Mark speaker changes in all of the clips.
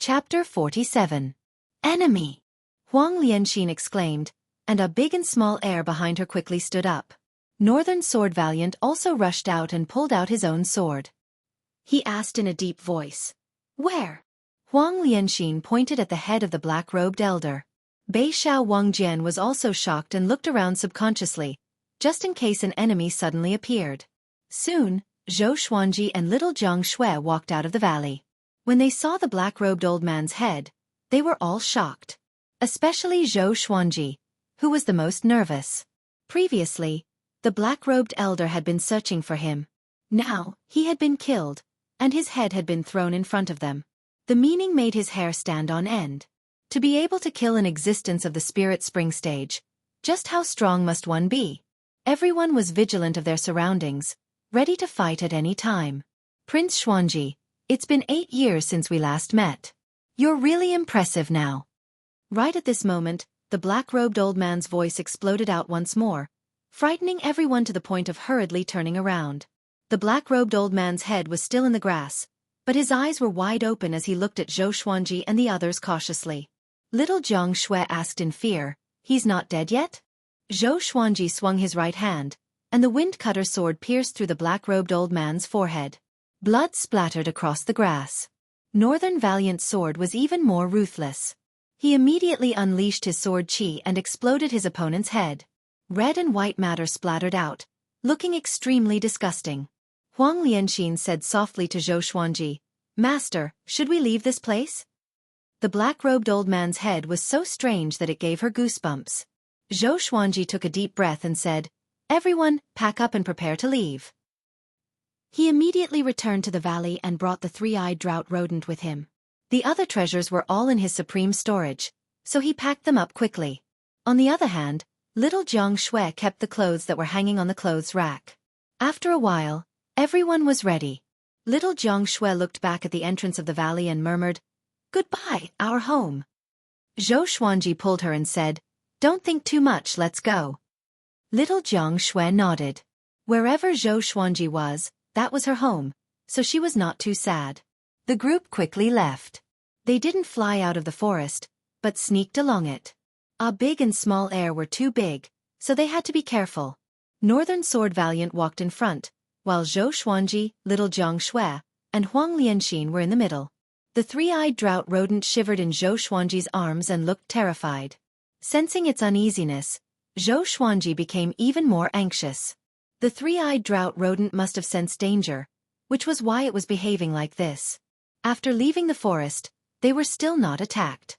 Speaker 1: Chapter 47. Enemy! Huang Lianxin exclaimed, and a big and small heir behind her quickly stood up. Northern Sword Valiant also rushed out and pulled out his own sword. He asked in a deep voice. Where? Huang Lianxin pointed at the head of the black-robed elder. Bei Xiao Wangjian was also shocked and looked around subconsciously, just in case an enemy suddenly appeared. Soon, Zhou Xuanji and little Jiang Shui walked out of the valley. When they saw the black-robed old man's head, they were all shocked. Especially Zhou Xuanji, who was the most nervous. Previously, the black-robed elder had been searching for him. Now, he had been killed, and his head had been thrown in front of them. The meaning made his hair stand on end. To be able to kill an existence of the spirit spring stage, just how strong must one be? Everyone was vigilant of their surroundings, ready to fight at any time. Prince Xuanji, it's been 8 years since we last met. You're really impressive now. Right at this moment, the black-robed old man's voice exploded out once more, frightening everyone to the point of hurriedly turning around. The black-robed old man's head was still in the grass, but his eyes were wide open as he looked at Zhou Xuanji and the others cautiously. Little Jiang Shui asked in fear, "He's not dead yet?" Zhou Xuanji swung his right hand, and the wind-cutter sword pierced through the black-robed old man's forehead. Blood splattered across the grass. Northern Valiant's sword was even more ruthless. He immediately unleashed his sword qi and exploded his opponent's head. Red and white matter splattered out, looking extremely disgusting. Huang Lianxin said softly to Zhou Xuanji, "Master, should we leave this place?" The black-robed old man's head was so strange that it gave her goosebumps. Zhou Xuanji took a deep breath and said, "Everyone, pack up and prepare to leave." He immediately returned to the valley and brought the three-eyed drought rodent with him. The other treasures were all in his supreme storage, so he packed them up quickly. On the other hand, little Jiang Shui kept the clothes that were hanging on the clothes rack. After a while, everyone was ready. Little Jiang Shui looked back at the entrance of the valley and murmured, "Goodbye, our home." Zhou Xuanji pulled her and said, "Don't think too much, let's go." Little Jiang Shui nodded. Wherever Zhou Xuanji was, that was her home, so she was not too sad. The group quickly left. They didn't fly out of the forest, but sneaked along it. A big and small heir were too big, so they had to be careful. Northern Sword Valiant walked in front, while Zhou Xuanji, little Jiang Shui, and Huang Lianxin were in the middle. The three-eyed drought rodent shivered in Zhou Xuanji's arms and looked terrified. Sensing its uneasiness, Zhou Xuanji became even more anxious. The three-eyed drought rodent must have sensed danger, which was why it was behaving like this. After leaving the forest, they were still not attacked.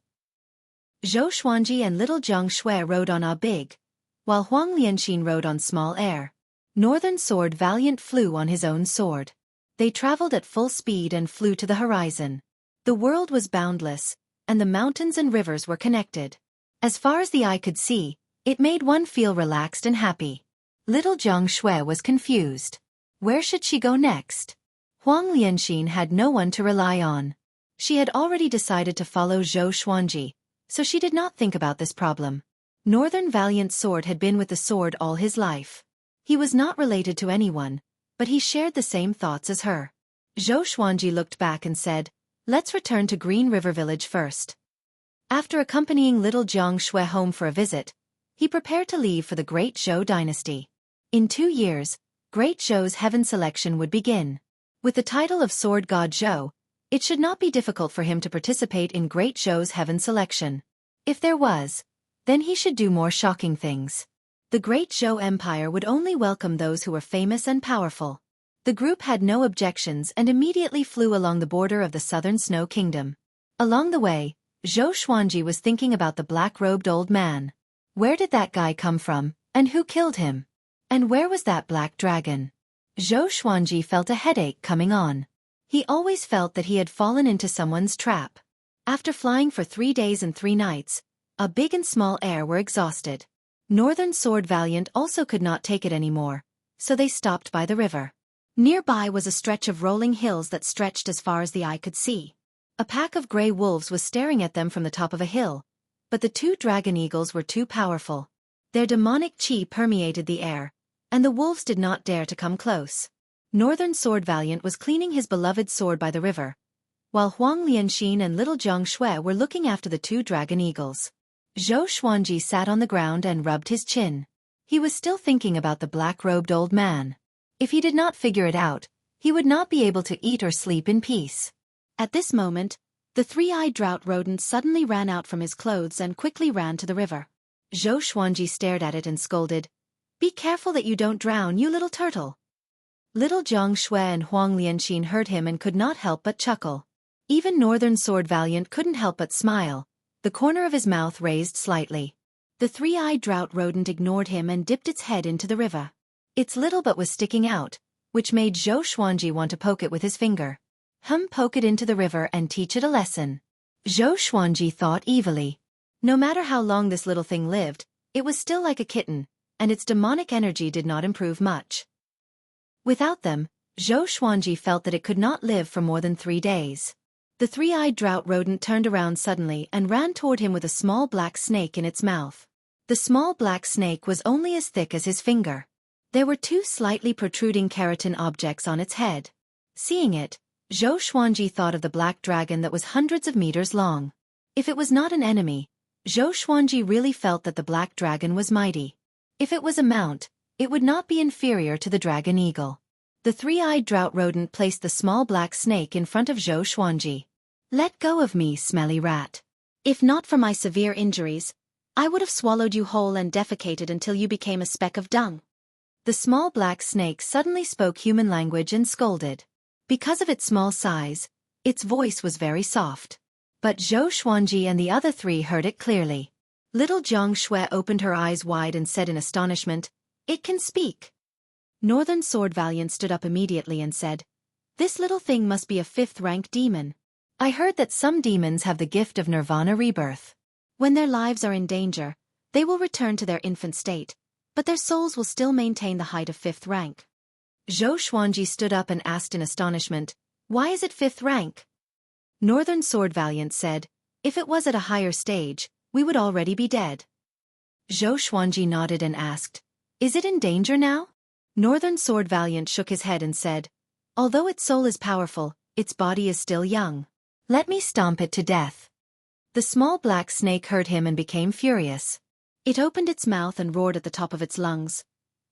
Speaker 1: Zhou Xuanji and little Jiang Shui rode on a big, while Huang Lianxin rode on small air. Northern Sword Valiant flew on his own sword. They traveled at full speed and flew to the horizon. The world was boundless, and the mountains and rivers were connected. As far as the eye could see, it made one feel relaxed and happy. Little Jiang Shui was confused. Where should she go next? Huang Lianxin had no one to rely on. She had already decided to follow Zhou Xuanji, so she did not think about this problem. Northern Valiant's sword had been with the sword all his life. He was not related to anyone, but he shared the same thoughts as her. Zhou Xuanji looked back and said, "Let's return to Green River Village first." After accompanying little Jiang Shui home for a visit, he prepared to leave for the Great Zhou dynasty. In 2 years, Great Zhou's heaven selection would begin. With the title of Sword God Zhou, it should not be difficult for him to participate in Great Zhou's heaven selection. If there was, then he should do more shocking things. The Great Zhou Empire would only welcome those who were famous and powerful. The group had no objections and immediately flew along the border of the southern Snow Kingdom. Along the way, Zhou Xuanji was thinking about the black-robed old man. Where did that guy come from, and who killed him? And where was that black dragon? Zhou Xuanji felt a headache coming on. He always felt that he had fallen into someone's trap. After flying for 3 days and 3 nights, a big and small heir were exhausted. Northern Sword Valiant also could not take it anymore, so they stopped by the river. Nearby was a stretch of rolling hills that stretched as far as the eye could see. A pack of gray wolves was staring at them from the top of a hill, but the 2 dragon eagles were too powerful. Their demonic qi permeated the air, and the wolves did not dare to come close. Northern Sword Valiant was cleaning his beloved sword by the river, while Huang Lianxin and little Zhang Shui were looking after the two dragon eagles. Zhou Xuanji sat on the ground and rubbed his chin. He was still thinking about the black-robed old man. If he did not figure it out, he would not be able to eat or sleep in peace. At this moment, the three-eyed drought rodent suddenly ran out from his clothes and quickly ran to the river. Zhou Xuanji stared at it and scolded, "Be careful that you don't drown, you little turtle." Little Zhang Shui and Huang Lianxin heard him and could not help but chuckle. Even Northern Sword Valiant couldn't help but smile, the corner of his mouth raised slightly. The three-eyed drought rodent ignored him and dipped its head into the river. Its little butt was sticking out, which made Zhou Xuanji want to poke it with his finger. Poke it into the river and teach it a lesson. Zhou Xuanji thought evilly. No matter how long this little thing lived, it was still like a kitten, and its demonic energy did not improve much. Without them, Zhou Xuanji felt that it could not live for more than 3 days. The three-eyed drought rodent turned around suddenly and ran toward him with a small black snake in its mouth. The small black snake was only as thick as his finger. There were 2 slightly protruding keratin objects on its head. Seeing it, Zhou Xuanji thought of the black dragon that was hundreds of meters long. If it was not an enemy, Zhou Xuanji really felt that the black dragon was mighty. If it was a mount, it would not be inferior to the dragon eagle. The three-eyed drought rodent placed the small black snake in front of Zhou Xuanji. "Let go of me, smelly rat. If not for my severe injuries, I would have swallowed you whole and defecated until you became a speck of dung." The small black snake suddenly spoke human language and scolded. Because of its small size, its voice was very soft. But Zhou Xuanji and the other 3 heard it clearly. Little Zhang Shui opened her eyes wide and said in astonishment, "It can speak." Northern Sword Valiant stood up immediately and said, "This little thing must be a 5th-rank demon. I heard that some demons have the gift of nirvana rebirth. When their lives are in danger, they will return to their infant state, but their souls will still maintain the height of 5th rank. Zhou Xuanji stood up and asked in astonishment, "Why is it 5th rank?" Northern Sword Valiant said, "If it was at a higher stage, we would already be dead." Zhou Xuanji nodded and asked, "Is it in danger now?" Northern Sword Valiant shook his head and said, "Although its soul is powerful, its body is still young. Let me stomp it to death." The small black snake heard him and became furious. It opened its mouth and roared at the top of its lungs,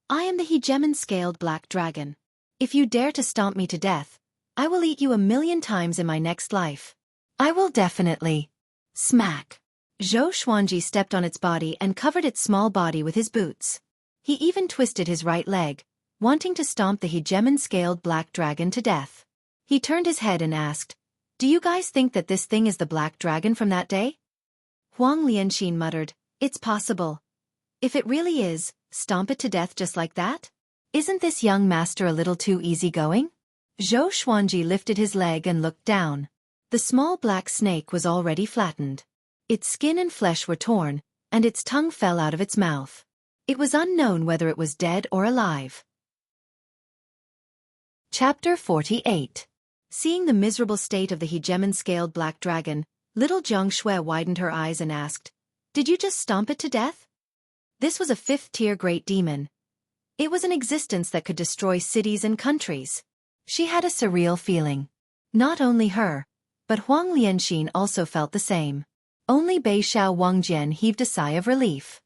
Speaker 1: "I am the hegemon-scaled black dragon. If you dare to stomp me to death, I will eat you 1,000,000 times in my next life. I will definitely." Smack! Zhou Xuanji stepped on its body and covered its small body with his boots. He even twisted his right leg, wanting to stomp the hegemon-scaled black dragon to death. He turned his head and asked, "Do you guys think that this thing is the black dragon from that day?" Huang Lianxin muttered, "It's possible. If it really is, stomp it to death just like that? Isn't this young master a little too easygoing?" Zhou Xuanji lifted his leg and looked down. The small black snake was already flattened. Its skin and flesh were torn, and its tongue fell out of its mouth. It was unknown whether it was dead or alive. Chapter 48. Seeing the miserable state of the hegemon-scaled black dragon, little Zhang Shui widened her eyes and asked, "Did you just stomp it to death?" This was a 5th-tier great demon. It was an existence that could destroy cities and countries. She had a surreal feeling. Not only her, but Huang Lianxin also felt the same. Only Beixiao Wangjian heaved a sigh of relief.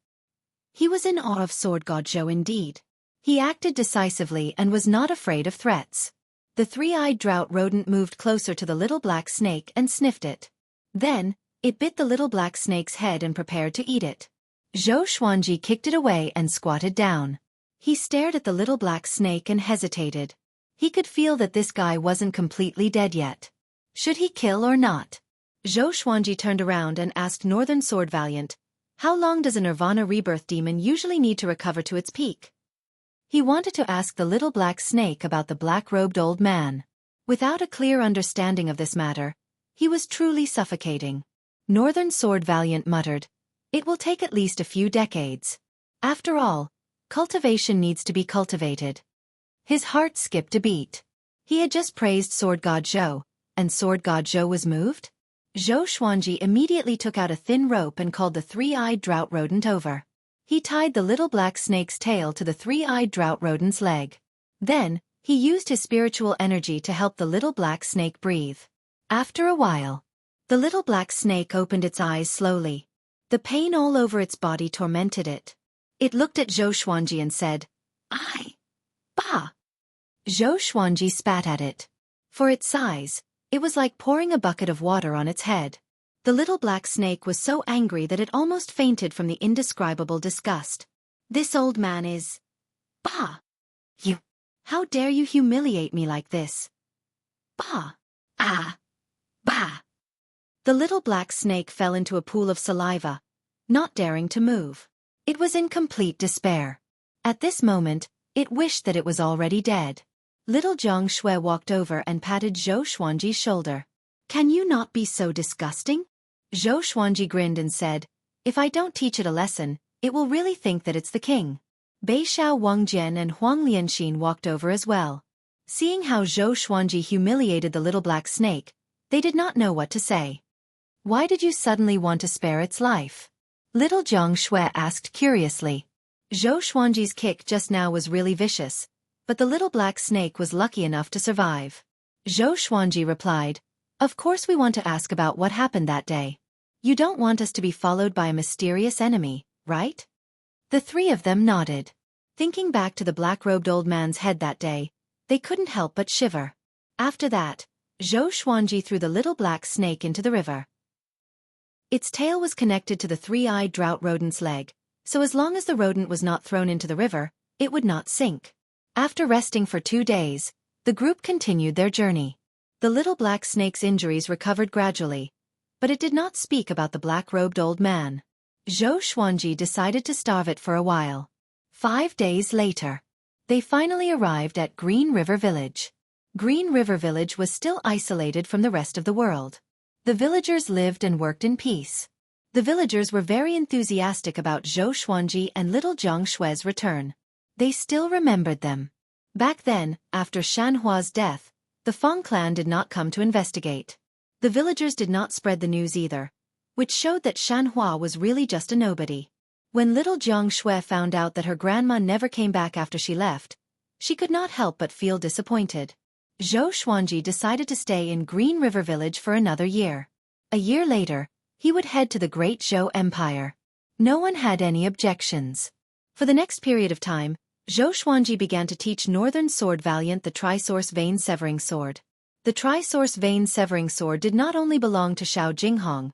Speaker 1: He was in awe of Sword God Zhou indeed. He acted decisively and was not afraid of threats. The three-eyed drought rodent moved closer to the little black snake and sniffed it. Then, it bit the little black snake's head and prepared to eat it. Zhou Xuanji kicked it away and squatted down. He stared at the little black snake and hesitated. He could feel that this guy wasn't completely dead yet. Should he kill or not? Zhou Xuanji turned around and asked Northern Sword Valiant, "How long does a Nirvana rebirth demon usually need to recover to its peak?" He wanted to ask the little black snake about the black-robed old man. Without a clear understanding of this matter, he was truly suffocating. Northern Sword Valiant muttered, "It will take at least a few decades. After all, cultivation needs to be cultivated." His heart skipped a beat. He had just praised Sword God Zhou, and Sword God Zhou was moved? Zhou Xuanji immediately took out a thin rope and called the three-eyed drought rodent over. He tied the little black snake's tail to the three-eyed drought rodent's leg. Then, he used his spiritual energy to help the little black snake breathe. After a while, the little black snake opened its eyes slowly. The pain all over its body tormented it. It looked at Xueqi and said, "I, bah." Xueqi spat at it. For its size, it was like pouring a bucket of water on its head. The little black snake was so angry that it almost fainted from the indescribable disgust. "This old man is... bah! You! How dare you humiliate me like this? Bah! Ah! Bah!" The little black snake fell into a pool of saliva, not daring to move. It was in complete despair. At this moment, it wished that it was already dead. Little Zhang Shui walked over and patted Zhou Xuanji's shoulder. "Can you not be so disgusting?" Zhou Xuanji grinned and said, "If I don't teach it a lesson, it will really think that it's the king." Bei Xiao Wangjian and Huang Lianxin walked over as well. Seeing how Zhou Xuanji humiliated the little black snake, they did not know what to say. "Why did you suddenly want to spare its life?" Little Zhang Shui asked curiously. Zhou Xuanji's kick just now was really vicious, but the little black snake was lucky enough to survive. Zhou Xuanji replied, "Of course we want to ask about what happened that day. You don't want us to be followed by a mysterious enemy, right?" The three of them nodded. Thinking back to the black-robed old man's head that day, they couldn't help but shiver. After that, Zhou Xuanji threw the little black snake into the river. Its tail was connected to the three-eyed drought rodent's leg, so as long as the rodent was not thrown into the river, it would not sink. After resting for 2 days, the group continued their journey. The little black snake's injuries recovered gradually, but it did not speak about the black-robed old man. Zhou Xuanji decided to starve it for a while. 5 days later, they finally arrived at Green River Village. Green River Village was still isolated from the rest of the world. The villagers lived and worked in peace. The villagers were very enthusiastic about Zhou Xuanji and little Zhang Shui's return. They still remembered them. Back then, after Shanhua's death, the Feng clan did not come to investigate. The villagers did not spread the news either, which showed that Shanhua was really just a nobody. When little Zhang Shui found out that her grandma never came back after she left, she could not help but feel disappointed. Zhou Xuanji decided to stay in Green River Village for another year. A year later, he would head to the Great Zhou Empire. No one had any objections. For the next period of time, Zhou Xuanji began to teach Northern Sword Valiant the Tri-Source Vein Severing Sword. The Tri-Source Vein Severing Sword did not only belong to Xiao Jinghong,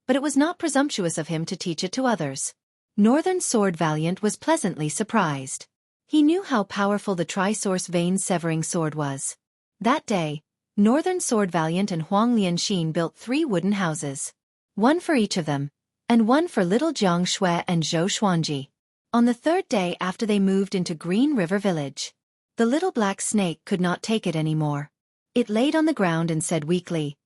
Speaker 1: but it was not presumptuous of him to teach it to others. Northern Sword Valiant was pleasantly surprised. He knew how powerful the Tri-Source Vein Severing Sword was. That day, Northern Sword Valiant and Huang Lianxin built 3 wooden houses. One for each of them, and one for little Zhang Shui and Zhou Xuanji. On the 3rd day after they moved into Green River Village, the little black snake could not take it anymore. It laid on the ground and said weakly,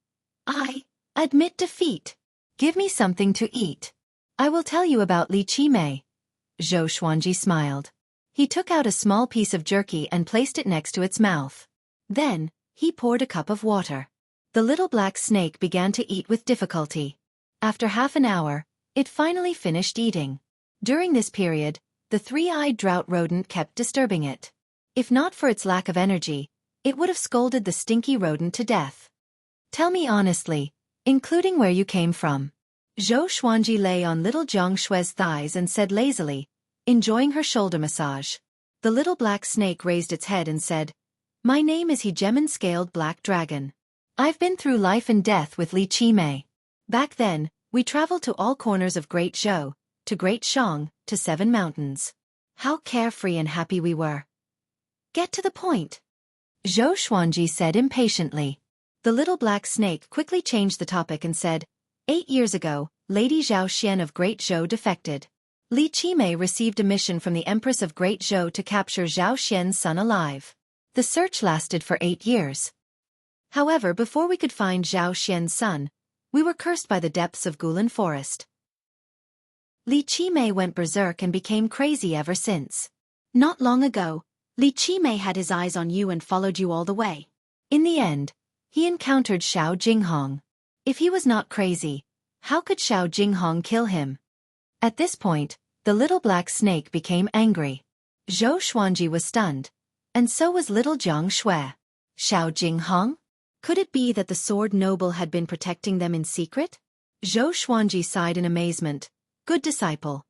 Speaker 1: "I admit defeat. Give me something to eat. I will tell you about Li Qimei." Zhou Xuanji smiled. He took out a small piece of jerky and placed it next to its mouth. Then, he poured a cup of water. The little black snake began to eat with difficulty. After half an hour, it finally finished eating. During this period, the three-eyed drought rodent kept disturbing it. If not for its lack of energy, it would have scolded the stinky rodent to death. "Tell me honestly, including where you came from." Zhou Xuanji lay on little Zhang Shui's thighs and said lazily, enjoying her shoulder massage. The little black snake raised its head and said, "My name is Hegemon-Scaled Black Dragon. I've been through life and death with Li Qimei. Back then, we traveled to all corners of Great Zhou, to Great Shang, to 7 mountains. How carefree and happy we were." "Get to the point," Zhou Xuanji said impatiently. The little black snake quickly changed the topic and said, 8 years ago, Lady Zhao Xian of Great Zhou defected. Li Qimei received a mission from the Empress of Great Zhou to capture Zhao Xian's son alive. The search lasted for 8 years. However, before we could find Zhao Xian's son, we were cursed by the depths of Gulan Forest. Li Qimei went berserk and became crazy ever since. Not long ago, Li Qimei had his eyes on you and followed you all the way. In the end, he encountered Xiao Jinghong. If he was not crazy, how could Xiao Jinghong kill him? At this point, the little black snake became angry. Zhou Xuanji was stunned, and so was little Zhang Shui. "Xiao Jinghong? Could it be that the sword noble had been protecting them in secret? Xueqi sighed in amazement. Good disciple.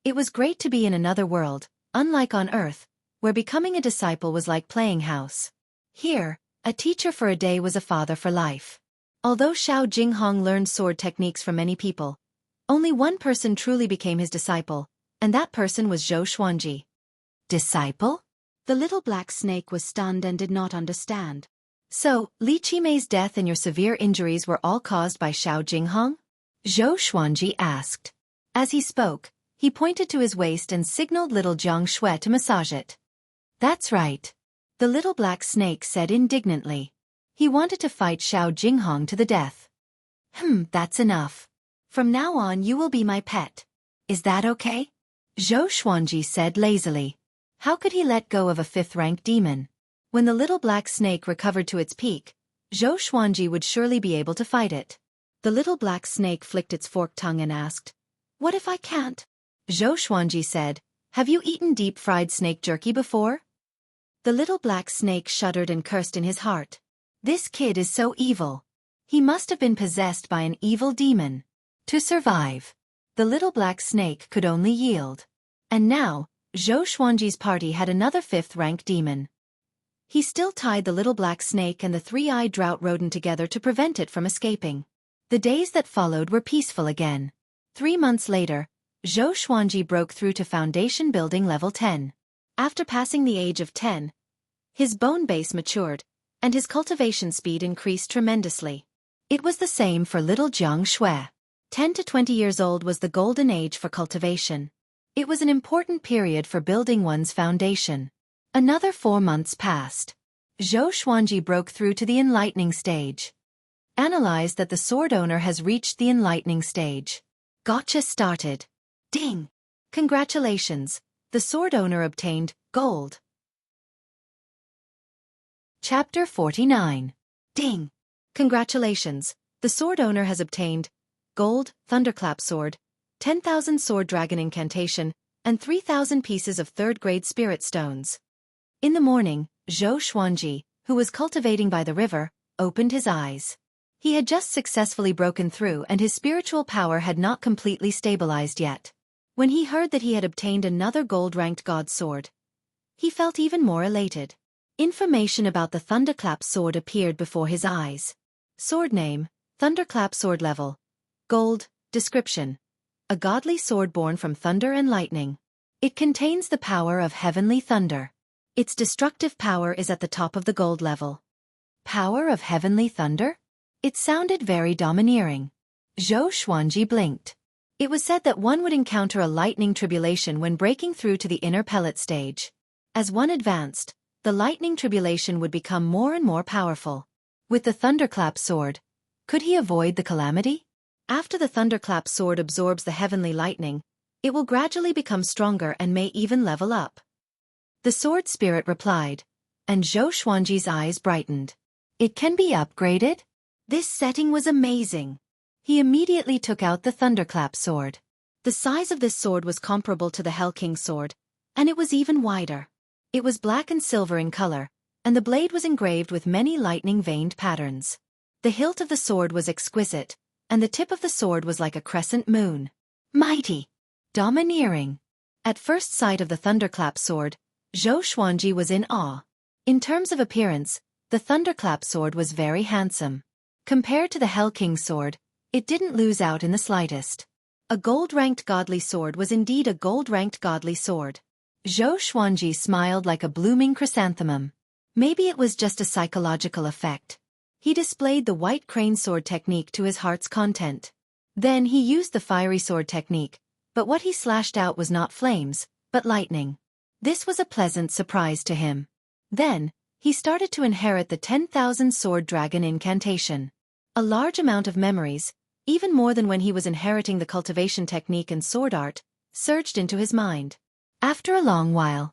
Speaker 1: It was great to be in another world, unlike on Earth, where becoming a disciple was like playing house. Here, a teacher for a day was a father for life. Although Xiao Jinghong learned sword techniques from many people, only one person truly became his disciple, and that person was Xueqi. Disciple? The little black snake was stunned and did not understand. So, Li Qimei's death and your severe injuries were all caused by Xiao Jinghong? Xueqi asked. As he spoke, he pointed to his waist and signaled little Jiang Shui to massage it. That's right. The little black snake said indignantly. He wanted to fight Xiao Jinghong to the death. That's enough. From now on you will be my pet. Is that okay? Xueqi said lazily. How could he let go of a 5th-rank demon? When the little black snake recovered to its peak, Xueqi would surely be able to fight it. The little black snake flicked its forked tongue and asked, "What if I can't?" Xueqi said, "Have you eaten deep-fried snake jerky before?" The little black snake shuddered and cursed in his heart. This kid is so evil. He must have been possessed by an evil demon. To survive, the little black snake could only yield. And now, Xueqi's party had another 5th-rank demon. He still tied the little black snake and the 3-eyed drought rodent together to prevent it from escaping. The days that followed were peaceful again. 3 months later, Xueqi broke through to foundation building level 10. After passing the age of 10, his bone base matured, and his cultivation speed increased tremendously. It was the same for little Jiang Shui. 10 to 20 years old was the golden age for cultivation. It was an important period for building one's foundation. Another 4 months passed. Xueqi broke through to the enlightening stage. Analyzed that the sword owner has reached the enlightening stage. Gotcha started. Ding! Congratulations, the sword owner obtained gold. Chapter 49. Ding! Congratulations, the sword owner has obtained gold, thunderclap sword, 10,000 sword dragon incantation, and 3,000 pieces of 3rd-grade spirit stones. In the morning, Xueqi, who was cultivating by the river, opened his eyes. He had just successfully broken through and his spiritual power had not completely stabilized yet. When he heard that he had obtained another gold-ranked god sword, he felt even more elated. Information about the Thunderclap sword appeared before his eyes. Sword name, Thunderclap sword level. Gold, description. A godly sword born from thunder and lightning. It contains the power of heavenly thunder. Its destructive power is at the top of the gold level. Power of heavenly thunder? It sounded very domineering. Xueqi blinked. It was said that one would encounter a lightning tribulation when breaking through to the inner pellet stage. As one advanced, the lightning tribulation would become more and more powerful. With the Thunderclap sword, could he avoid the calamity? After the Thunderclap sword absorbs the heavenly lightning, it will gradually become stronger and may even level up. The sword spirit replied, and Xueqi's eyes brightened. It can be upgraded? This setting was amazing. He immediately took out the Thunderclap sword. The size of this sword was comparable to the Hell King's sword, and it was even wider. It was black and silver in color, and the blade was engraved with many lightning-veined patterns. The hilt of the sword was exquisite, and the tip of the sword was like a crescent moon. Mighty! Domineering! At first sight of the Thunderclap sword, Xueqi was in awe. In terms of appearance, the Thunderclap sword was very handsome. Compared to the Hell King's sword, it didn't lose out in the slightest. A gold-ranked godly sword was indeed a gold-ranked godly sword. Xueqi smiled like a blooming chrysanthemum. Maybe it was just a psychological effect. He displayed the white crane sword technique to his heart's content. Then he used the fiery sword technique, but what he slashed out was not flames, but lightning. This was a pleasant surprise to him. Then, he started to inherit the 10,000 sword dragon incantation. A large amount of memories, even more than when he was inheriting the cultivation technique and sword art, surged into his mind. After a long while,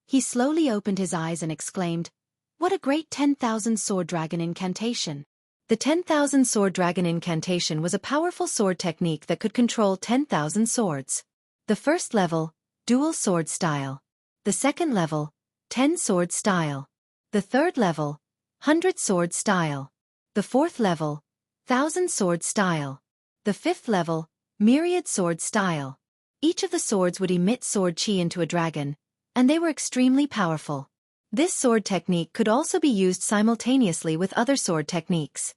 Speaker 1: he slowly opened his eyes and exclaimed, "What a great 10,000 sword dragon incantation!" The 10,000 sword dragon incantation was a powerful sword technique that could control 10,000 swords. The first level, dual sword style. The second level, 10 sword style. The third level, 100 Sword Style. The 4th level, 1000 Sword Style. The 5th level, Myriad Sword Style. Each of the swords would emit sword chi into a dragon, and they were extremely powerful. This sword technique could also be used simultaneously with other sword techniques.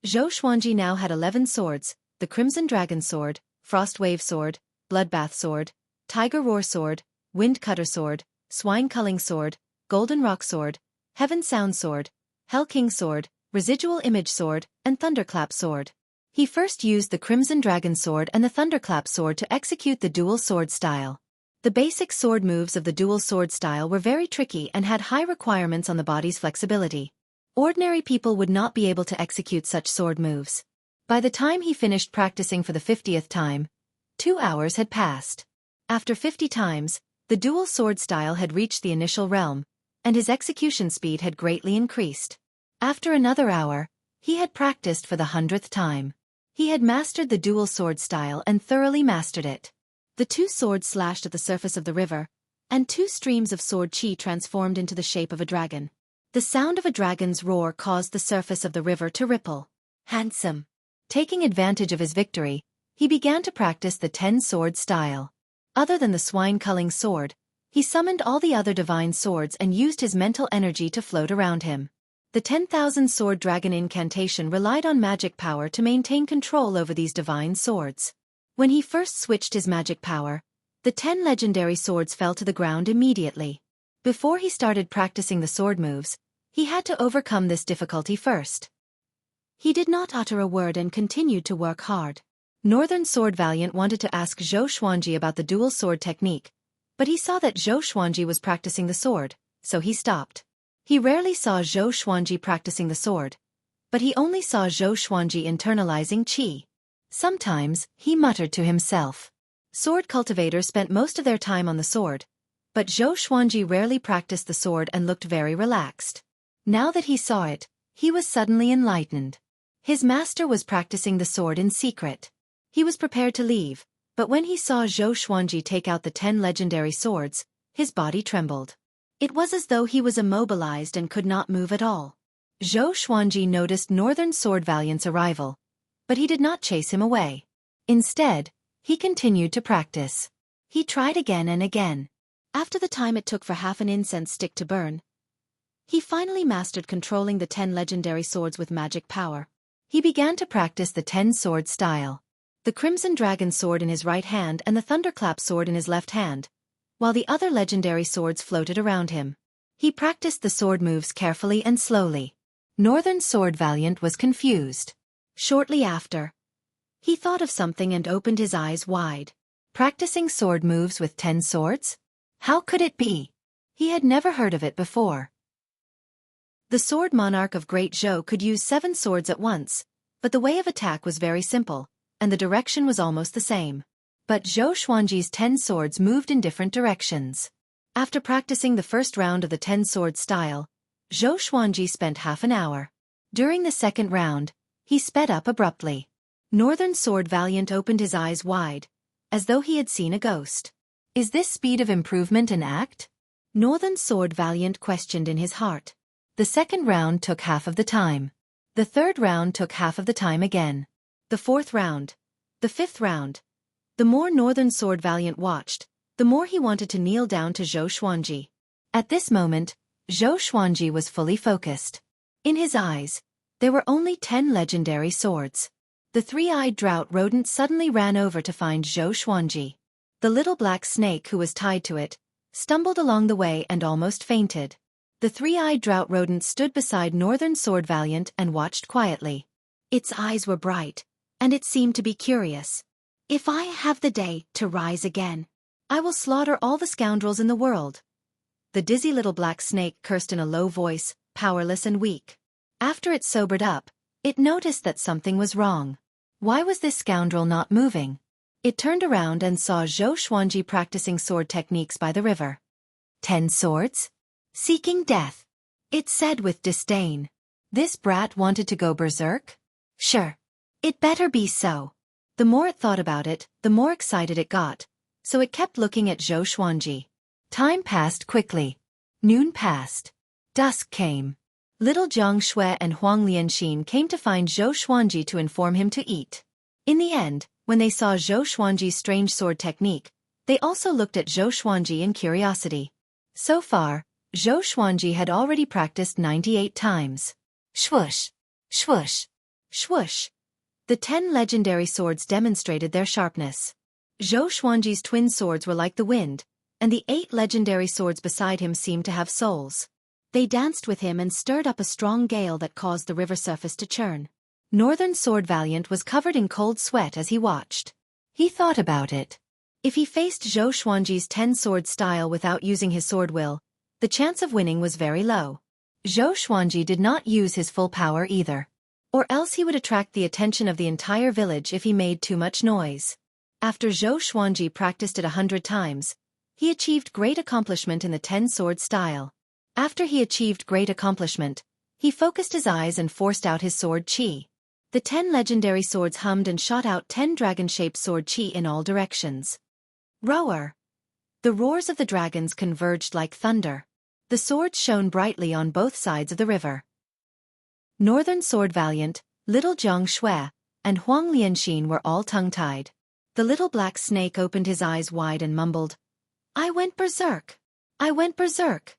Speaker 1: Xueqi now had 11 swords: the Crimson Dragon Sword, Frost Wave Sword, Bloodbath Sword, Tiger Roar Sword, Wind Cutter Sword, Swine Culling Sword, Golden Rock Sword, Heaven Sound Sword, Hell King Sword, Residual Image Sword, and Thunderclap Sword. He first used the Crimson Dragon Sword and the Thunderclap Sword to execute the dual sword style. The basic sword moves of the dual sword style were very tricky and had high requirements on the body's flexibility. Ordinary people would not be able to execute such sword moves. By the time he finished practicing for the 50th time, 2 hours had passed. After 50 times, the dual sword style had reached the initial realm, and his execution speed had greatly increased. After another hour, he had practiced for the 100th time. He had mastered the dual sword style and thoroughly mastered it. The 2 swords slashed at the surface of the river, and 2 streams of sword chi transformed into the shape of a dragon. The sound of a dragon's roar caused the surface of the river to ripple. Handsome. Taking advantage of his victory, he began to practice the 10-sword style. Other than the Swine Culling Sword, he summoned all the other divine swords and used his mental energy to float around him. The 10,000 Sword Dragon incantation relied on magic power to maintain control over these divine swords. When he first switched his magic power, the 10 legendary swords fell to the ground immediately. Before he started practicing the sword moves, he had to overcome this difficulty first. He did not utter a word and continued to work hard. Northern Sword Valiant wanted to ask Xueqi about the dual sword technique, but he saw that Xueqi was practicing the sword, so he stopped. He rarely saw Xueqi practicing the sword, but he only saw Xueqi internalizing qi. Sometimes, he muttered to himself. Sword cultivators spent most of their time on the sword, but Xueqi rarely practiced the sword and looked very relaxed. Now that he saw it, he was suddenly enlightened. His master was practicing the sword in secret. He was prepared to leave, but when he saw Xueqi take out the 10 legendary swords, his body trembled. It was as though he was immobilized and could not move at all. Xueqi noticed Northern Sword Valiant's arrival, but he did not chase him away. Instead, he continued to practice. He tried again and again. After the time it took for half an incense stick to burn, he finally mastered controlling the 10 legendary swords with magic power. He began to practice the 10-sword style. The Crimson Dragon Sword in his right hand and the Thunderclap Sword in his left hand, while the other legendary swords floated around him. He practiced the sword moves carefully and slowly. Northern Sword Valiant was confused. Shortly after, he thought of something and opened his eyes wide. Practicing sword moves with 10 swords? How could it be? He had never heard of it before. The Sword Monarch of Great Zhou could use 7 swords at once, but the way of attack was very simple, and the direction was almost the same. But Xueqi's 10 swords moved in different directions. After practicing the first round of the 10-sword style, Xueqi spent half an hour. During the second round, he sped up abruptly. Northern Sword Valiant opened his eyes wide, as though he had seen a ghost. Is this speed of improvement an act? Northern Sword Valiant questioned in his heart. The second round took half of the time. The third round took half of the time again. The fourth round. The fifth round. The more Northern Sword Valiant watched, the more he wanted to kneel down to Xueqi. At this moment, Xueqi was fully focused. In his eyes, there were only 10 legendary swords. The 3-eyed drought rodent suddenly ran over to find Xueqi. The little black snake who was tied to it stumbled along the way and almost fainted. The 3-eyed drought rodent stood beside Northern Sword Valiant and watched quietly. Its eyes were bright, and it seemed to be curious. If I have the day to rise again, I will slaughter all the scoundrels in the world. The dizzy little black snake cursed in a low voice, powerless and weak. After it sobered up, it noticed that something was wrong. Why was this scoundrel not moving? It turned around and saw Xueqi practicing sword techniques by the river. 10 swords? Seeking death. It said with disdain. This brat wanted to go berserk? Sure. It better be so. The more it thought about it, the more excited it got, so it kept looking at Xueqi. Time passed quickly. Noon passed. Dusk came. Little Jiang Shui and Huang Lianxin came to find Zhou Xuanji to inform him to eat. In the end, when they saw Zhou Xuanji's strange sword technique, they also looked at Zhou Xuanji in curiosity. So far, Zhou Xuanji had already practiced 98 times. Swoosh! Swoosh! Swoosh! The 10 legendary swords demonstrated their sharpness. Zhou Xuanji's twin swords were like the wind, and the 8 legendary swords beside him seemed to have souls. They danced with him and stirred up a strong gale that caused the river surface to churn. Northern Sword Valiant was covered in cold sweat as he watched. He thought about it. If he faced Zhou Xuanji's 10-sword style without using his sword will, the chance of winning was very low. Zhou Xuanji did not use his full power either. Or else he would attract the attention of the entire village if he made too much noise. After Zhou Xuanji practiced it 100 times, he achieved great accomplishment in the 10-sword style. After he achieved great accomplishment, he focused his eyes and forced out his sword chi. The 10 legendary swords hummed and shot out 10 dragon-shaped sword chi in all directions. Roar! The roars of the dragons converged like thunder. The swords shone brightly on both sides of the river. Northern Sword Valiant, Little Jiang Shui, and Huang Lianxin were all tongue-tied. The little black snake opened his eyes wide and mumbled, "I went berserk! I went berserk!"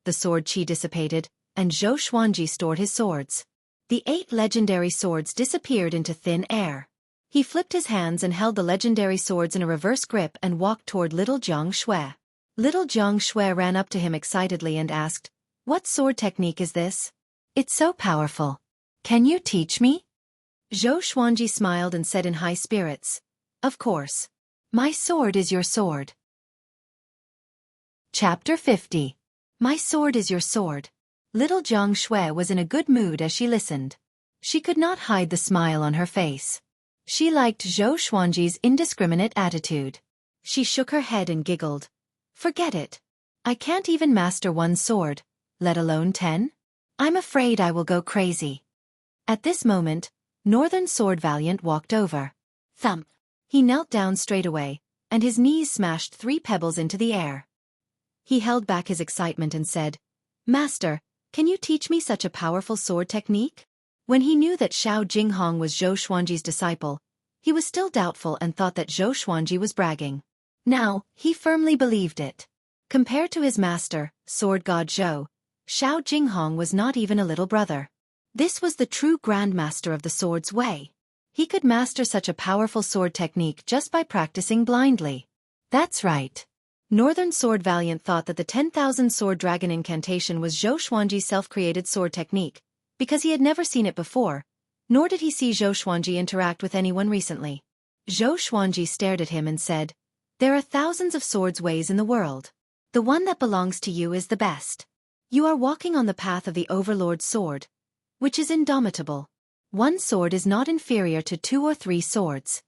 Speaker 1: The sword chi dissipated, and Zhou Xuanji stored his swords. The 8 legendary swords disappeared into thin air. He flipped his hands and held the legendary swords in a reverse grip and walked toward Little Jiang Shui. Little Jiang Shui ran up to him excitedly and asked, "What sword technique is this? It's so powerful. Can you teach me?" Zhou Xuanji smiled and said in high spirits, "Of course. My sword is your sword." Chapter 50. My sword is your sword. Little Jiang Shui was in a good mood as she listened. She could not hide the smile on her face. She liked Zhou Xuanji's indiscriminate attitude. She shook her head and giggled. "Forget it. I can't even master one sword, let alone 10. I'm afraid I will go crazy." At this moment, Northern Sword Valiant walked over. Thump! He knelt down straight away, and his knees smashed 3 pebbles into the air. He held back his excitement and said, "Master, can you teach me such a powerful sword technique?" When he knew that Xiao Jinghong was Zhou Xuanji's disciple, he was still doubtful and thought that Zhou Xuanji was bragging. Now, he firmly believed it. Compared to his master, Sword God Zhou, Xiao Jinghong was not even a little brother. This was the true grandmaster of the sword's way. He could master such a powerful sword technique just by practicing blindly. That's right. Northern Sword Valiant thought that the 10,000 sword dragon incantation was Zhou Xuanji's self-created sword technique, because he had never seen it before, nor did he see Zhou Xuanji interact with anyone recently. Zhou Xuanji stared at him and said, "There are thousands of swords ways in the world. The one that belongs to you is the best. You are walking on the path of the Overlord's sword, which is indomitable. One sword is not inferior to 2 or 3 swords.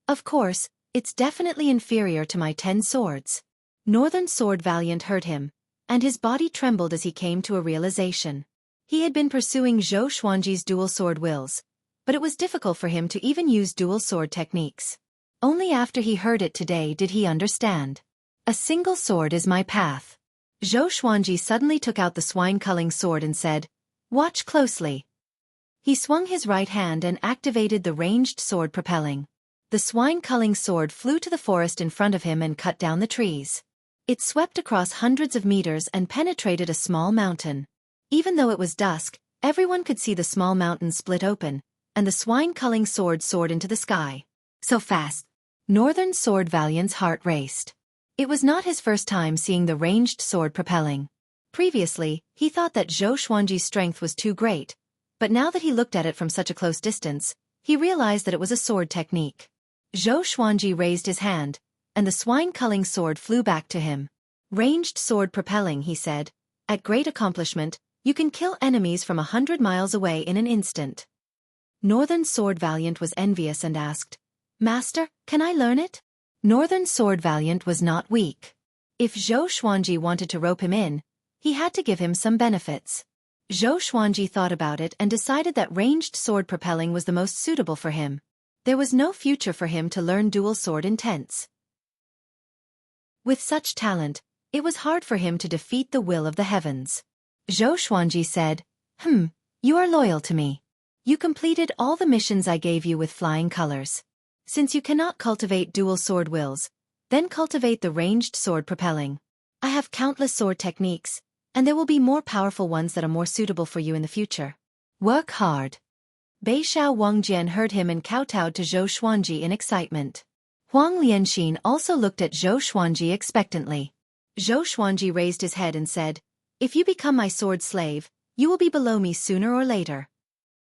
Speaker 1: Of course, it's definitely inferior to my 10 swords." Northern Sword Valiant heard him, and his body trembled as he came to a realization. He had been pursuing Zhou Xuanji's dual sword wills, but it was difficult for him to even use dual sword techniques. Only after he heard it today did he understand. A single sword is my path. Zhou Xuanji suddenly took out the swine-culling sword and said, "Watch closely." He swung his right hand and activated the ranged sword propelling. The swine-culling sword flew to the forest in front of him and cut down the trees. It swept across hundreds of meters and penetrated a small mountain. Even though it was dusk, everyone could see the small mountain split open, and the swine-culling sword soared into the sky. So fast. Northern Sword Valiant's heart raced. It was not his first time seeing the ranged sword propelling. Previously, he thought that Zhou Xuanji's strength was too great, but now that he looked at it from such a close distance, he realized that it was a sword technique. Zhou Xuanji raised his hand, and the swine-culling sword flew back to him. "Ranged sword propelling," he said. "At great accomplishment, you can kill enemies from 100 miles away in an instant." Northern Sword Valiant was envious and asked, "Master, can I learn it?" Northern Sword Valiant was not weak. If Zhou Xuanji wanted to rope him in, he had to give him some benefits. Zhou Xuanji thought about it and decided that ranged sword propelling was the most suitable for him. There was no future for him to learn dual sword intents. With such talent, it was hard for him to defeat the will of the heavens. Zhou Xuanji said, You are loyal to me. You completed all the missions I gave you with flying colors. Since you cannot cultivate dual sword wills, then cultivate the ranged sword propelling. I have countless sword techniques, and there will be more powerful ones that are more suitable for you in the future. Work hard. Beishao Wangjian heard him and kowtowed to Zhou Xuanji in excitement. Huang Lianxin also looked at Zhou Xuanji expectantly. Zhou Xuanji raised his head and said, "If you become my sword slave, you will be below me sooner or later."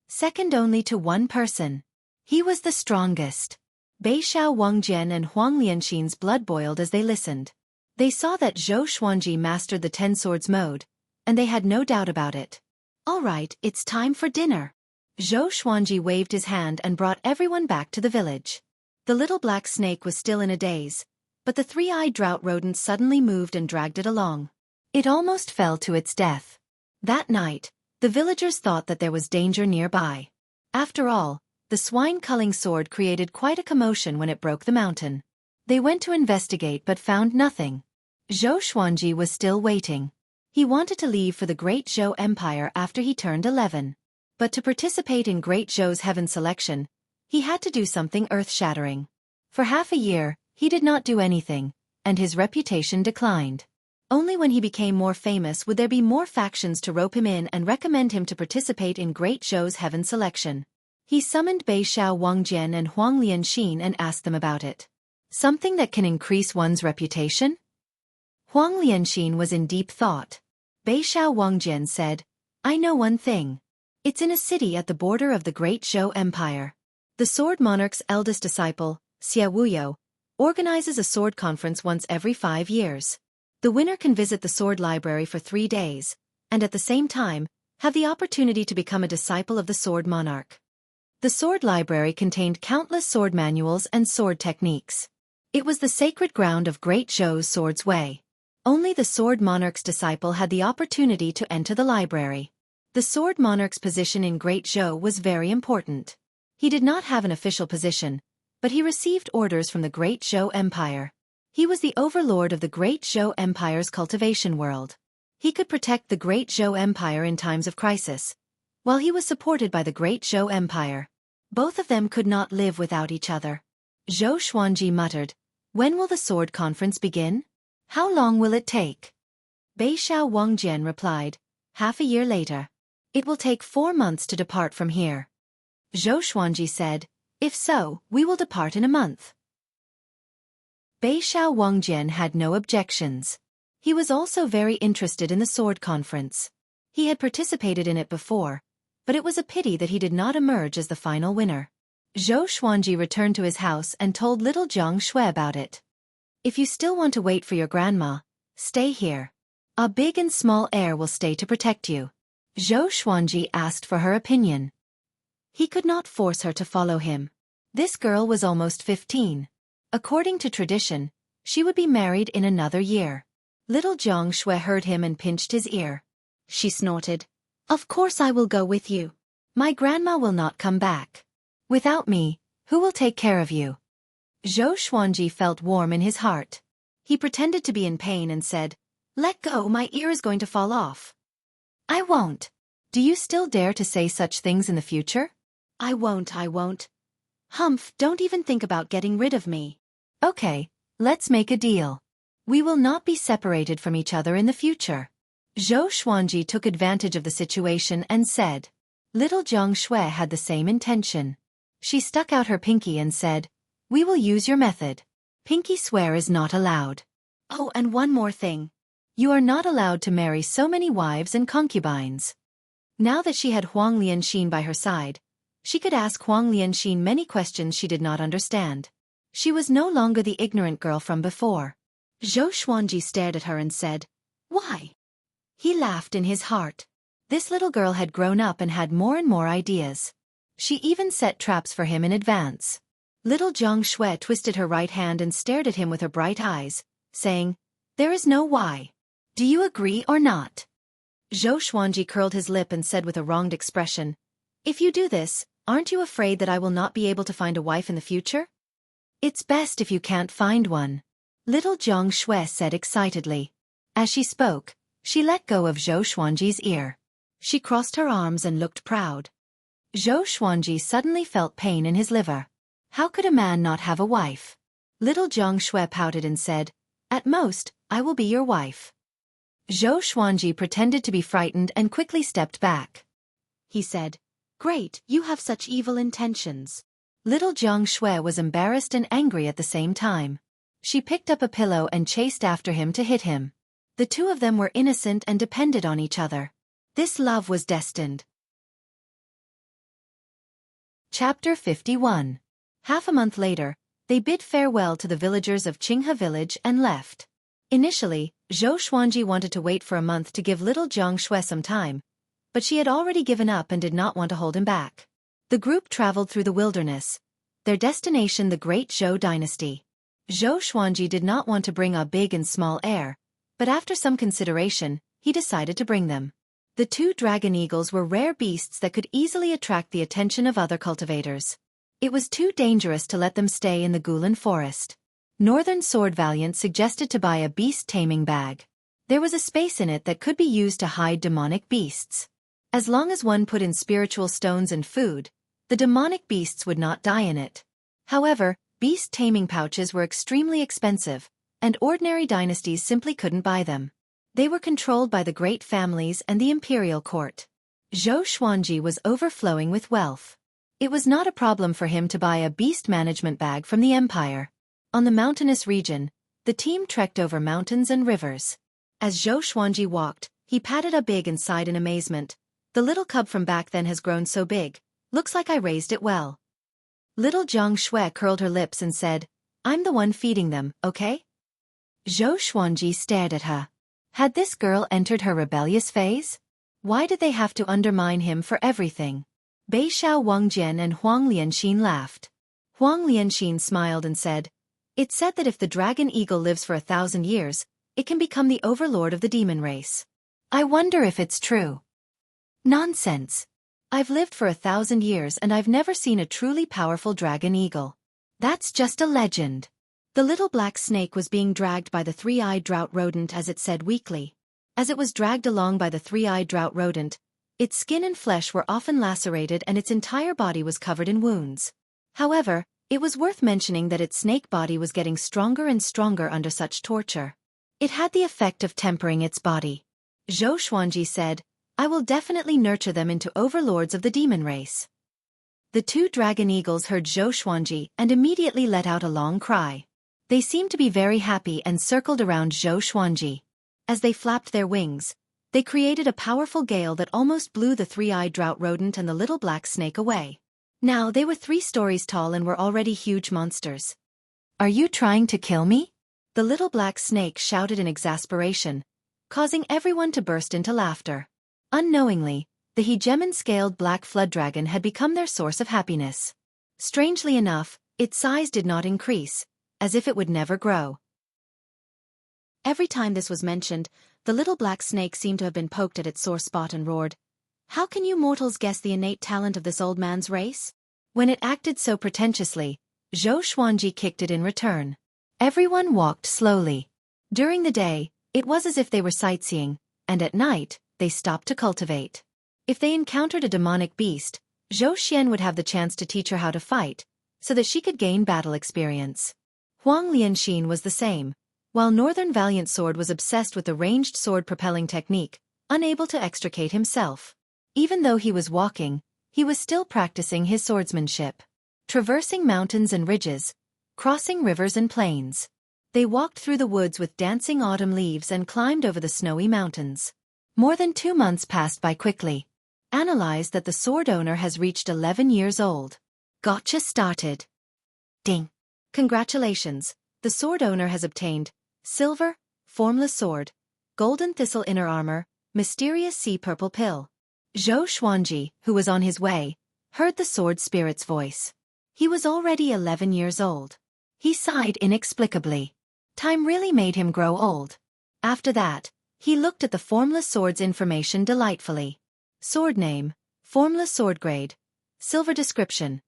Speaker 1: Second only to one person. He was the strongest. Beishao Wangjian and Huang Lianxin's blood boiled as they listened. They saw that Zhou Xuanji mastered the 10 swords mode, and they had no doubt about it. "All right, it's time for dinner." Zhou Xuanji waved his hand and brought everyone back to the village. The little black snake was still in a daze, but the three-eyed drought rodent suddenly moved and dragged it along. It almost fell to its death. That night, the villagers thought that there was danger nearby. After all, the swine-culling sword created quite a commotion when it broke the mountain. They went to investigate but found nothing. Zhou Xuanji was still waiting. He wanted to leave for the Great Zhou Empire after he turned 11. But to participate in Great Zhou's heaven selection, he had to do something earth-shattering. For half a year, he did not do anything, and his reputation declined. Only when he became more famous would there be more factions to rope him in and recommend him to participate in Great Zhou's heaven selection. He summoned Beishao Wangjian and Huang Lianxin and asked them about it. Something that can increase one's reputation? Huang Lianxin was in deep thought. Beishao Wangjian said, "I know one thing. It's in a city at the border of the Great Zhou Empire. The Sword Monarch's eldest disciple, Xie Wuyo, organizes a sword conference once every 5 years. The winner can visit the sword library for 3 days, and at the same time, have the opportunity to become a disciple of the Sword Monarch." The sword library contained countless sword manuals and sword techniques. It was the sacred ground of Great Zhou's Sword's Way. Only the Sword Monarch's disciple had the opportunity to enter the library. The Sword Monarch's position in Great Zhou was very important. He did not have an official position, but he received orders from the Great Zhou Empire. He was the overlord of the Great Zhou Empire's cultivation world. He could protect the Great Zhou Empire in times of crisis, while he was supported by the Great Zhou Empire. Both of them could not live without each other. Zhou Xuanji muttered, "When will the sword conference begin? How long will it take?" Beishao Wangjian replied, "Half a year later. It will take 4 months to depart from here." Zhou Xuanji said, "If so, we will depart in a month." Beishao Wangjian had no objections. He was also very interested in the sword conference. He had participated in it before, but it was a pity that he did not emerge as the final winner. Zhou Xuanji returned to his house and told little Jiang Shui about it. "If you still want to wait for your grandma, stay here. A big and small heir will stay to protect you." Zhou Xuanji asked for her opinion. He could not force her to follow him. This girl was almost 15. According to tradition, she would be married in another year. Little Jiang Shui heard him and pinched his ear. She snorted, "Of course I will go with you. My grandma will not come back. Without me, who will take care of you?" Zhou Xuanji felt warm in his heart. He pretended to be in pain and said, "Let go, my ear is going to fall off." "I won't." "Do you still dare to say such things in the future?" I won't. Humph, don't even think about getting rid of me." "Okay, let's make a deal. We will not be separated from each other in the future." Zhou Xuanji took advantage of the situation and said. Little Jiang Shui had the same intention. She stuck out her pinky and said, "We will use your method. Pinky swear is not allowed. Oh, and one more thing. You are not allowed to marry so many wives and concubines." Now that she had Huang Lianxin by her side, she could ask Huang Lianxin many questions she did not understand. She was no longer the ignorant girl from before. Zhou Xuanji stared at her and said, "Why?" He laughed in his heart. This little girl had grown up and had more and more ideas. She even set traps for him in advance. Little Jiang Shui twisted her right hand and stared at him with her bright eyes, saying, "There is no why. Do you agree or not?" Zhou Xuanji curled his lip and said with a wronged expression, "If you do this, aren't you afraid that I will not be able to find a wife in the future?" "It's best if you can't find one," little Jiang Shui said excitedly. As she spoke, she let go of Zhou Xuanji's ear. She crossed her arms and looked proud. Xueqi suddenly felt pain in his liver. How could a man not have a wife? Little Xueqi pouted and said, "At most, I will be your wife." Xueqi pretended to be frightened and quickly stepped back. He said, "Great, you have such evil intentions." Little Xueqi was embarrassed and angry at the same time. She picked up a pillow and chased after him to hit him. The two of them were innocent and depended on each other. This love was destined. Chapter 51. Half a month later, they bid farewell to the villagers of Qinghe village and left. Initially, Xueqi wanted to wait for a month to give little Xueqi some time, but she had already given up and did not want to hold him back. The group traveled through the wilderness, their destination the Great Zhou dynasty. Xueqi did not want to bring a big and small heir, but after some consideration, he decided to bring them. The two dragon eagles were rare beasts that could easily attract the attention of other cultivators. It was too dangerous to let them stay in the Gulan forest. Northern Sword Valiant suggested to buy a beast-taming bag. There was a space in it that could be used to hide demonic beasts. As long as one put in spiritual stones and food, the demonic beasts would not die in it. However, beast-taming pouches were extremely expensive, and ordinary dynasties simply couldn't buy them. They were controlled by the great families and the imperial court. Xueqi was overflowing with wealth. It was not a problem for him to buy a beast management bag from the empire. On the mountainous region, the team trekked over mountains and rivers. As Xueqi walked, he patted a big and sighed in amazement. "The little cub from back then has grown so big. Looks like I raised it well." Little Xueqi curled her lips and said, "I'm the one feeding them, okay?" Xueqi stared at her. Had this girl entered her rebellious phase? Why did they have to undermine him for everything? Beixiao Wangjian and Huang Lianxin laughed. Huang Lianxin smiled and said, "It's said that if the dragon eagle lives for 1,000 years, it can become the overlord of the demon race. I wonder if it's true." "Nonsense. I've lived for 1,000 years and I've never seen a truly powerful dragon eagle. That's just a legend." The little black snake was being dragged by the three-eyed drought rodent as it said weakly. As it was dragged along by the three-eyed drought rodent, its skin and flesh were often lacerated and its entire body was covered in wounds. However, it was worth mentioning that its snake body was getting stronger and stronger under such torture. It had the effect of tempering its body. Xueqi said, "I will definitely nurture them into overlords of the demon race." The two dragon eagles heard Xueqi and immediately let out a long cry. They seemed to be very happy and circled around Xueqi. As they flapped their wings, they created a powerful gale that almost blew the three-eyed drought rodent and the little black snake away. Now they were 3 stories tall and were already huge monsters. "Are you trying to kill me?" the little black snake shouted in exasperation, causing everyone to burst into laughter. Unknowingly, the hegemon-scaled black flood dragon had become their source of happiness. Strangely enough, its size did not increase, as if it would never grow. Every time this was mentioned, the little black snake seemed to have been poked at its sore spot and roared, "How can you mortals guess the innate talent of this old man's race?" When it acted so pretentiously, Xueqi kicked it in return. Everyone walked slowly. During the day, it was as if they were sightseeing, and at night, they stopped to cultivate. If they encountered a demonic beast, Xueqi would have the chance to teach her how to fight, so that she could gain battle experience. Huang Lianxin was the same, while Northern Valiant Sword was obsessed with the ranged sword propelling technique, unable to extricate himself. Even though he was walking, he was still practicing his swordsmanship. Traversing mountains and ridges, crossing rivers and plains. They walked through the woods with dancing autumn leaves and climbed over the snowy mountains. More than 2 months passed by quickly. Analyze that the sword owner has reached 11 years old. Gotcha started. Ding. Congratulations, the sword owner has obtained silver, formless sword, golden thistle inner armor, mysterious sea purple pill. Xueqi, who was on his way, heard the sword spirit's voice. He was already 11 years old. He sighed inexplicably. Time really made him grow old. After that, he looked at the formless sword's information delightfully. Sword name, formless sword grade, silver description.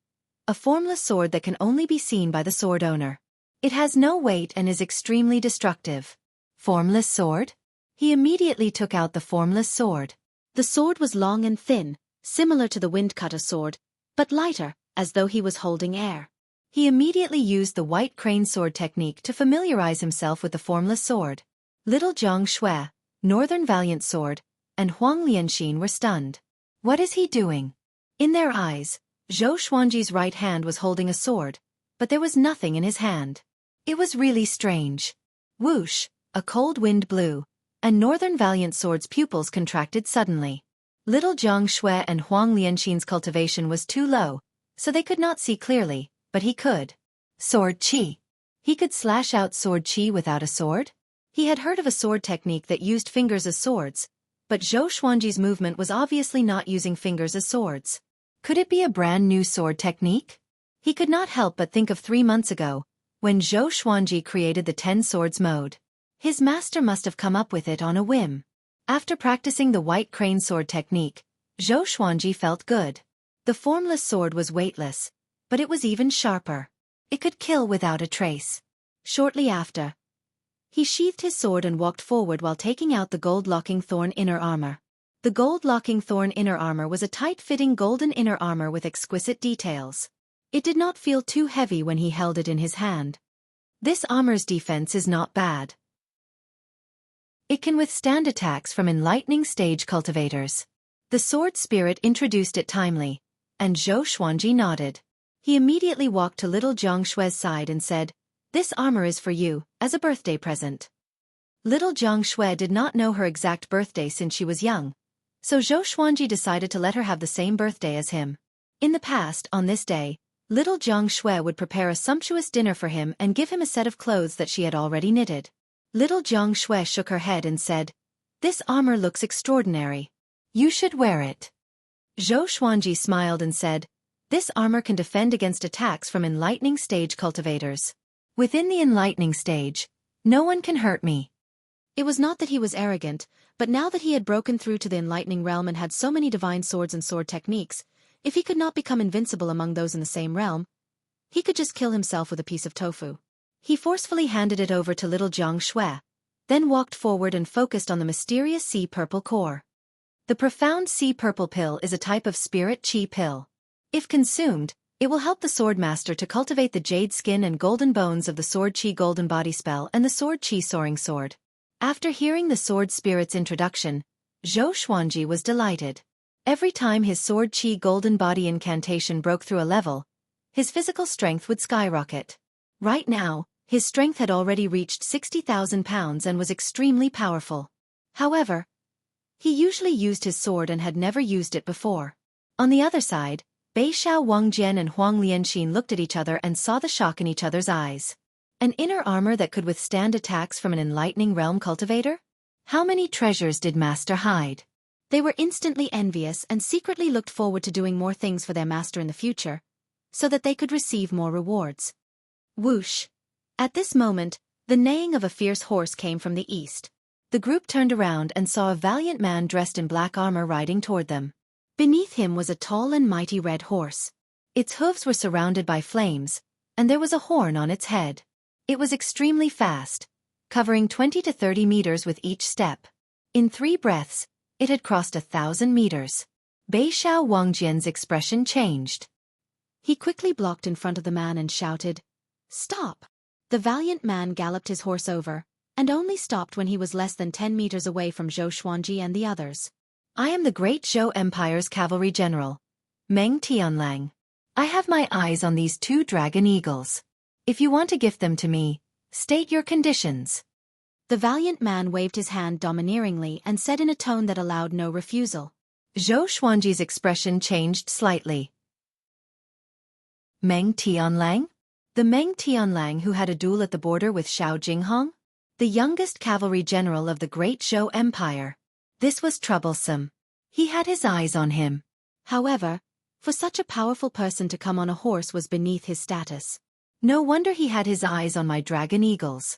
Speaker 1: A formless sword that can only be seen by the sword owner. It has no weight and is extremely destructive. Formless sword? He immediately took out the formless sword.
Speaker 2: The sword was long and thin, similar to the windcutter sword, but lighter, as though he was holding air.
Speaker 1: He immediately used the white crane sword technique to familiarize himself with the formless sword. Little Zhang Xue, Northern Valiant Sword, and Huang Lianxin were stunned. What is he doing? In their eyes, Zhou Xuanji's right hand was holding a sword, but there was nothing in his hand. It was really strange. Whoosh, a cold wind blew, and Northern Valiant Sword's pupils contracted suddenly. Little Zhang Xue and Huang Lianxin's cultivation was too low, so they could not see clearly, but he could. Sword Qi. He could slash out sword Qi without a sword? He had heard of a sword technique that used fingers as swords, but Zhou Xuanji's movement was obviously not using fingers as swords. Could it be a brand new sword technique? He could not help but think of 3 months ago, when Zhou Xuanji created the 10 swords mode. His master must have come up with it on a whim. After practicing the white crane sword technique, Zhou Xuanji felt good. The formless sword was weightless, but it was even sharper. It could kill without a trace. Shortly after, he sheathed his sword and walked forward while taking out the gold-locking thorn inner armor. The gold-locking thorn inner armor was a tight-fitting golden inner armor with exquisite details. It did not feel too heavy when he held it in his hand. This armor's defense is not bad. It can withstand attacks from enlightening stage cultivators. The sword spirit introduced it timely, and Zhou Xuanji nodded. He immediately walked to little Zhang Xue's side and said, "This armor is for you, as a birthday present." Little Zhang Xue did not know her exact birthday since she was young, so Zhou Xuanji decided to let her have the same birthday as him. In the past, on this day, little Zhang Xue would prepare a sumptuous dinner for him and give him a set of clothes that she had already knitted. Little Zhang Xue shook her head and said, "This armor looks extraordinary. You should wear it." Zhou Xuanji smiled and said, "This armor can defend against attacks from enlightening stage cultivators. Within the enlightening stage, no one can hurt me."
Speaker 2: It was not that he was arrogant, but now that he had broken through to the enlightening realm and had so many divine swords and sword techniques, if he could not become invincible among those in the same realm, he could just kill himself with a piece of tofu. He forcefully handed it over to little Zhang Xue, then walked forward and focused on the mysterious sea purple core. The profound sea purple pill is a type of spirit qi pill. If consumed, it will help the sword master to cultivate the jade skin and golden bones of the sword qi golden body spell and the sword qi soaring sword. After hearing the sword spirit's introduction, Zhou Xuanji was delighted. Every time his sword qi golden body incantation broke through a level, his physical strength would skyrocket. Right now, his strength had already reached 60,000 pounds and was extremely powerful. However, he usually used his sword and had never used it before. On the other side, Beishao Wangjian and Huang Lianxin looked at each other and saw the shock in each other's eyes. An inner armor that could withstand attacks from an enlightening realm cultivator? How many treasures did Master hide? They were instantly envious and secretly looked forward to doing more things for their master in the future, so that they could receive more rewards. Whoosh! At this moment, the neighing of a fierce horse came from the east. The group turned around and saw a valiant man dressed in black armor riding toward them. Beneath him was a tall and mighty red horse. Its hooves were surrounded by flames, and there was a horn on its head. It was extremely fast, covering 20 to 30 meters with each step. In 3 breaths, it had crossed 1,000 meters. Beishao Wangjian's expression changed. He quickly blocked in front of the man and shouted, "Stop!" The valiant man galloped his horse over, and only stopped when he was less than 10 meters away from Zhou Xuanji and the others. "I am the great Zhou Empire's cavalry general, Meng Tianlang. I have my eyes on these 2 dragon eagles. If you want to gift them to me, state your conditions." The valiant man waved his hand domineeringly and said in a tone that allowed no refusal. Zhou Xuanji's expression changed slightly. Meng Tianlang? The Meng Tianlang who had a duel at the border with Xiao Jinghong? The youngest cavalry general of the great Zhou Empire. This was troublesome. He had his eyes on him. However, for such a powerful person to come on a horse was beneath his status. No wonder he had his eyes on my dragon eagles.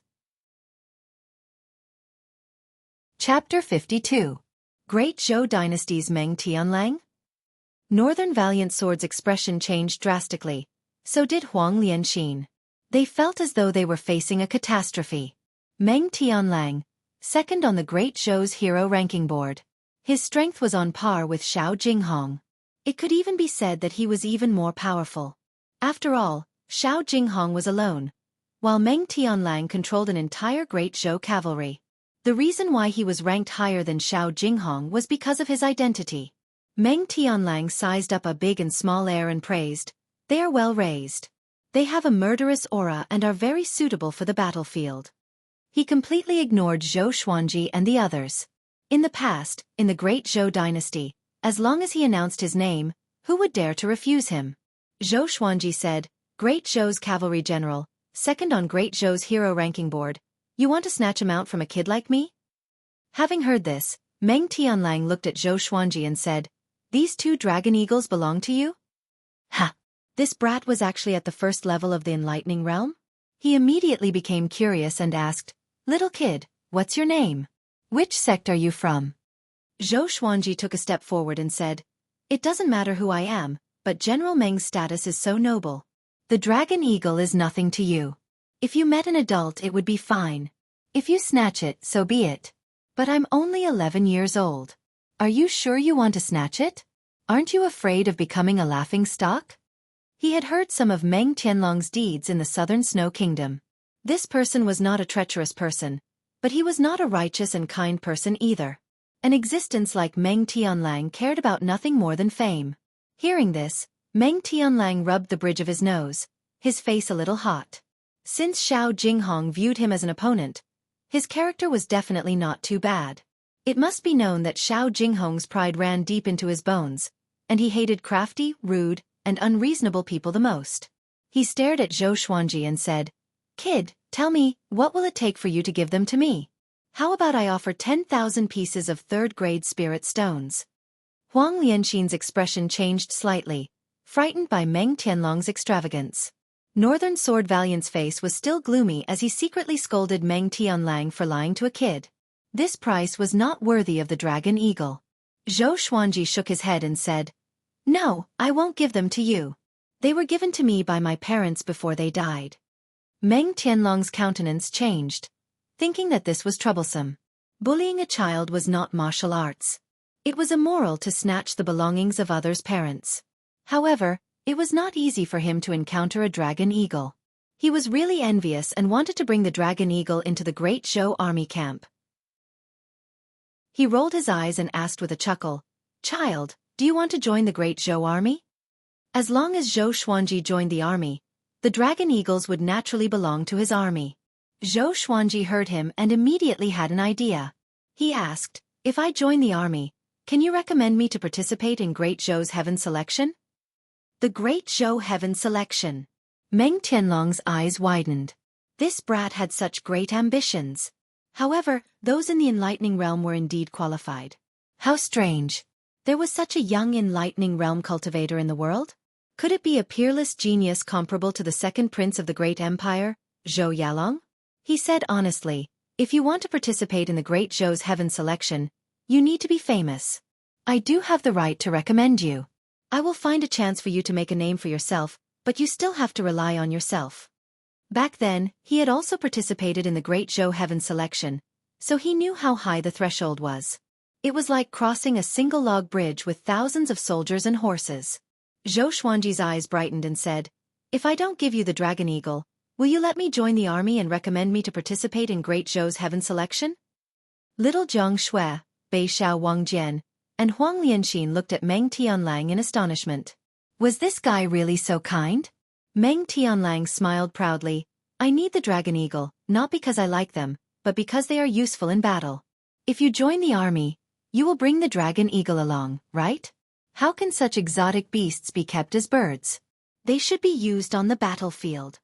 Speaker 2: Chapter 52. Great Zhou Dynasty's Meng Tianlang? Northern Valiant Sword's expression changed drastically, so did Huang Lianxin. They felt as though they were facing a catastrophe. Meng Tianlang, second on the Great Zhou's hero ranking board.
Speaker 1: His strength was on par with Xiao Jinghong. It could even be said that he was even more powerful. After all, Xiao Jinghong was alone, while Meng Tianlang controlled an entire Great Zhou cavalry. The reason why he was ranked higher than Xiao Jinghong was because of his identity. Meng Tianlang sized up a big and small heir and praised, "They are well raised. They have a murderous aura and are very suitable for the battlefield." He completely ignored Zhou Xuanji and the others. In the past, in the Great Zhou dynasty, as long as he announced his name, who would dare to refuse him? Zhou Xuanji said, "Great Zhou's cavalry general, second on Great Zhou's hero ranking board, you want to snatch him out from a kid like me?" Having heard this, Meng Tianlang looked at Zhou Xuanji and said, "These two dragon eagles belong to you?" Ha! This brat was actually at the first level of the enlightening realm? He immediately became curious and asked, "Little kid, what's your name? Which sect are you from?" Zhou Xuanji took a step forward and said, "It doesn't matter who I am, but General Meng's status is so noble. The dragon eagle is nothing to you. If you met an adult it would be fine. If you snatch it, so be it. But I'm only 11 years old. Are you sure you want to snatch it? Aren't you afraid of becoming a laughingstock?" He had heard some of Meng Tianlong's deeds in the southern Snow Kingdom. This person was not a treacherous person, but he was not a righteous and kind person either. An existence like Meng Tianlang cared about nothing more than fame. Hearing this, Meng Tianlang rubbed the bridge of his nose, his face a little hot. Since Xiao Jinghong viewed him as an opponent, his character was definitely not too bad. It must be known that Xiao Jinghong's pride ran deep into his bones, and he hated crafty, rude, and unreasonable people the most. He stared at Zhou Xuanji and said, "Kid, tell me, what will it take for you to give them to me? How about I offer 10,000 pieces of third-grade spirit stones?" Huang Lianxin's expression changed slightly, frightened by Meng Tianlong's extravagance. Northern Sword Valiant's face was still gloomy as he secretly scolded Meng Tianlang for lying to a kid. This price was not worthy of the dragon eagle. Zhou Xuanji shook his head and said, "No, I won't give them to you. They were given to me by my parents before they died." Meng Tianlong's countenance changed, thinking that this was troublesome. Bullying a child was not martial arts. It was immoral to snatch the belongings of others' parents. However, it was not easy for him to encounter a dragon eagle. He was really envious and wanted to bring the dragon eagle into the Great Zhou army camp. He rolled his eyes and asked with a chuckle, "Child, do you want to join the Great Zhou army?" As long as Zhou Xuanji joined the army, the dragon eagles would naturally belong to his army. Zhou Xuanji heard him and immediately had an idea. He asked, "If I join the army, can you recommend me to participate in Great Zhou's Heaven Selection?" The Great Zhou Heaven Selection. Meng Tianlong's eyes widened. This brat had such great ambitions. However, those in the enlightening realm were indeed qualified. How strange. There was such a young enlightening realm cultivator in the world? Could it be a peerless genius comparable to the second prince of the great empire, Zhou Yalong? He said honestly, "If you want to participate in the Great Zhou's Heaven Selection, you need to be famous. I do have the right to recommend you. I will find a chance for you to make a name for yourself, but you still have to rely on yourself." Back then, he had also participated in the Great Zhou Heaven Selection, so he knew how high the threshold was. It was like crossing a single log bridge with thousands of soldiers and horses. Zhou Xuanji's eyes brightened and said, "If I don't give you the dragon eagle, will you let me join the army and recommend me to participate in Great Zhou's Heaven Selection?" Little Zhang Xue, Bei Xiao Wang Jian, and Huang Lianxin looked at Meng Tianlang in astonishment. Was this guy really so kind? Meng Tianlang smiled proudly. "I need the dragon eagle, not because I like them, but because they are useful in battle. If you join the army, you will bring the dragon eagle along, right? How can such exotic beasts be kept as birds? They should be used on the battlefield."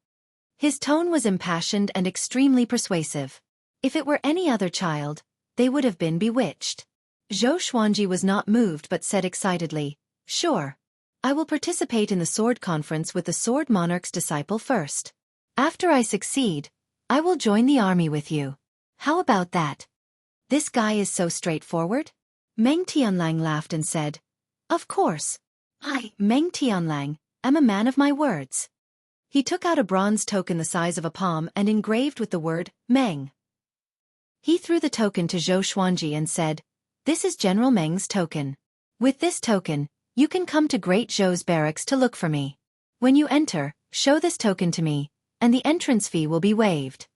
Speaker 1: His tone was impassioned and extremely persuasive. If it were any other child, they would have been bewitched. Zhou Xuanji was not moved but said excitedly, "Sure. I will participate in the sword conference with the Sword Monarch's disciple first. After I succeed, I will join the army with you. How about that? This guy is so straightforward?" Meng Tianlang laughed and said, "Of course. I, Meng Tianlang, am a man of my words." He took out a bronze token the size of a palm and engraved with the word, Meng. He threw the token to Zhou Xuanji and said, This is General Meng's token. With this token, you can come to Great Zhou's barracks to look for me. When you enter, show this token to me, and the entrance fee will be waived.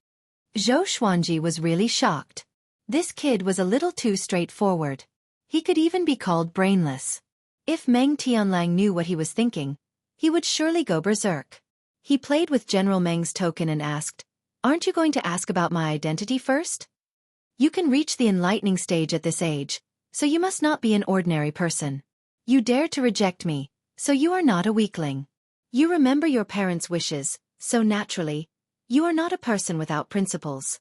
Speaker 1: Zhou Xuanji was really shocked. This kid was a little too straightforward. He could even be called brainless. If Meng Tianlang knew what he was thinking, he would surely go berserk. He played with General Meng's token and asked, "Aren't you going to ask about my identity first? You can reach the enlightening stage at this age, so you must not be an ordinary person. You dare to reject me, so you are not a weakling. You remember your parents' wishes, so naturally, you are not a person without principles.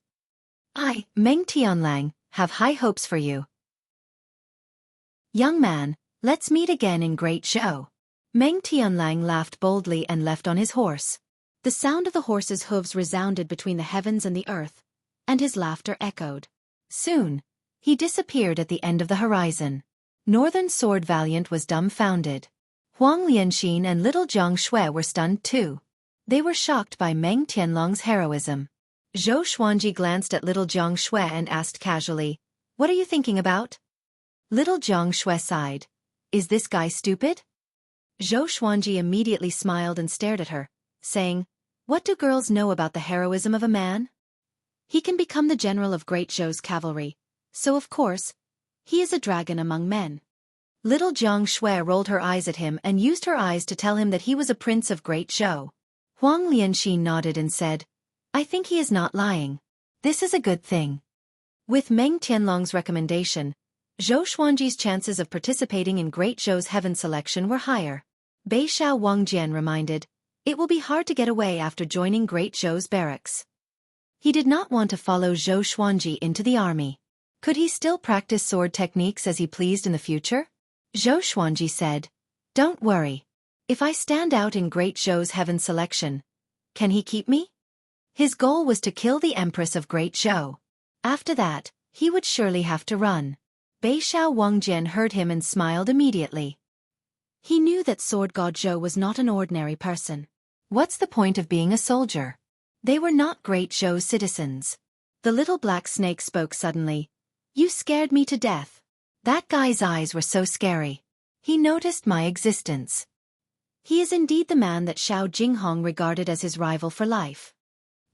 Speaker 1: I, Meng Tianlang, have high hopes for you. Young man, let's meet again in Great Zhou." Meng Tianlang laughed boldly and left on his horse.
Speaker 2: The sound of the horse's hooves resounded between the heavens and the earth, and his laughter echoed.
Speaker 1: Soon, he disappeared at the end of the horizon. Northern Sword Valiant was dumbfounded. Huang Lianxin and little Jiang Shui were stunned too. They were shocked by Meng Tianlang's heroism. Zhou Xuanji glanced at little Jiang Shui and asked casually, "What are you thinking about?" Little Jiang Shui sighed. "Is this guy stupid?" Zhou Xuanji immediately smiled and stared at her, saying, "What do girls know about the heroism of a man? He can become the general of Great Zhou's cavalry, so of course, he is a dragon among men." Little Jiang Shui rolled her eyes at him and used her eyes to tell him that he was a prince of Great Zhou. Huang Lianxin nodded and said, "I think he is not lying. This is a good thing." With Meng Tianlong's recommendation, Zhou Xuanji's chances of participating in Great Zhou's heaven selection were higher. Beixiao Wangjian reminded, "It will be hard to get away after joining Great Zhou's barracks." He did not want to follow Zhou Xuanji into the army. Could he still practice sword techniques as he pleased in the future? Zhou Xuanji said, "Don't worry. If I stand out in Great Zhou's heaven selection, can he keep me?" His goal was to kill the Empress of Great Zhou. After that, he would surely have to run. Beixiao Wangjian heard him and smiled immediately.
Speaker 2: He knew that Sword God Zhou was not an ordinary person.
Speaker 1: What's the point of being a soldier? They were not Great Zhou citizens. The little black snake spoke suddenly. "You scared me to death. That guy's eyes were so scary. He noticed my existence."
Speaker 2: He is indeed the man that Xiao Jinghong regarded as his rival for life.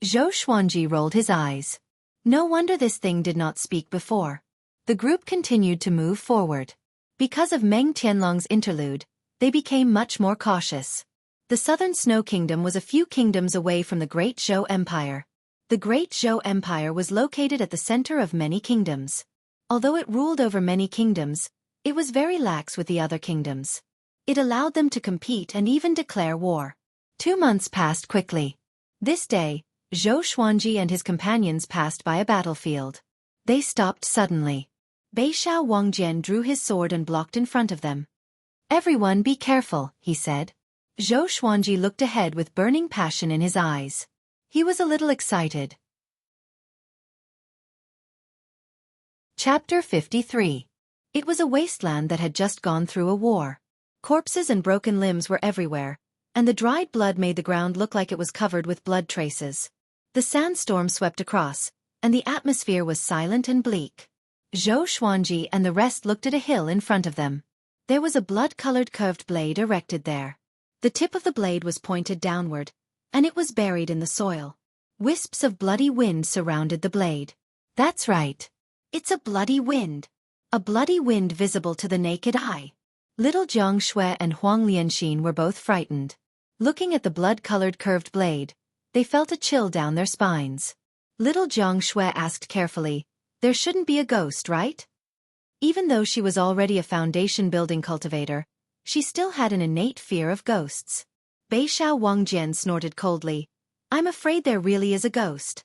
Speaker 1: Zhou Xuanji rolled his eyes. No wonder this thing did not speak before. The group continued to move forward. Because of Meng Tianlong's interlude, they became much more cautious. The southern Snow Kingdom was a few kingdoms away from the Great Zhou Empire. The Great Zhou Empire was located at the center of many kingdoms. Although it ruled over many kingdoms, it was very lax with the other kingdoms. It allowed them to compete and even declare war. 2 months passed quickly. This day, Zhou Xuanji and his companions passed by a battlefield. They stopped suddenly. Beixiao Wangjian drew his sword and blocked in front of them. "Everyone be careful," he said. Zhou Xuanji looked ahead with burning passion in his eyes. He was a little excited. Chapter 53. It was a wasteland that had just gone through a war. Corpses and broken limbs were everywhere, and the dried blood made the ground look like it was covered with blood traces. The sandstorm swept across, and the atmosphere was silent and bleak. Zhou Xuanji and the rest looked at a hill in front of them. There was a blood-colored curved blade erected there. The tip of the blade was pointed downward, and it was buried in the soil. Wisps of bloody wind surrounded the blade. That's right. It's a bloody wind. A bloody wind visible to the naked eye. Little Jiang Shui and Huang Lianxin were both frightened. Looking at the blood-colored curved blade, they felt a chill down their spines. Little Jiang Shui asked carefully, "There shouldn't be a ghost, right?" Even though she was already a foundation-building cultivator, she still had an innate fear of ghosts. Beixiao Wangjian snorted coldly, "I'm afraid there really is a ghost."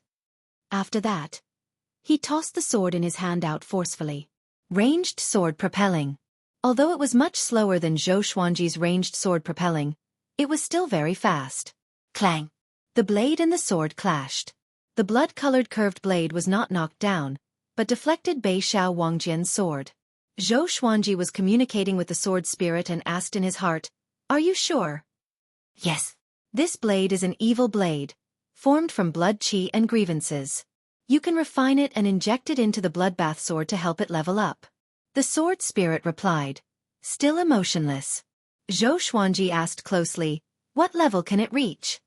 Speaker 1: After that, he tossed the sword in his hand out forcefully. Ranged sword propelling. Although it was much slower than Zhou Xuanji's ranged sword propelling, it was still very fast. Clang! The blade and the sword clashed. The blood-colored curved blade was not knocked down, but deflected Beixiao Wangjian's sword. Zhou Xuanji was communicating with the sword spirit and asked in his heart, "Are you sure?" "Yes. This blade is an evil blade, formed from blood qi and grievances. You can refine it and inject it into the bloodbath sword to help it level up." The sword spirit replied, still emotionless. Zhou Xuanji asked closely, what level can it reach?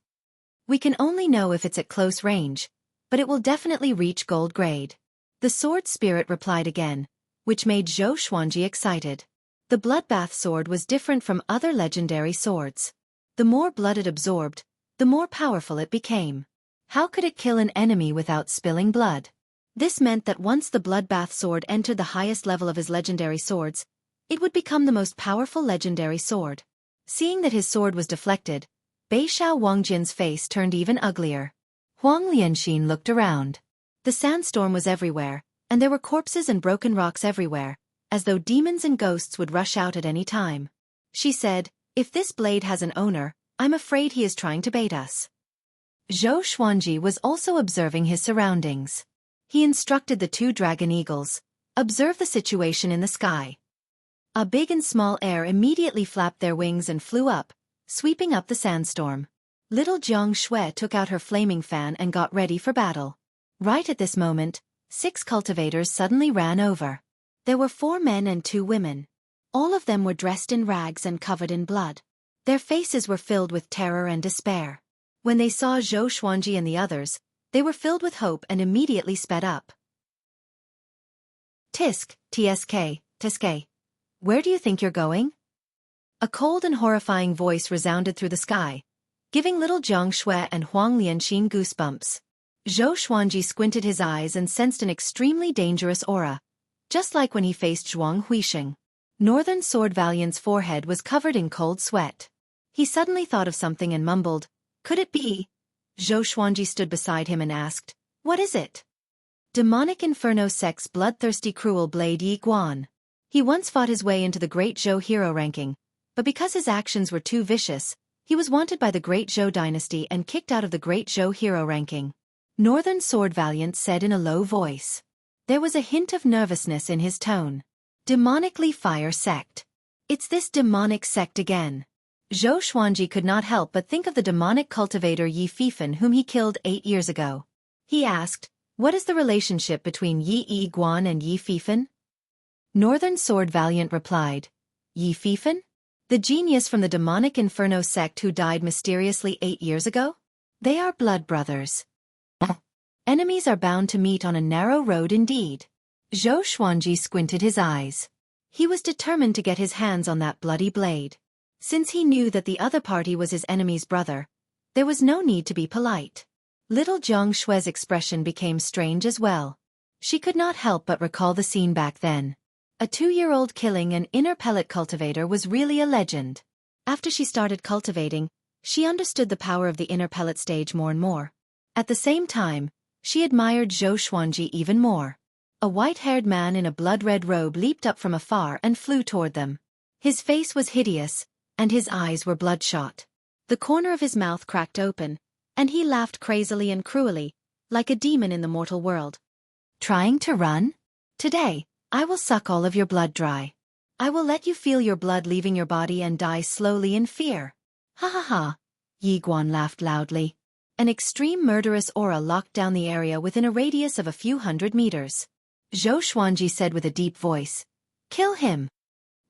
Speaker 1: We can only know if it's at close range, but it will definitely reach gold grade. The sword spirit replied again, which made Zhou Xuanji excited. The bloodbath sword was different from other legendary swords. The more blood it absorbed, the more powerful it became. How could it kill an enemy without spilling blood? This meant that once the bloodbath sword entered the highest level of his legendary swords, it would become the most powerful legendary sword. Seeing that his sword was deflected, Beishao Wangjin's face turned even uglier. Huang Lianxin looked around. The sandstorm was everywhere, and there were corpses and broken rocks everywhere, as though demons and ghosts would rush out at any time. She said, if this blade has an owner, I'm afraid he is trying to bait us. Zhou Xuanji was also observing his surroundings. He instructed the two dragon eagles, observe the situation in the sky. A big and small air immediately flapped their wings and flew up, sweeping up the sandstorm. Little Jiang Shui took out her flaming fan and got ready for battle. Right at this moment, 6 cultivators suddenly ran over. There were 4 men and 2 women. All of them were dressed in rags and covered in blood. Their faces were filled with terror and despair. When they saw Zhou Xuanji and the others, they were filled with hope and immediately sped up. Tisk, Tsk. Where do you think you're going? A cold and horrifying voice resounded through the sky, giving little Jiang Shui and Huang Lianxin goosebumps. Zhou Xuanji squinted his eyes and sensed an extremely dangerous aura, just like when he faced Zhuang Huisheng. Northern Sword Valiant's forehead was covered in cold sweat. He suddenly thought of something and mumbled, could it be? Zhou Xuanji stood beside him and asked, what is it? Demonic Inferno Sect's bloodthirsty cruel blade Yi Guan. He once fought his way into the Great Zhou hero ranking, but because his actions were too vicious, he was wanted by the Great Zhou dynasty and kicked out of the Great Zhou hero ranking. Northern Sword Valiant said in a low voice. There was a hint of nervousness in his tone. Demonically Fire Sect. It's this demonic sect again. Zhou Xuanji could not help but think of the demonic cultivator Yi Fifan whom he killed 8 years ago. He asked, what is the relationship between Yi Guan and Yi Fifan? Northern Sword Valiant replied, Yi Fifan? The genius from the demonic Inferno sect who died mysteriously 8 years ago? They are blood brothers. Enemies are bound to meet on a narrow road indeed. Zhou Xuanji squinted his eyes. He was determined to get his hands on that bloody blade. Since he knew that the other party was his enemy's brother, there was no need to be polite. Little Jiang Shui's expression became strange as well. She could not help but recall the scene back then. A 2-year-old killing an inner pellet cultivator was really a legend. After she started cultivating, she understood the power of the inner pellet stage more and more. At the same time, she admired Zhou Xuanji even more. A white-haired man in a blood-red robe leaped up from afar and flew toward them. His face was hideous, and his eyes were bloodshot. The corner of his mouth cracked open, and he laughed crazily and cruelly, like a demon in the mortal world. Trying to run? Today, I will suck all of your blood dry. I will let you feel your blood leaving your body and die slowly in fear. Ha ha ha. Yi Guan laughed loudly. An extreme murderous aura locked down the area within a radius of a few hundred meters. Zhou Xuanji said with a deep voice, kill him.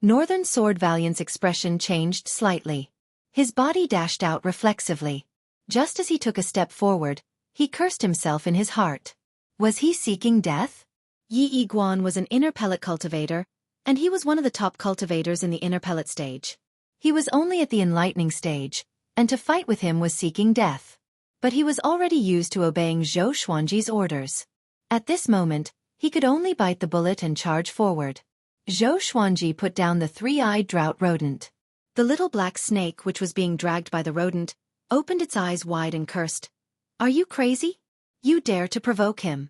Speaker 1: Northern Sword Valiant's expression changed slightly. His body dashed out reflexively. Just as he took a step forward, he cursed himself in his heart. Was he seeking death? Yi Guan was an inner pellet cultivator, and he was one of the top cultivators in the inner pellet stage. He was only at the enlightening stage, and to fight with him was seeking death. But he was already used to obeying Zhou Xuanji's orders. At this moment, he could only bite the bullet and charge forward. Zhou Xuanji put down the 3-eyed drought rodent. The little black snake which was being dragged by the rodent, opened its eyes wide and cursed. Are you crazy? You dare to provoke him.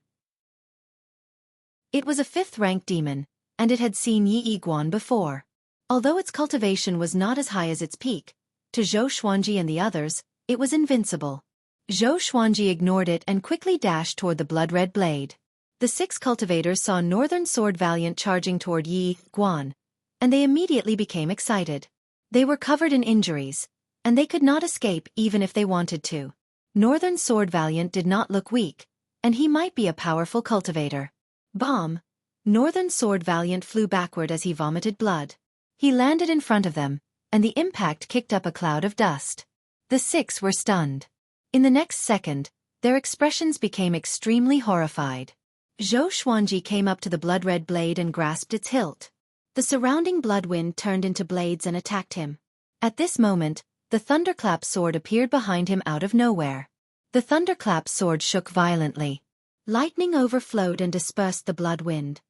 Speaker 1: It was a 5th-ranked demon, and it had seen Yi Guan before. Although its cultivation was not as high as its peak, to Zhou Xuanji and the others, it was invincible. Zhou Xuanji ignored it and quickly dashed toward the blood-red blade. The 6 cultivators saw Northern Sword Valiant charging toward Yi Guan, and they immediately became excited. They were covered in injuries, and they could not escape even if they wanted to. Northern Sword Valiant did not look weak, and he might be a powerful cultivator. Bomb! Northern Sword Valiant flew backward as he vomited blood. He landed in front of them, and the impact kicked up a cloud of dust. The six were stunned. In the next second, their expressions became extremely horrified. Zhou Xuanji came up to the blood-red blade and grasped its hilt. The surrounding blood wind turned into blades and attacked him. At this moment, the thunderclap sword appeared behind him out of nowhere. The thunderclap sword shook violently. Lightning overflowed and dispersed the blood wind.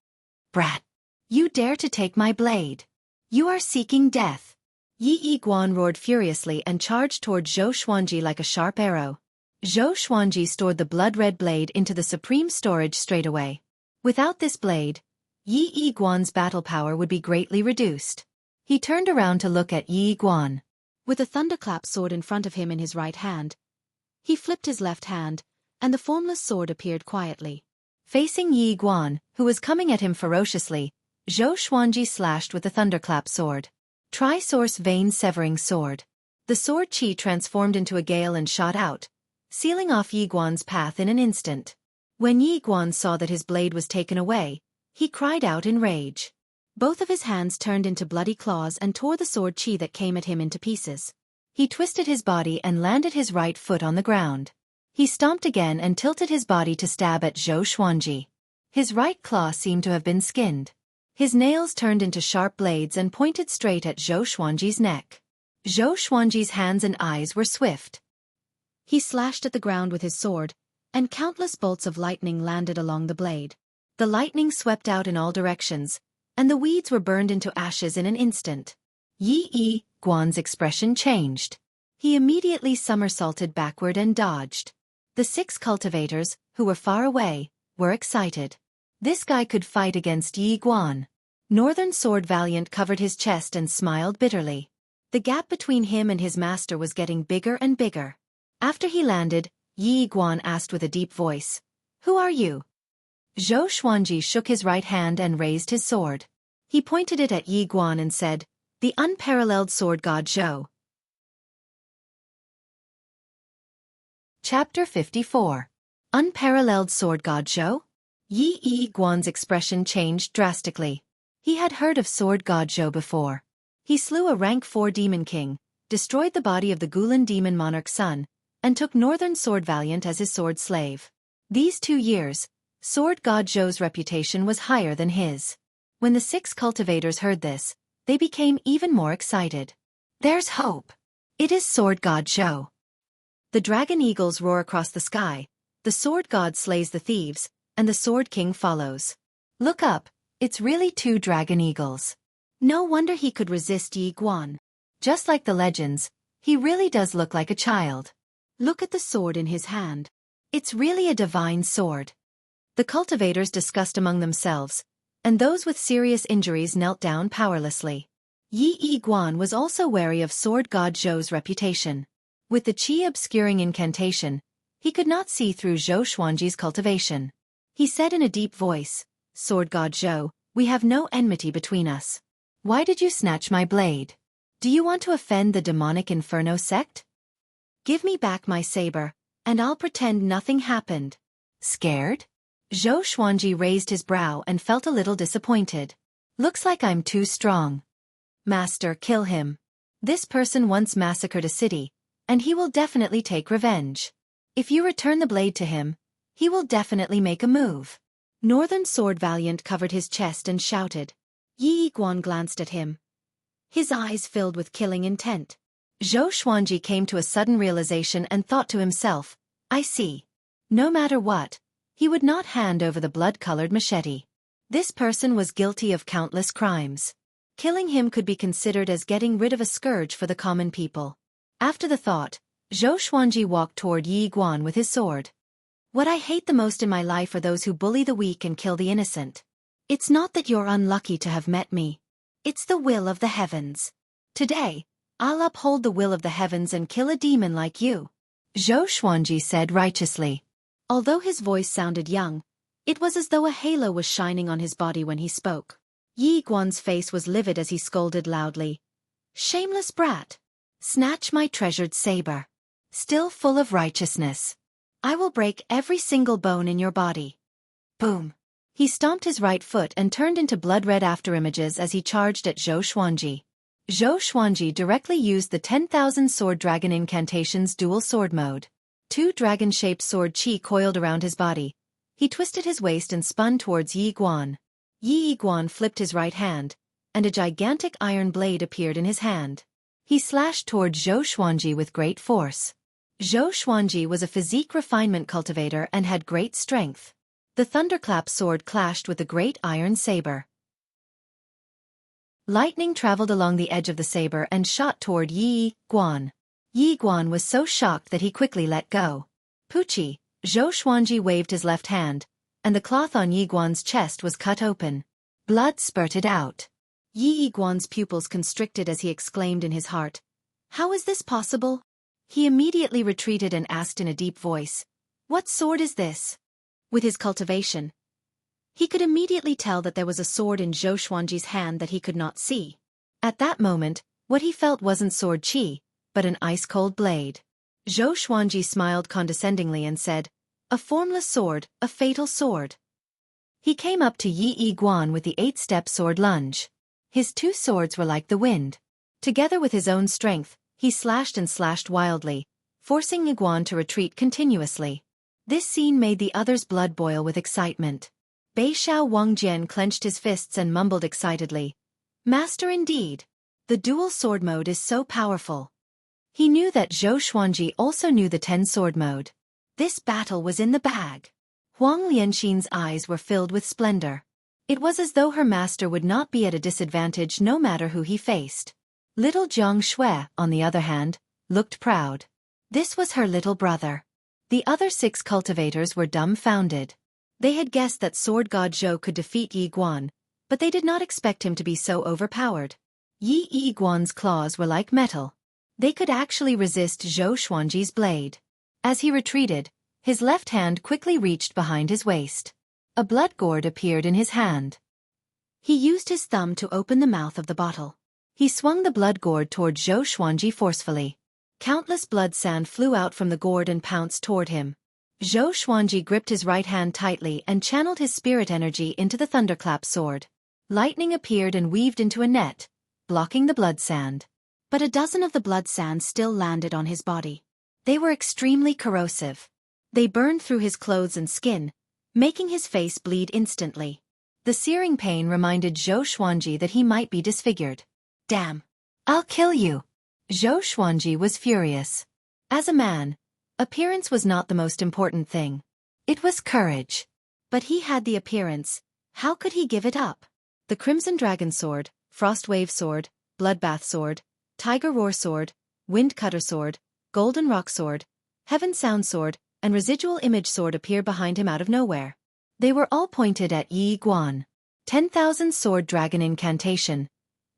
Speaker 1: "Brat! You dare to take my blade! You are seeking death!" Yi Guan roared furiously and charged toward Zhou Xuanji like a sharp arrow. Zhou Xuanji stored the blood-red blade into the supreme storage straight away. Without this blade, Yi Guan's battle power would be greatly reduced. He turned around to look at Yi Guan.
Speaker 2: With a thunderclap sword in front of him in his right hand, he flipped his left hand, and the formless sword appeared quietly.
Speaker 1: Facing Yi Guan, who was coming at him ferociously, Zhou Xuanji slashed with the thunderclap sword. Tri-source vein-severing sword. The sword qi transformed into a gale and shot out, sealing off Yi Guan's path in an instant. When Yi Guan saw that his blade was taken away, he cried out in rage.
Speaker 2: Both of his hands turned into bloody claws and tore the sword qi that came at him into pieces.
Speaker 1: He twisted his body and landed his right foot on the ground. He stomped again and tilted his body to stab at Zhou Xuanji. His right claw seemed to have been skinned. His nails turned into sharp blades and pointed straight at Zhou Xuanji's neck. Zhou Xuanji's hands and eyes were swift.
Speaker 2: He slashed at the ground with his sword, and countless bolts of lightning landed along the blade.
Speaker 1: The lightning swept out in all directions, and the weeds were burned into ashes in an instant. Yi Guan's expression changed. He immediately somersaulted backward and dodged. The six cultivators, who were far away, were excited. This guy could fight against Yi Guan. Northern Sword Valiant covered his chest and smiled bitterly. The gap between him and his master was getting bigger and bigger. After he landed, Yi Guan asked with a deep voice, "Who are you?" Zhou Xuanji shook his right hand and raised his sword. He pointed it at Yi Guan and said, "The unparalleled sword god Zhou." Chapter 54. Unparalleled sword god Zhou? Yi Guan's expression changed drastically. He had heard of sword god Zhou before. He slew a rank 4 demon king, destroyed the body of the Gulan demon monarch's son, and took Northern Sword Valiant as his sword slave. These 2 years, sword god Zhou's reputation was higher than his. When the 6 cultivators heard this, they became even more excited. "There's hope. It is sword god Zhou." The dragon eagles roar across the sky, the sword god slays the thieves, and the sword king follows. Look up, it's really 2 dragon eagles. No wonder he could resist Yi Guan. Just like the legends, he really does look like a child. Look at the sword in his hand. It's really a divine sword. The cultivators discussed among themselves, and those with serious injuries knelt down powerlessly. Yi Guan was also wary of sword god Zhou's reputation. With the qi obscuring incantation, he could not see through Zhou Xuanji's cultivation. He said in a deep voice, "Sword god Zhou, we have no enmity between us. Why did you snatch my blade? Do you want to offend the demonic Inferno sect? Give me back my saber, and I'll pretend nothing happened." Scared? Zhou Xuanji raised his brow and felt a little disappointed. "Looks like I'm too strong." "Master, kill him. This person once massacred a city, and he will definitely take revenge. If you return the blade to him, he will definitely make a move." Northern Sword Valiant covered his chest and shouted. Yi Guan glanced at him. His eyes filled with killing intent. Zhou Xuanji came to a sudden realization and thought to himself, "I see. No matter what, he would not hand over the blood-colored machete. This person was guilty of countless crimes. Killing him could be considered as getting rid of a scourge for the common people." After the thought, Zhou Xuanji walked toward Yi Guan with his sword. "What I hate the most in my life are those who bully the weak and kill the innocent. It's not that you're unlucky to have met me. It's the will of the heavens. Today, I'll uphold the will of the heavens and kill a demon like you," Zhou Xuanji said righteously. Although his voice sounded young, it was as though a halo was shining on his body when he spoke. Yi Guan's face was livid as he scolded loudly. "Shameless brat! Snatch my treasured saber. Still full of righteousness. I will break every single bone in your body." Boom! He stomped his right foot and turned into blood-red afterimages as he charged at Xueqi. Xueqi directly used the 10,000 Sword Dragon Incantation's dual sword mode. Two dragon-shaped sword chi coiled around his body. He twisted his waist and spun towards Yi Guan. Yi Guan flipped his right hand, and a gigantic iron blade appeared in his hand. He slashed toward Xueqi with great force. Xueqi was a physique refinement cultivator and had great strength. The thunderclap sword clashed with the great iron saber. Lightning traveled along the edge of the saber and shot toward Yi Guan. Yi Guan was so shocked that he quickly let go. Pucci, Xueqi waved his left hand, and the cloth on Yi Guan's chest was cut open. Blood spurted out. Yi Guan's pupils constricted as he exclaimed in his heart, "How is this possible?" He immediately retreated and asked in a deep voice, "What sword is this?" With his cultivation, he could immediately tell that there was a sword in Xueqi's hand that he could not see. At that moment, what he felt wasn't sword chi, but an ice-cold blade. Xueqi smiled condescendingly and said, "A formless sword, a fatal sword." He came up to Yi Guan with the 8-step sword lunge. His two swords were like the wind. Together with his own strength, he slashed and slashed wildly, forcing Yi Guan to retreat continuously. This scene made the others' blood boil with excitement. Beixiao Wangjian clenched his fists and mumbled excitedly, "Master indeed! The dual sword mode is so powerful." He knew that Xueqi also knew the 10-sword mode. This battle was in the bag. Huang Lianxin's eyes were filled with splendor. It was as though her master would not be at a disadvantage no matter who he faced. Little Jiang Shui, on the other hand, looked proud. This was her little brother. The other 6 cultivators were dumbfounded. They had guessed that Sword God Zhou could defeat Yi Guan, but they did not expect him to be so overpowered. Yi Guan's claws were like metal. They could actually resist Xueqi's blade. As he retreated, his left hand quickly reached behind his waist. A blood gourd appeared in his hand. He used his thumb to open the mouth of the bottle. He swung the blood gourd toward Xueqi forcefully. Countless blood sand flew out from the gourd and pounced toward him. Xueqi gripped his right hand tightly and channeled his spirit energy into the thunderclap sword. Lightning appeared and weaved into a net, blocking the blood sand. But a dozen of the blood sands still landed on his body. They were extremely corrosive. They burned through his clothes and skin, making his face bleed instantly. The searing pain reminded Xueqi that he might be disfigured. "Damn! I'll kill you!" Xueqi was furious. As a man, appearance was not the most important thing. It was courage. But he had the appearance. How could he give it up? The Crimson Dragon Sword, Frost Wave Sword, Bloodbath Sword, Tiger Roar Sword, Wind Cutter Sword, Golden Rock Sword, Heaven Sound Sword, and Residual Image Sword appeared behind him out of nowhere. They were all pointed at Yi Guan. 10,000 Sword Dragon Incantation.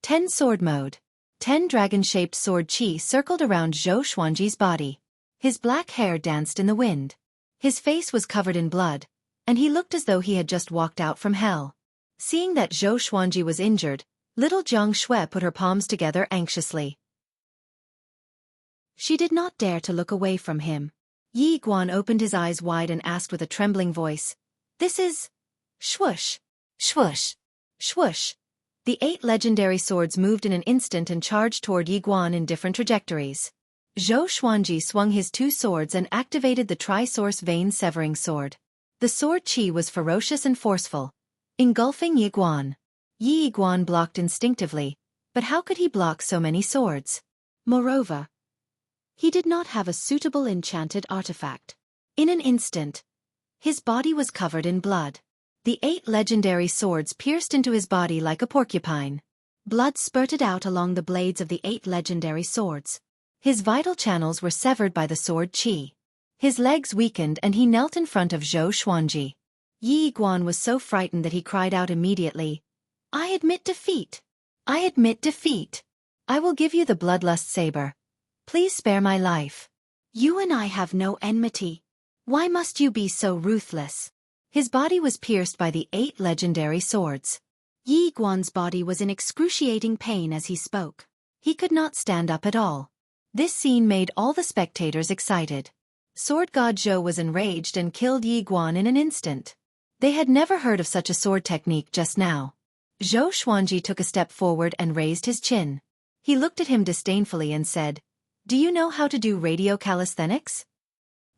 Speaker 1: 10 Sword Mode. 10 dragon-shaped sword chi circled around Xueqi's body. His black hair danced in the wind. His face was covered in blood, and he looked as though he had just walked out from hell. Seeing that Xueqi was injured, little Jiang Shui put her palms together anxiously. She did not dare to look away from him. Yi Guan opened his eyes wide and asked with a trembling voice, "This is..." Swoosh! Swoosh! Swoosh! The 8 legendary swords moved in an instant and charged toward Yi Guan in different trajectories. Xueqi swung his 2 swords and activated the Tri-Source Vein Severing Sword. The sword chi was ferocious and forceful, engulfing Yi Guan. Yi Guan blocked instinctively, but how could he block so many swords? Moreover, he did not have a suitable enchanted artifact. In an instant, his body was covered in blood. The 8 legendary swords pierced into his body like a porcupine. Blood spurted out along the blades of the 8 legendary swords. His vital channels were severed by the sword chi. His legs weakened and he knelt in front of Xueqi. Yi Guan was so frightened that he cried out immediately, "I admit defeat! I admit defeat! I will give you the Bloodlust Saber. Please spare my life. You and I have no enmity. Why must you be so ruthless?" His body was pierced by the 8 legendary swords. Yi Guan's body was in excruciating pain as he spoke. He could not stand up at all. This scene made all the spectators excited. Sword God Zhou was enraged and killed Yi Guan in an instant. They had never heard of such a sword technique just now. Xueqi took a step forward and raised his chin. He looked at him disdainfully and said, "Do you know how to do radio calisthenics?"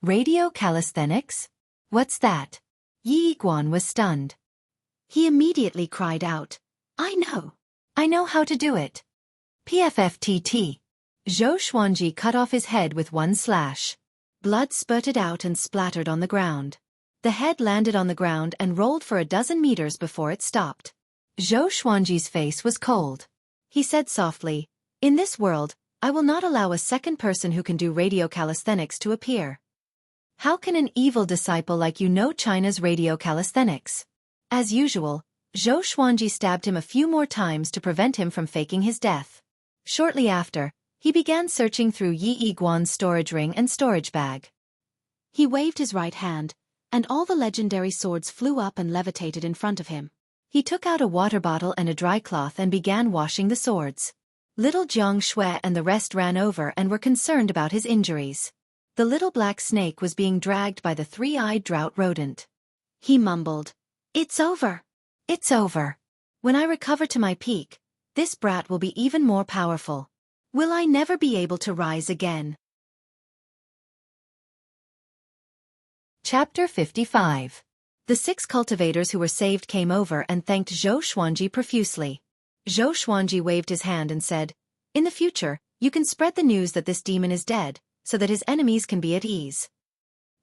Speaker 1: Radio calisthenics? What's that? Yi Guan was stunned.
Speaker 2: He immediately cried out, "I know!
Speaker 1: I know how to do it. PFFTT. Xueqi cut off his head with one slash. Blood spurted out and splattered on the ground. The head landed on the ground and rolled for a dozen meters before it stopped. Xueqi's face was cold. He said softly, "In this world, I will not allow a second person who can do radio calisthenics to appear. How can an evil disciple like you know China's radio calisthenics?" As usual, Xueqi stabbed him a few more times to prevent him from faking his death. Shortly after, he began searching through Yi Guan's storage ring and storage bag.
Speaker 2: He waved his right hand, and all the legendary swords flew up and levitated in front of him.
Speaker 1: He took out a water bottle and a dry cloth and began washing the swords. Little Jiang Shui and the rest ran over and were concerned about his injuries. The little black snake was being dragged by the three-eyed drought rodent.
Speaker 2: He mumbled, "It's over.
Speaker 1: It's over. When I recover to my peak, this brat will be even more powerful. Will I never be able to rise again?" Chapter 55. The 6 cultivators who were saved came over and thanked Xueqi profusely. Xueqi waved his hand and said, "In the future, you can spread the news that this demon is dead, so that his enemies can be at ease."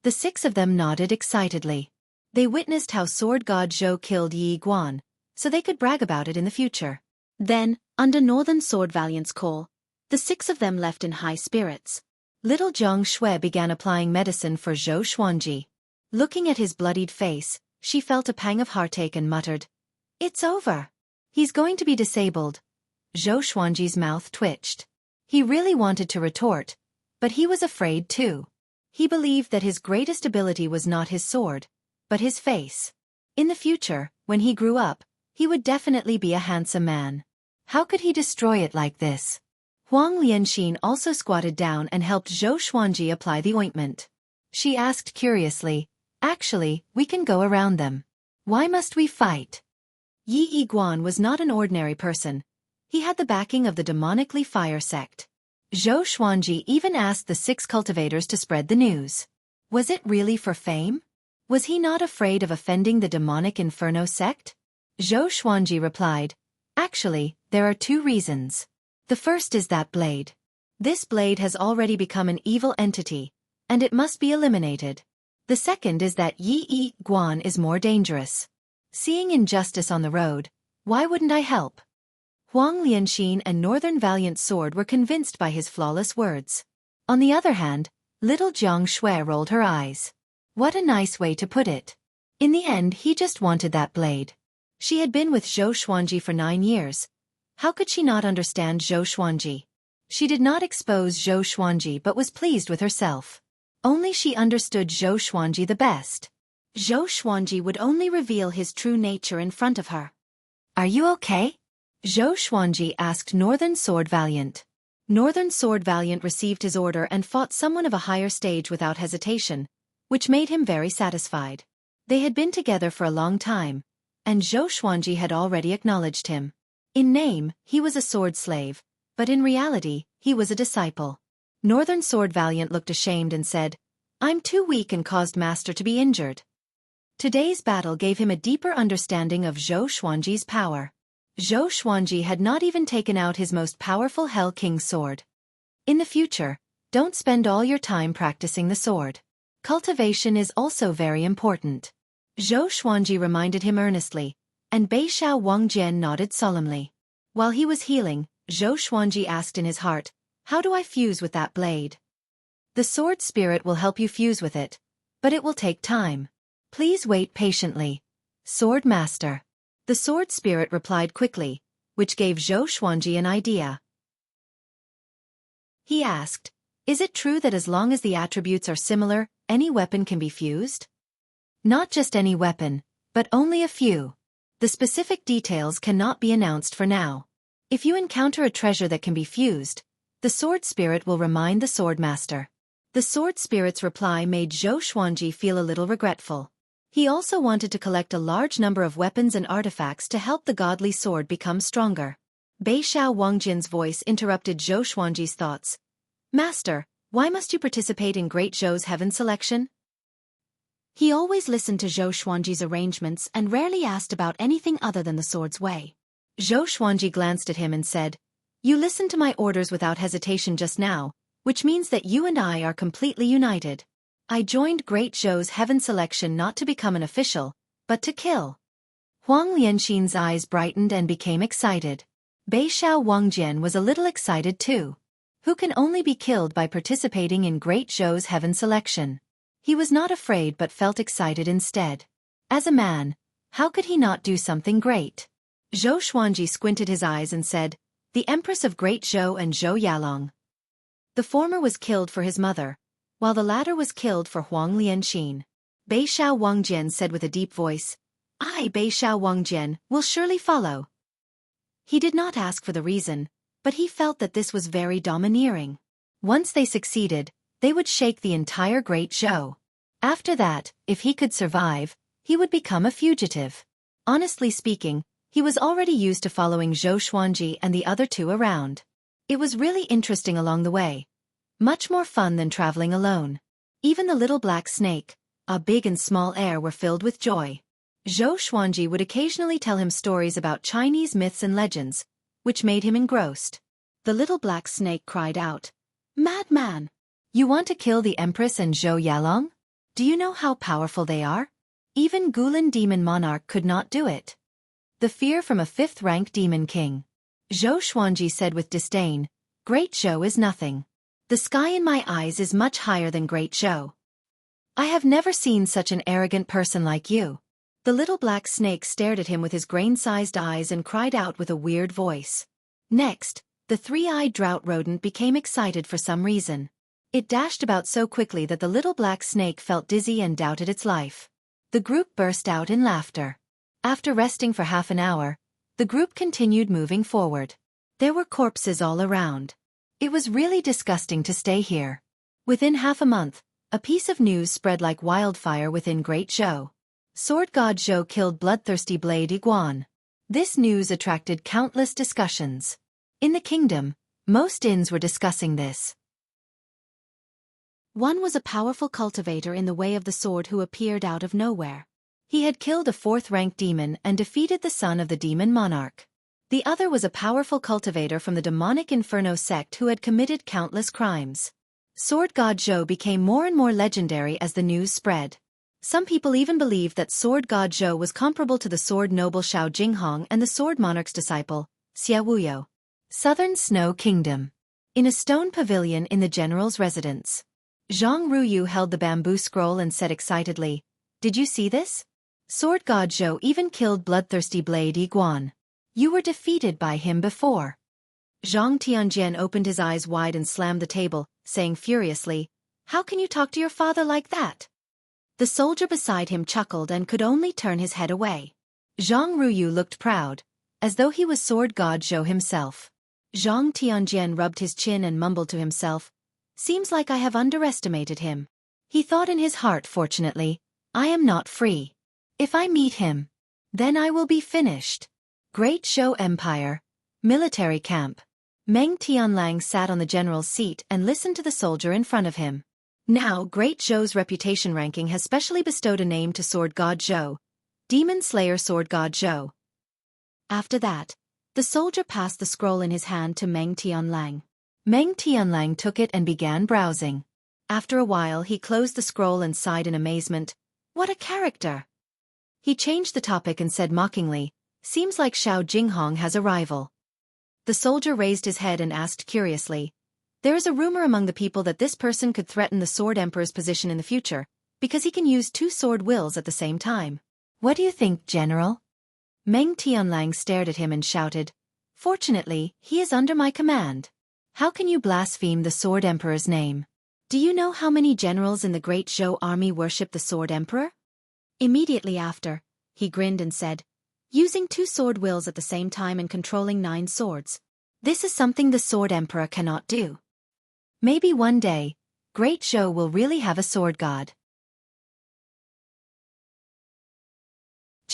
Speaker 1: The 6 of them nodded excitedly. They witnessed how sword god Zhou killed Yi Guan, so they could brag about it in the future.
Speaker 2: Then, under Northern Sword Valiant's call, the 6 of them left in high spirits.
Speaker 1: Little Jiang Shui began applying medicine for Xueqi. Looking at his bloodied face, she felt a pang of heartache and muttered, "It's over. He's going to be disabled." Xueqi's mouth twitched. He really wanted to retort, but he was afraid too. He believed that his greatest ability was not his sword, but his face. In the future, when he grew up, he would definitely be a handsome man. How could he destroy it like this? Huang Lianxin also squatted down and helped Xueqi apply the ointment. She asked curiously, "Actually, we can go around them. Why must we fight?" Yi Guan was not an ordinary person. He had the backing of the demonically fire sect. Xueqi even asked the 6 cultivators to spread the news. Was it really for fame? Was he not afraid of offending the demonic inferno sect? Xueqi replied, "Actually, there are 2 reasons. The first is that blade. This blade has already become an evil entity, and it must be eliminated. The second is that Yi Guan is more dangerous. Seeing injustice on the road, why wouldn't I help?" Huang Lianxin and Northern Valiant Sword were convinced by his flawless words. On the other hand, little Jiang Shui rolled her eyes. What a nice way to put it. In the end, he just wanted that blade. She had been with Xueqi for 9 years. How could she not understand Xueqi? She did not expose Xueqi but was pleased with herself. Only she understood Xueqi the best.
Speaker 2: Xueqi would only reveal his true nature in front of her.
Speaker 1: "Are you okay?" Xueqi asked Northern Sword Valiant. Northern Sword Valiant received his order and fought someone of a higher stage without hesitation, which made him very satisfied. They had been together for a long time, and Xueqi had already acknowledged him. In name, he was a sword slave, but in reality, he was a disciple. Northern Sword Valiant looked ashamed and said, "I'm too weak and caused Master to be injured." Today's battle gave him a deeper understanding of Xueqi's power. Xueqi had not even taken out his most powerful Hell King's sword. In the future, don't spend all your time practicing the sword. Cultivation is also very important. Xueqi reminded him earnestly, and Beishao Wangjian nodded solemnly. While he was healing, Xueqi asked in his heart, "How do I fuse with that blade?" "The sword spirit will help you fuse with it, but it will take time. Please wait patiently, Sword Master." The sword spirit replied quickly, which gave Xueqi an idea. He asked, "Is it true that as long as the attributes are similar, any weapon can be fused?" "Not just any weapon, but only a few. The specific details cannot be announced for now. If you encounter a treasure that can be fused, the sword spirit will remind the sword master." The sword spirit's reply made Xueqi feel a little regretful. He also wanted to collect a large number of weapons and artifacts to help the godly sword become stronger. Beishao Wangjian's voice interrupted Zhou Xuanji's thoughts. Master, why must you participate in Great Zhou's heaven selection?
Speaker 2: He always listened to Zhou Xuanji's arrangements and rarely asked about anything other than the sword's way.
Speaker 1: Zhou Xuanji glanced at him and said, You listened to my orders without hesitation just now, which means that you and I are completely united. I joined Great Zhou's heaven selection not to become an official, but to kill. Huang Lianxin's eyes brightened and became excited. Beishao Wangjian was a little excited too. Who can only be killed by participating in Great Zhou's heaven selection? He was not afraid but felt excited instead. As a man, how could he not do something great? Zhou Xuanji squinted his eyes and said, The Empress of Great Zhou and Zhou Yalong. The former was killed for his mother, while the latter was killed for Huang Lianxin. Beishao Wangjian said with a deep voice, I, Beishao Wangjian, will surely follow. He did not ask for the reason, but he felt that this was very domineering. Once they succeeded, they would shake the entire Great Zhou. After that, if he could survive, he would become a fugitive. Honestly speaking, he was already used to following Zhou Xuanji and the other two around. It was really interesting along the way. Much more fun than traveling alone. Even the little black snake, a big and small heir were filled with joy. Zhou Xuanji would occasionally tell him stories about Chinese myths and legends, which made him engrossed.
Speaker 2: The little black snake cried out, Madman!
Speaker 1: You want to kill the Empress and Zhou Yalong? Do you know how powerful they are? Even Gulan Demon Monarch could not do it. The fear from a 5th-rank Demon King. Zhou Xuanji said with disdain, Great Zhou is nothing. The sky in my eyes is much higher than Great Zhou. I have never seen such an arrogant person like you. The little black snake stared at him with his grain-sized eyes and cried out with a weird voice. Next, the 3-eyed drought rodent became excited for some reason. It dashed about so quickly that the little black snake felt dizzy and doubted its life. The group burst out in laughter. After resting for half an hour, the group continued moving forward. There were corpses all around. It was really disgusting to stay here. Within half a month, a piece of news spread like wildfire within Great Zhou. Sword God Zhou killed bloodthirsty Blade Iguan. This news attracted countless discussions. In the kingdom, most inns were discussing this.
Speaker 2: One was a powerful cultivator in the way of the sword who appeared out of nowhere.
Speaker 1: He had killed a 4th-rank demon and defeated the son of the demon monarch. The other was a powerful cultivator from the demonic Inferno sect who had committed countless crimes. Sword God Zhou became more and more legendary as the news spread. Some people even believed that Sword God Zhou was comparable to the sword noble Shao Jinghong and the sword monarch's disciple, Xia Wuyo. Southern Snow Kingdom. In a stone pavilion in the general's residence. Zhang Ruyu held the bamboo scroll and said excitedly, Did you see this? Sword God Zhou even killed bloodthirsty Blade Iguan. You were defeated by him before. Zhang Tianjian opened his eyes wide and slammed the table, saying furiously, How can you talk to your father like that? The soldier beside him chuckled and could only turn his head away. Zhang Ruyu looked proud, as though he was Sword God Zhou himself. Zhang Tianjian rubbed his chin and mumbled to himself, Seems like I have underestimated him. He thought in his heart, fortunately, I am not free. If I meet him, then I will be finished. Great Zhou Empire. Military camp. Meng Tianlang sat on the general's seat and listened to the soldier in front of him. Now Great Zhou's reputation ranking has specially bestowed a name to Sword God Zhou, Demon Slayer Sword God Zhou. After that, the soldier passed the scroll in his hand to Meng Tianlang. Meng Tianlang took it and began browsing. After a while he closed the scroll and sighed in amazement. What a character! He changed the topic and said mockingly, Seems like Shao Jinghong has a rival. The soldier raised his head and asked curiously, There is a rumor among the people that this person could threaten the Sword Emperor's position in the future, because he can use 2 sword wills at the same time. What do you think, General? Meng Tianlang stared at him and shouted, Fortunately, he is under my command. How can you blaspheme the Sword Emperor's name? Do you know how many generals in the Great Zhou army worship the Sword Emperor? Immediately after, he grinned and said, Using 2 sword wills at the same time and controlling 9 swords. This is something the Sword Emperor cannot do. Maybe one day, Great Zhou will really have a sword god.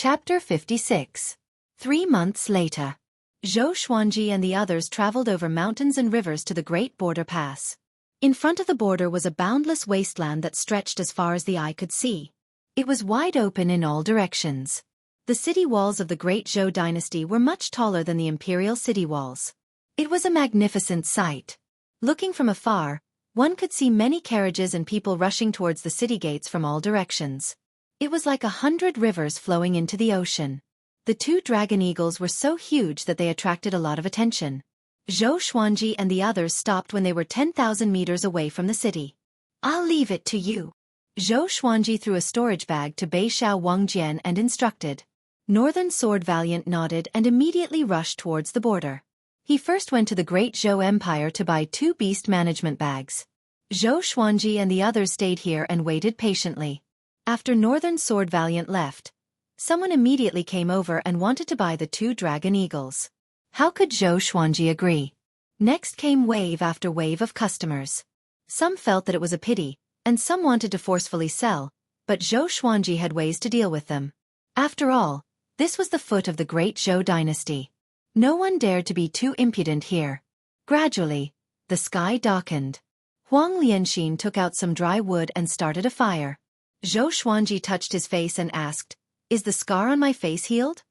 Speaker 1: Chapter 56. 3 months later. Xueqi and the others traveled over mountains and rivers to the Great Border Pass.
Speaker 2: In front of the border was a boundless wasteland that stretched as far as the eye could see.
Speaker 1: It was wide open in all directions. The city walls of the Great Zhou dynasty were much taller than the imperial city walls. It was a magnificent sight. Looking from afar, one could see many carriages and people rushing towards the city gates from all directions. It was like 100 rivers flowing into the ocean. The 2 dragon eagles were so huge that they attracted a lot of attention. Xueqi and the others stopped when they were 10,000 meters away from the city. "I'll leave it to you." Xueqi threw a storage bag to Beixiao Wangjian and instructed. Northern Sword Valiant nodded and immediately rushed towards the border. He first went to the Great Zhou Empire to buy 2 beast management bags. Xueqi and the others stayed here and waited patiently. After Northern Sword Valiant left, someone immediately came over and wanted to buy the 2 dragon eagles. How could Xueqi agree? Next came wave after wave of customers. Some felt that it was a pity, and some wanted to forcefully sell, but Xueqi had ways to deal with them. After all, this was the foot of the Great Zhou dynasty. No one dared to be too impudent here. Gradually, the sky darkened. Huang Lianxin took out some dry wood and started a fire. Xueqi touched his face and asked, "Is the scar on my face healed?"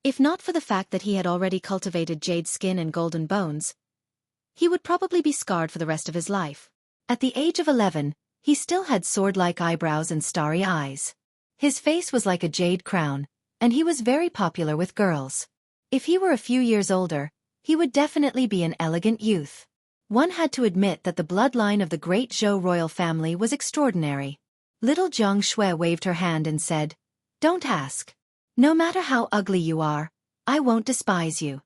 Speaker 2: If not for the fact that he had already cultivated jade skin and golden bones, he would probably be scarred for the rest of his life.
Speaker 1: At the age of 11, he still had sword-like eyebrows and starry eyes. His face was like a jade crown, and he was very popular with girls. If he were a few years older, he would definitely be an elegant youth. One had to admit that the bloodline of the Great Zhou royal family was extraordinary. Little Jiang Shui waved her hand and said, "Don't ask. No matter how ugly you are, I won't despise you."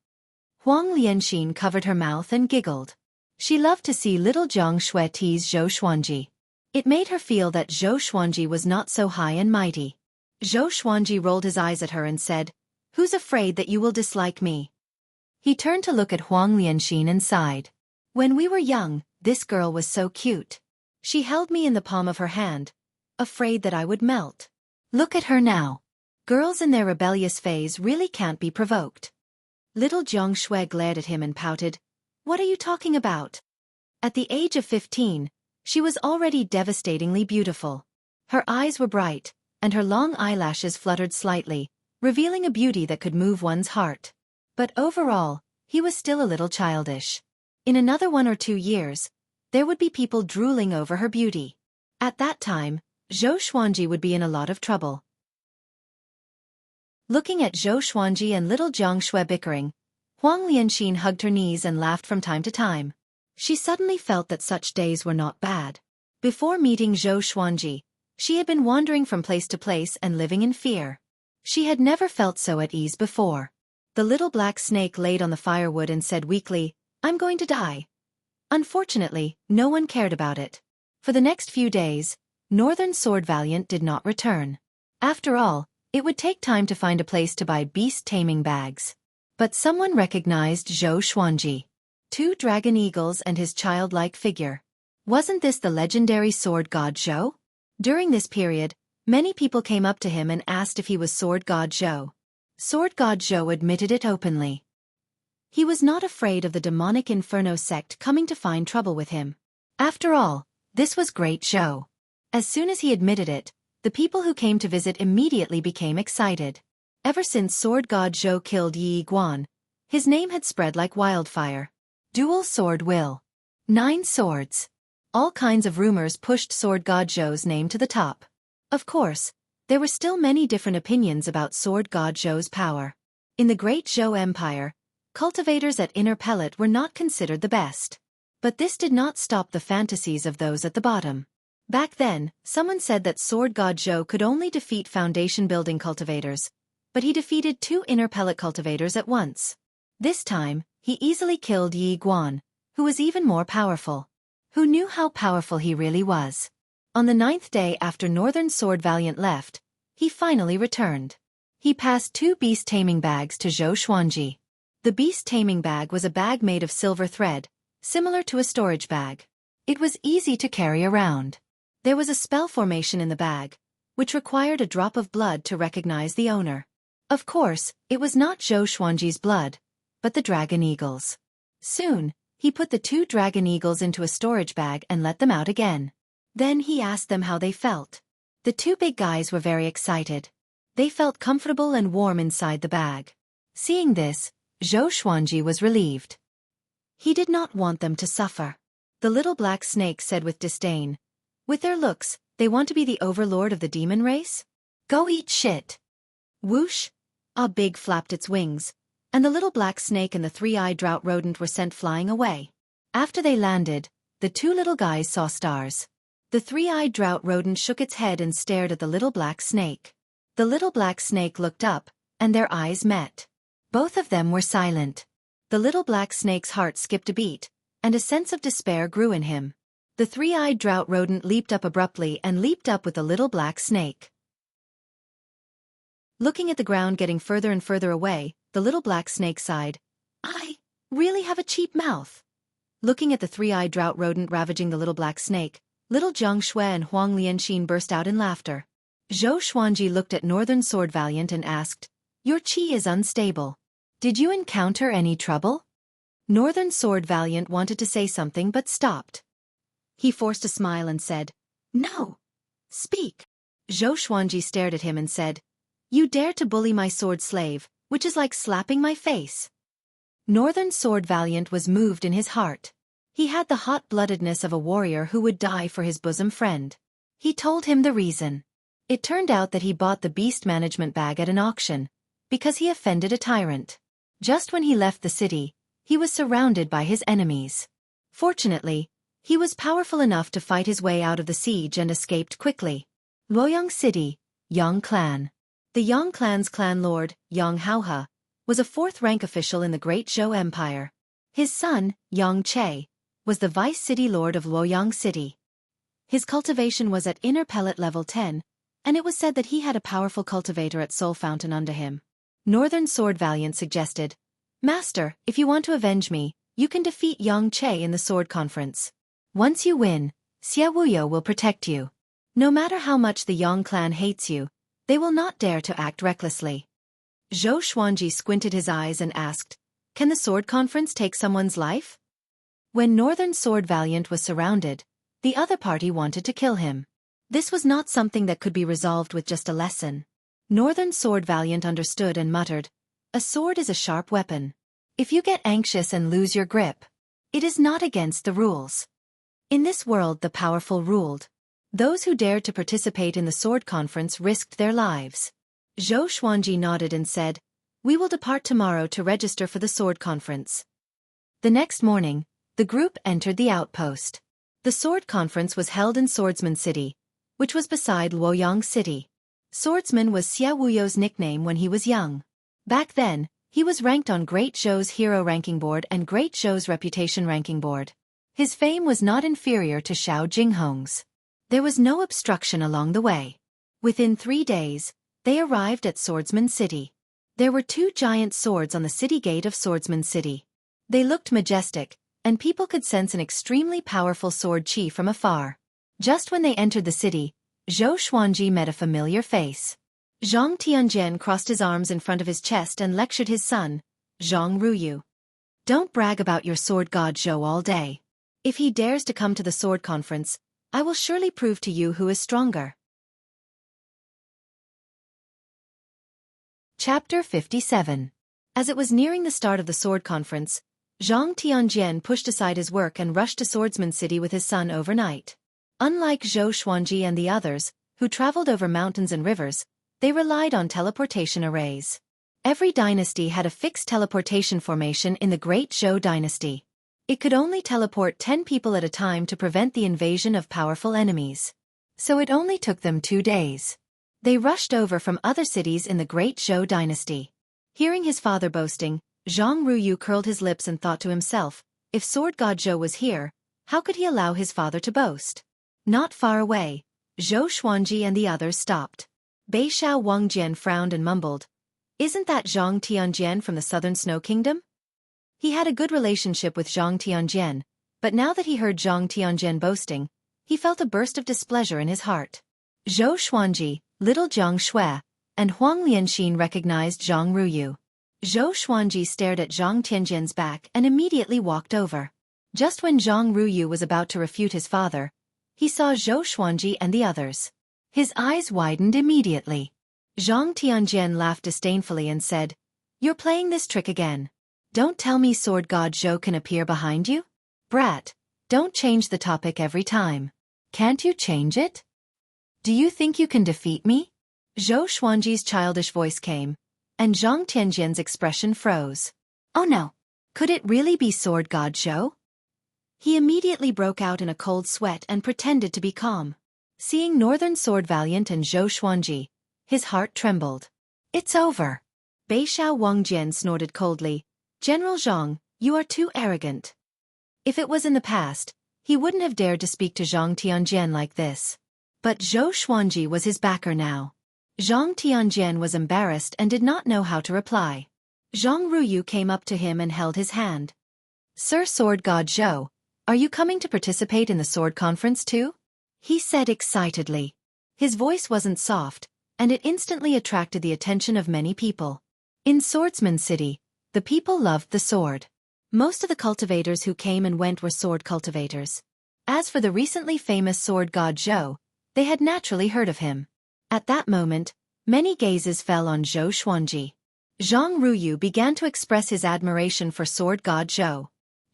Speaker 1: Huang Lianxin covered her mouth and giggled. She loved to see little Jiang Shui tease Xueqi. It made her feel that Xueqi was not so high and mighty. Xueqi rolled his eyes at her and said, "Who's afraid that you will dislike me?" He turned to look at Huang Lianxin and sighed. "When we were young, this girl was so cute. She held me in the palm of her hand, afraid that I would melt. Look at her now. Girls in their rebellious phase really can't be provoked." Little Jiang Shui glared at him and pouted, "What are you talking about?" At the age of 15, she was already devastatingly beautiful. Her eyes were bright, and her long eyelashes fluttered slightly, revealing a beauty that could move one's heart. But overall, he was still a little childish. In another 1 or 2 years, there would be people drooling over her beauty. At that time, Xueqi would be in a lot of trouble. Looking at Xueqi and little Jiang Shui bickering, Huang Lianxin hugged her knees and laughed from time to time. She suddenly felt that such days were not bad. Before meeting Xueqi, she had been wandering from place to place and living in fear. She had never felt so at ease before. The little black snake laid on the firewood and said weakly, "I'm going to die." Unfortunately, no one cared about it. For the next few days, Northern Sword Valiant did not return. After all, it would take time to find a place to buy beast taming bags. But someone recognized Xueqi. 2 dragon eagles and his childlike figure. Wasn't this the legendary sword god Zhou? During this period, many people came up to him and asked if he was sword god Zhou. Sword god Zhou admitted it openly. He was not afraid of the demonic Inferno sect coming to find trouble with him. After all, this was Great Zhou. As soon as he admitted it, the people who came to visit immediately became excited. Ever since Sword God Zhou killed Yi Guan, his name had spread like wildfire. Dual Sword Will. 9 swords. All kinds of rumors pushed Sword God Zhou's name to the top. Of course, there were still many different opinions about Sword God Zhou's power. In the Great Zhou Empire, cultivators at Inner Pellet were not considered the best. But this did not stop the fantasies of those at the bottom. Back then, someone said that Sword God Zhou could only defeat foundation building cultivators, but he defeated 2 inner pellet cultivators at once. This time, he easily killed Yi Guan, who was even more powerful. Who knew how powerful he really was? On the 9th day after Northern Sword Valiant left, he finally returned. He passed 2 beast taming bags to Xueqi. The beast taming bag was a bag made of silver thread, similar to a storage bag. It was easy to carry around. There was a spell formation in the bag, which required a drop of blood to recognize the owner. Of course, it was not Zhou Xuanji's blood, but the dragon eagles. Soon, he put the 2 dragon eagles into a storage bag and let them out again. Then he asked them how they felt. The 2 big guys were very excited. They felt comfortable and warm inside the bag. Seeing this, Zhou Xuanji was relieved. He did not want them to suffer. The little black snake said with disdain, "With their looks, they want to be the overlord of the demon race? Go eat shit." Whoosh! A big flapped its wings, and the little black snake and the 3-eyed drought rodent were sent flying away. After they landed, the 2 little guys saw stars. The 3-eyed drought rodent shook its head and stared at the little black snake. The little black snake looked up, and their eyes met. Both of them were silent. The little black snake's heart skipped a beat, and a sense of despair grew in him. The 3-eyed drought rodent leaped up abruptly and leaped up with the little black snake. Looking at the ground getting further and further away, the little black snake sighed. "I really have a cheap mouth." Looking at the 3-eyed drought rodent ravaging the little black snake, little Zhang Xue and Huang Lianxin burst out in laughter. Zhou Xuanji looked at Northern Sword Valiant and asked, "Your chi is unstable. Did you encounter any trouble?" Northern Sword Valiant wanted to say something but stopped. He forced a smile and said, "No. Speak." Zhou Xuanji stared at him and said, "You dare to bully my sword slave, which is like slapping my face." Northern Sword Valiant was moved in his heart. He had the hot-bloodedness of a warrior who would die for his bosom friend. He told him the reason. It turned out that he bought the beast management bag at an auction, because he offended a tyrant. Just when he left the city, he was surrounded by his enemies. Fortunately, he was powerful enough to fight his way out of the siege and escaped quickly. Luoyang City, Yang Clan. The Yang Clan's clan lord, Yang Haohe, was a 4th-rank official in the Great Zhou Empire. His son, Yang Che, was the vice city lord of Luoyang City. His cultivation was at inner pellet level 10, and it was said that he had a powerful cultivator at Soul Fountain under him. Northern Sword Valiant suggested, "Master, if you want to avenge me, you can defeat Yang Che in the sword conference. Once you win, Xueqi will protect you. No matter how much the Yang clan hates you, they will not dare to act recklessly." Zhou Xuanji squinted his eyes and asked, "Can the sword conference take someone's life?" When Northern Sword Valiant was surrounded, the other party wanted to kill him. This was not something that could be resolved with just a lesson. Northern Sword Valiant understood and muttered, "A sword is a sharp weapon. If you get anxious and lose your grip, it is not against the rules." In this world the powerful ruled. Those who dared to participate in the sword conference risked their lives. Zhou Xuanji nodded and said, "We will depart tomorrow to register for the sword conference." The next morning, the group entered the outpost. The sword conference was held in Swordsman City, which was beside Luoyang City. Swordsman was Xueqi's nickname when he was young. Back then, he was ranked on Great Zhou's Hero Ranking Board and Great Zhou's Reputation Ranking Board. His fame was not inferior to Xiao Jinghong's. There was no obstruction along the way. Within 3 days, they arrived at Swordsman City. There were 2 giant swords on the city gate of Swordsman City. They looked majestic, and people could sense an extremely powerful sword chi from afar. Just when they entered the city, Zhou Xuanji met a familiar face. Zhang Tianjian crossed his arms in front of his chest and lectured his son, Zhang Ruyu. "Don't brag about your sword god Zhou all day. If he dares to come to the sword conference, I will surely prove to you who is stronger." Chapter 57. As it was nearing the start of the sword conference, Zhang Tianjian pushed aside his work and rushed to Swordsman City with his son overnight. Unlike Zhou Xuanji and the others, who traveled over mountains and rivers, they relied on teleportation arrays. Every dynasty had a fixed teleportation formation in the Great Zhou dynasty. It could only teleport 10 people at a time to prevent the invasion of powerful enemies. So it only took them 2 days. They rushed over from other cities in the Great Zhou dynasty. Hearing his father boasting, Zhang Ruyu curled his lips and thought to himself, if Sword God Zhou was here, how could he allow his father to boast? Not far away, Zhou Xuanji and the others stopped. Beixiao Wangjian frowned and mumbled, "Isn't that Zhang Tianjian from the Southern Snow Kingdom?" He had a good relationship with Zhang Tianjian, but now that he heard Zhang Tianjian boasting, he felt a burst of displeasure in his heart. Zhou Xuanji, little Zhang Xue, and Huang Lianxin recognized Zhang Ruyu. Zhou Xuanji stared at Zhang Tianjian's back and immediately walked over. Just when Zhang Ruyu was about to refute his father, he saw Zhou Xuanji and the others. His eyes widened immediately. Zhang Tianjian laughed disdainfully and said, "You're playing this trick again. Don't tell me Sword God Zhou can appear behind you? Brat, don't change the topic every time. Can't you change it? Do you think you can defeat me?" Zhou Xuanji's childish voice came, and Zhang Tianjian's expression froze. Oh no! Could it really be Sword God Zhou? He immediately broke out in a cold sweat and pretended to be calm. Seeing Northern Sword Valiant and Zhou Xuanji, his heart trembled. It's over. Beixiao Wangjian snorted coldly, "General Zhang, you are too arrogant." If it was in the past, he wouldn't have dared to speak to Zhang Tianjian like this. But Zhou Xuanji was his backer now. Zhang Tianjian was embarrassed and did not know how to reply. Zhang Ruyu came up to him and held his hand. "Sir Sword God Zhou, are you coming to participate in the sword conference too?" he said excitedly. His voice wasn't soft, and it instantly attracted the attention of many people. In Swordsman City, the people loved the sword. Most of the cultivators who came and went were sword cultivators. As for the recently famous Sword God Zhou, they had naturally heard of him. At that moment, many gazes fell on Zhou Xuanji. Zhang Ruyu began to express his admiration for Sword God Zhou.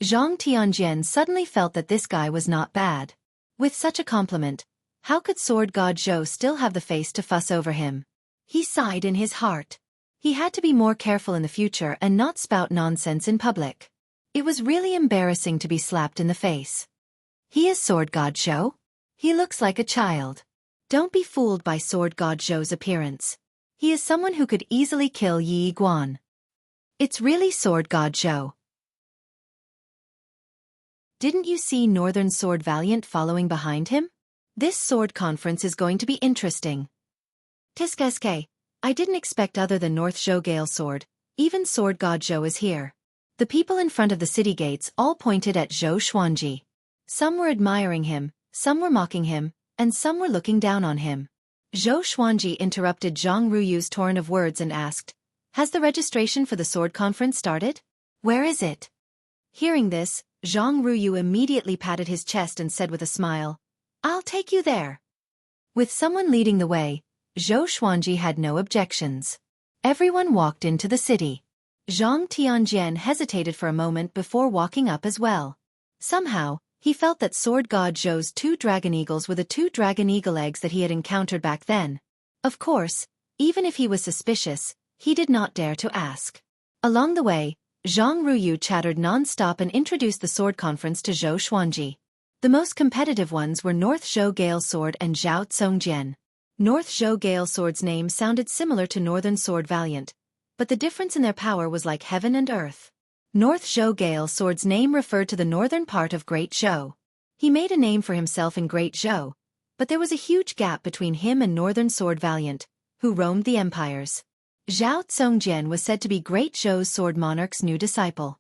Speaker 1: Zhang Tianjian suddenly felt that this guy was not bad. With such a compliment, how could Sword God Zhou still have the face to fuss over him? He sighed in his heart. He had to be more careful in the future and not spout nonsense in public. It was really embarrassing to be slapped in the face. He is Sword God Zhou? He looks like a child. Don't be fooled by Sword God Zhou's appearance. He is someone who could easily kill Yi Guan. It's really Sword God Zhou. Didn't you see Northern Sword Valiant following behind him? This sword conference is going to be interesting. Tiske, I didn't expect other than North Zhou Gale Sword, even Sword God Zhou is here. The people in front of the city gates all pointed at Zhou Xuanji. Some were admiring him, some were mocking him, and some were looking down on him. Zhou Xuanji interrupted Zhang Ruyu's torrent of words and asked, "Has the registration for the sword conference started? Where is it?" Hearing this, Zhang Ruyu immediately patted his chest and said with a smile, "I'll take you there." With someone leading the way, Zhou Xuanji had no objections. Everyone walked into the city. Zhang Tianjian hesitated for a moment before walking up as well. Somehow, he felt that Sword God Zhou's 2 dragon eagles were the 2 dragon eagle eggs that he had encountered back then. Of course, even if he was suspicious, he did not dare to ask. Along the way, Zhang Ruyu chattered non-stop and introduced the sword conference to Zhou Xuanji. The most competitive ones were North Zhou Gale Sword and Zhao Tsongjian. North Zhou Gale Sword's name sounded similar to Northern Sword Valiant, but the difference in their power was like heaven and earth. North Zhou Gale Sword's name referred to the northern part of Great Zhou. He made a name for himself in Great Zhou, but there was a huge gap between him and Northern Sword Valiant, who roamed the empires. Zhao Tsongjian was said to be Great Zhou's sword monarch's new disciple.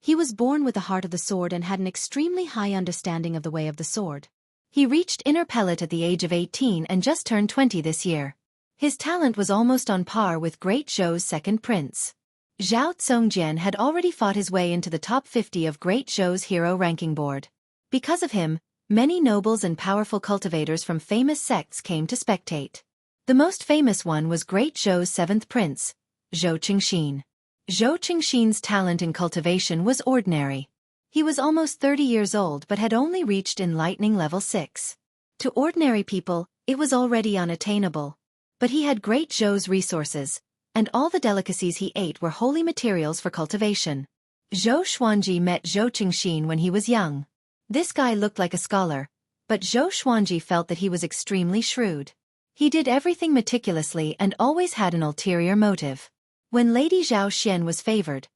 Speaker 1: He was born with the heart of the sword and had an extremely high understanding of the way of the sword. He reached inner pellet at the age of 18 and just turned 20 this year. His talent was almost on par with Great Zhou's second prince. Zhao Tsongjian had already fought his way into the top 50 of Great Zhou's hero ranking board. Because of him, many nobles and powerful cultivators from famous sects came to spectate. The most famous one was Great Zhou's 7th prince, Zhou Qingxin. Zhou Qingxin's talent in cultivation was ordinary. He was almost 30 years old but had only reached enlightening level 6. To ordinary people, it was already unattainable. But he had Great Zhou's resources, and all the delicacies he ate were holy materials for cultivation. Zhou Xuanji met Zhou Qingxin when he was young. This guy looked like a scholar, but Zhou Xuanji felt that he was extremely shrewd. He did everything meticulously and always had an ulterior motive. When Lady Zhao Xian was favored,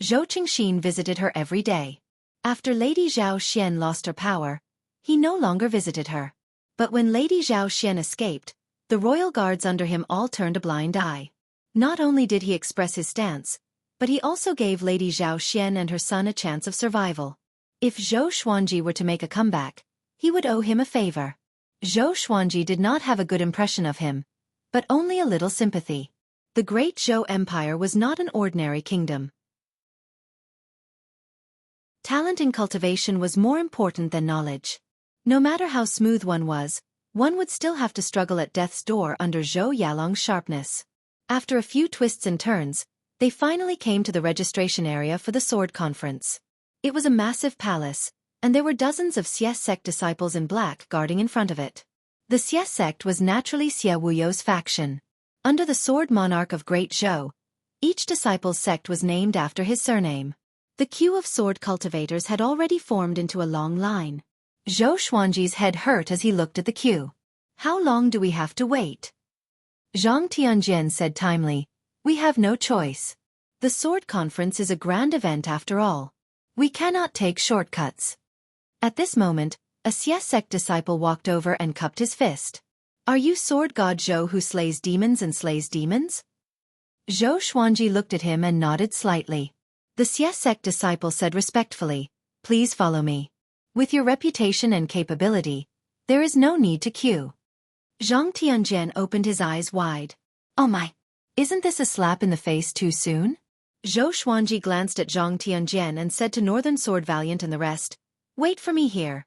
Speaker 1: Zhou Qingxin visited her every day. After Lady Zhao Xian lost her power, he no longer visited her. But when Lady Zhao Xian escaped, the royal guards under him all turned a blind eye. Not only did he express his stance, but he also gave Lady Zhao Xian and her son a chance of survival. If Zhou Xuanji were to make a comeback, he would owe him a favor. Zhou Xuanji did not have a good impression of him, but only a little sympathy. The great Zhou Empire was not an ordinary kingdom. Talent in cultivation was more important than knowledge. No matter how smooth one would still have to struggle at death's door under Zhou Yalong's sharpness. After a few twists and turns, they finally came to the registration area for the sword conference. It was a massive palace, and there were dozens of Xie sect disciples in black guarding in front of it. The Xie sect was naturally Xie Wuyou's faction. Under the sword monarch of Great Zhou, each disciple's sect was named after his surname. The queue of sword cultivators had already formed into a long line. Zhou Xuanji's head hurt as he looked at the queue. How long do we have to wait? Zhang Tianjian said timely, we have no choice. The sword conference is a grand event after all. We cannot take shortcuts. At this moment, a Xie sect disciple walked over and cupped his fist. Are you sword god Zhou who slays demons and slays demons? Zhou Xuanji looked at him and nodded slightly. The Xie sect disciple said respectfully, please follow me. With your reputation and capability, there is no need to queue. Zhang Tianjian opened his eyes wide. Oh my! Isn't this a slap in the face too soon? Zhou Xuanji glanced at Zhang Tianjian and said to Northern Sword Valiant and the rest, wait for me here.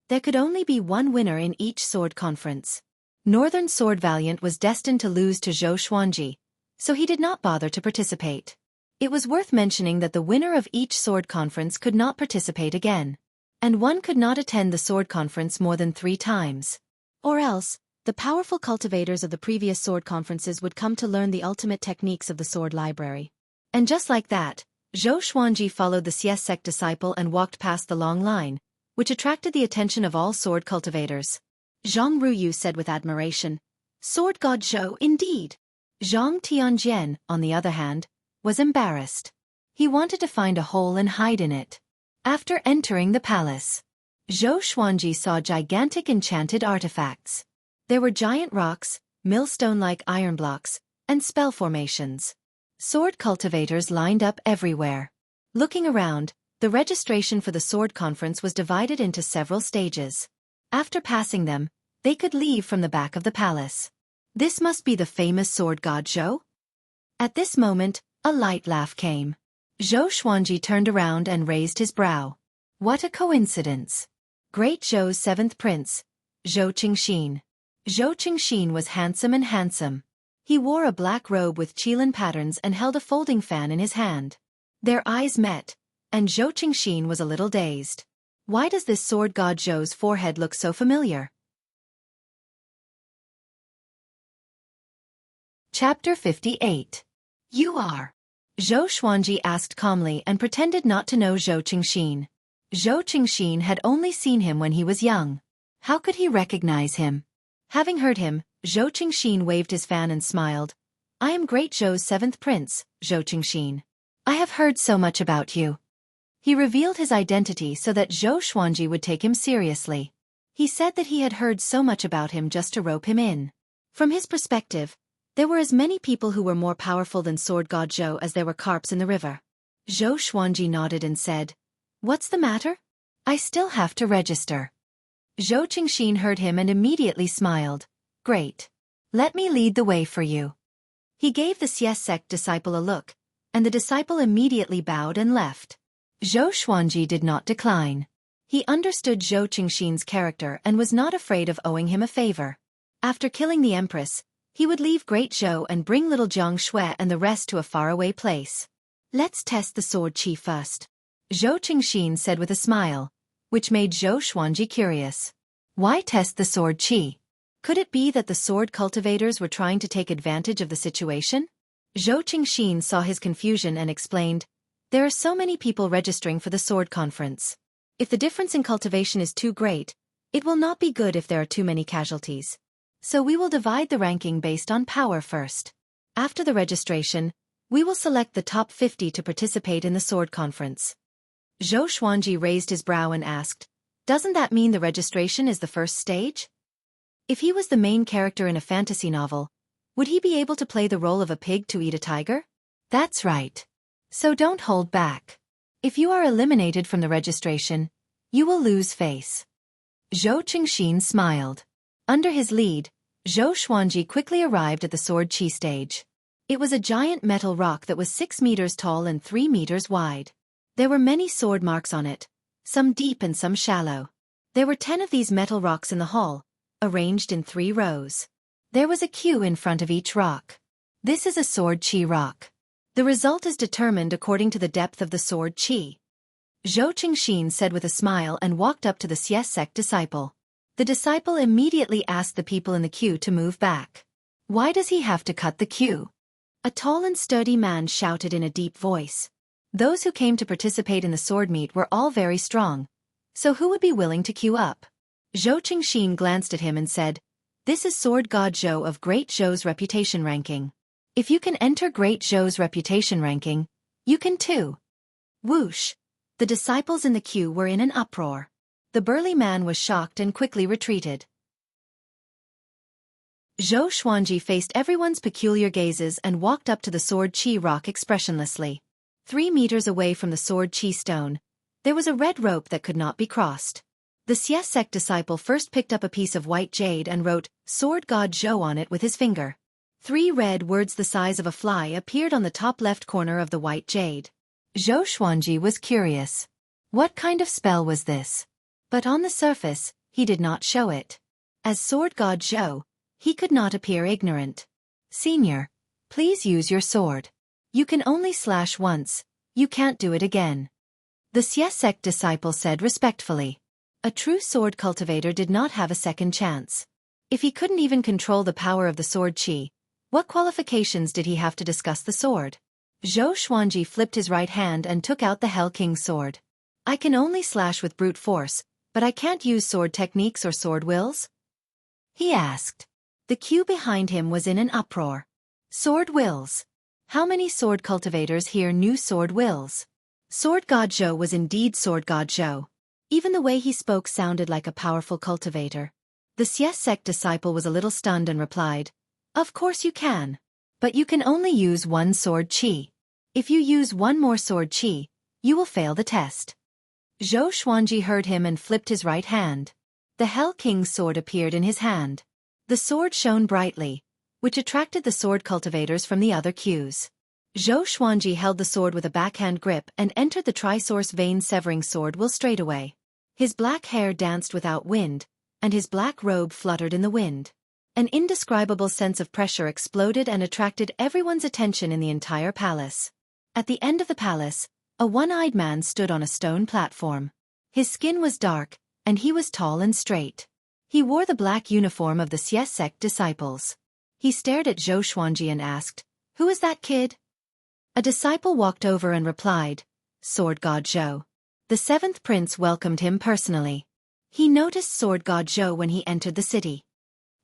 Speaker 1: There could only be one winner in each sword conference. Northern Sword Valiant was destined to lose to Zhou Xuanji, so he did not bother to participate. It was worth mentioning that the winner of each sword conference could not participate again. And one could not attend the sword conference more than 3 times.
Speaker 2: Or else, the powerful cultivators of the previous sword conferences would come to learn the ultimate techniques of the sword library.
Speaker 1: And just like that, Zhou Xuanji followed the Xie sect disciple and walked past the long line, which attracted the attention of all sword cultivators.
Speaker 2: Zhang Ruyu said with admiration, Sword God Zhou indeed.
Speaker 1: Zhang Tianjian, on the other hand, was embarrassed. He wanted to find a hole and hide in it. After entering the palace, Zhou Xuanji saw gigantic enchanted artifacts. There were giant rocks, millstone-like iron blocks, and spell formations. Sword cultivators lined up everywhere. Looking around, the registration for the sword conference was divided into several stages. After passing them, they could leave from the back of the palace. This must be the famous sword god Zhou? At this moment, a light laugh came. Zhou Xuanji turned around and raised his brow. What a coincidence! Great Zhou's 7th prince, Zhou Qingxin. Zhou Qingxin was handsome and handsome. He wore a black robe with qilin patterns and held a folding fan in his hand. Their eyes met, and Zhou Qingxin was a little dazed. Why does this sword god Zhou's forehead look so familiar? Chapter 58. You are. Zhou Xuanji asked calmly and pretended not to know Zhou Qingxin. Zhou Qingxin had only seen him when he was young. How could he recognize him? Having heard him, Zhou Qingxin waved his fan and smiled. I am Great Zhou's 7th prince, Zhou Qingxin. I have heard so much about you. He revealed his identity so that Zhou Xuanji would take him seriously. He said that he had heard so much about him just to rope him in. From his perspective, there were as many people who were more powerful than Sword God Zhou as there were carps in the river. Zhou Xuanji nodded and said, What's the matter? I still have to register. Zhou Qingxin heard him and immediately smiled. Great. Let me lead the way for you. He gave the Xie sect disciple a look, and the disciple immediately bowed and left. Zhou Xuanji did not decline. He understood Zhou Qingxin's character and was not afraid of owing him a favor. After killing the empress, he would leave Great Zhou and bring little Jiang Shui and the rest to a faraway place. Let's test the sword qi first, Zhou Qingxin said with a smile, which made Zhou Xuanji curious. Why test the sword qi? Could it be that the sword cultivators were trying to take advantage of the situation? Zhou Qingxin saw his confusion and explained, There are so many people registering for the sword conference. If the difference in cultivation is too great, it will not be good if there are too many casualties. So we will divide the ranking based on power first. After the registration, we will select the top 50 to participate in the sword conference. Zhou Xuanji raised his brow and asked, Doesn't that mean the registration is the first stage? If he was the main character in a fantasy novel, would he be able to play the role of a pig to eat a tiger? That's right. So don't hold back. If you are eliminated from the registration, you will lose face. Zhou Qingxin smiled. Under his lead, Xueqi quickly arrived at the sword chi stage. It was a giant metal rock that was 6 meters tall and 3 meters wide. There were many sword marks on it, some deep and some shallow. There were 10 of these metal rocks in the hall, arranged in 3 rows. There was a queue in front of each rock. This is a sword chi rock. The result is determined according to the depth of the sword chi. Xueqi said with a smile and walked up to the Xueqi disciple. The disciple immediately asked the people in the queue to move back. Why does he have to cut the queue? A tall and sturdy man shouted in a deep voice. Those who came to participate in the sword meet were all very strong. So who would be willing to queue up? Xueqi glanced at him and said, "This is Sword God Zhou of Great Zhou's reputation ranking. If you can enter Great Zhou's reputation ranking, you can too." Whoosh! The disciples in the queue were in an uproar. The burly man was shocked and quickly retreated. Xueqi faced everyone's peculiar gazes and walked up to the sword chi rock expressionlessly. 3 meters away from the sword chi stone, there was a red rope that could not be crossed. The Xueqi disciple first picked up a piece of white jade and wrote, "Sword God Zhou" on it with his finger. 3 red words the size of a fly appeared on the top left corner of the white jade. Xueqi was curious. What kind of spell was this? But on the surface, he did not show it. As Sword God Zhou, he could not appear ignorant. "Senior, please use your sword. You can only slash once, you can't do it again," the Xueqi disciple said respectfully. A true sword cultivator did not have a second chance. If he couldn't even control the power of the sword chi, what qualifications did he have to discuss the sword? Xueqi flipped his right hand and took out the Hell King's sword. "I can only slash with brute force, but I can't use sword techniques or sword wills?" he asked. The queue behind him was in an uproar. Sword wills. How many sword cultivators here knew sword wills? Sword God Zhou was indeed Sword God Zhou. Even the way he spoke sounded like a powerful cultivator. The Xueqi disciple was a little stunned and replied, "Of course you can. But you can only use one sword chi. If you use one more sword chi, you will fail the test." Xueqi heard him and flipped his right hand. The Hell King's sword appeared in his hand. The sword shone brightly, which attracted the sword cultivators from the other queues. Xueqi held the sword with a backhand grip and entered the Trisource vein-severing sword will straightaway. His black hair danced without wind, and his black robe fluttered in the wind. An indescribable sense of pressure exploded and attracted everyone's attention in the entire palace. At the end of the palace, a one-eyed man stood on a stone platform. His skin was dark, and he was tall and straight. He wore the black uniform of the Xueqi disciples. He stared at Xueqi and asked, "Who is that kid?" A disciple walked over and replied, "Sword God Zhou." The 7th prince welcomed him personally. He noticed Sword God Zhou when he entered the city.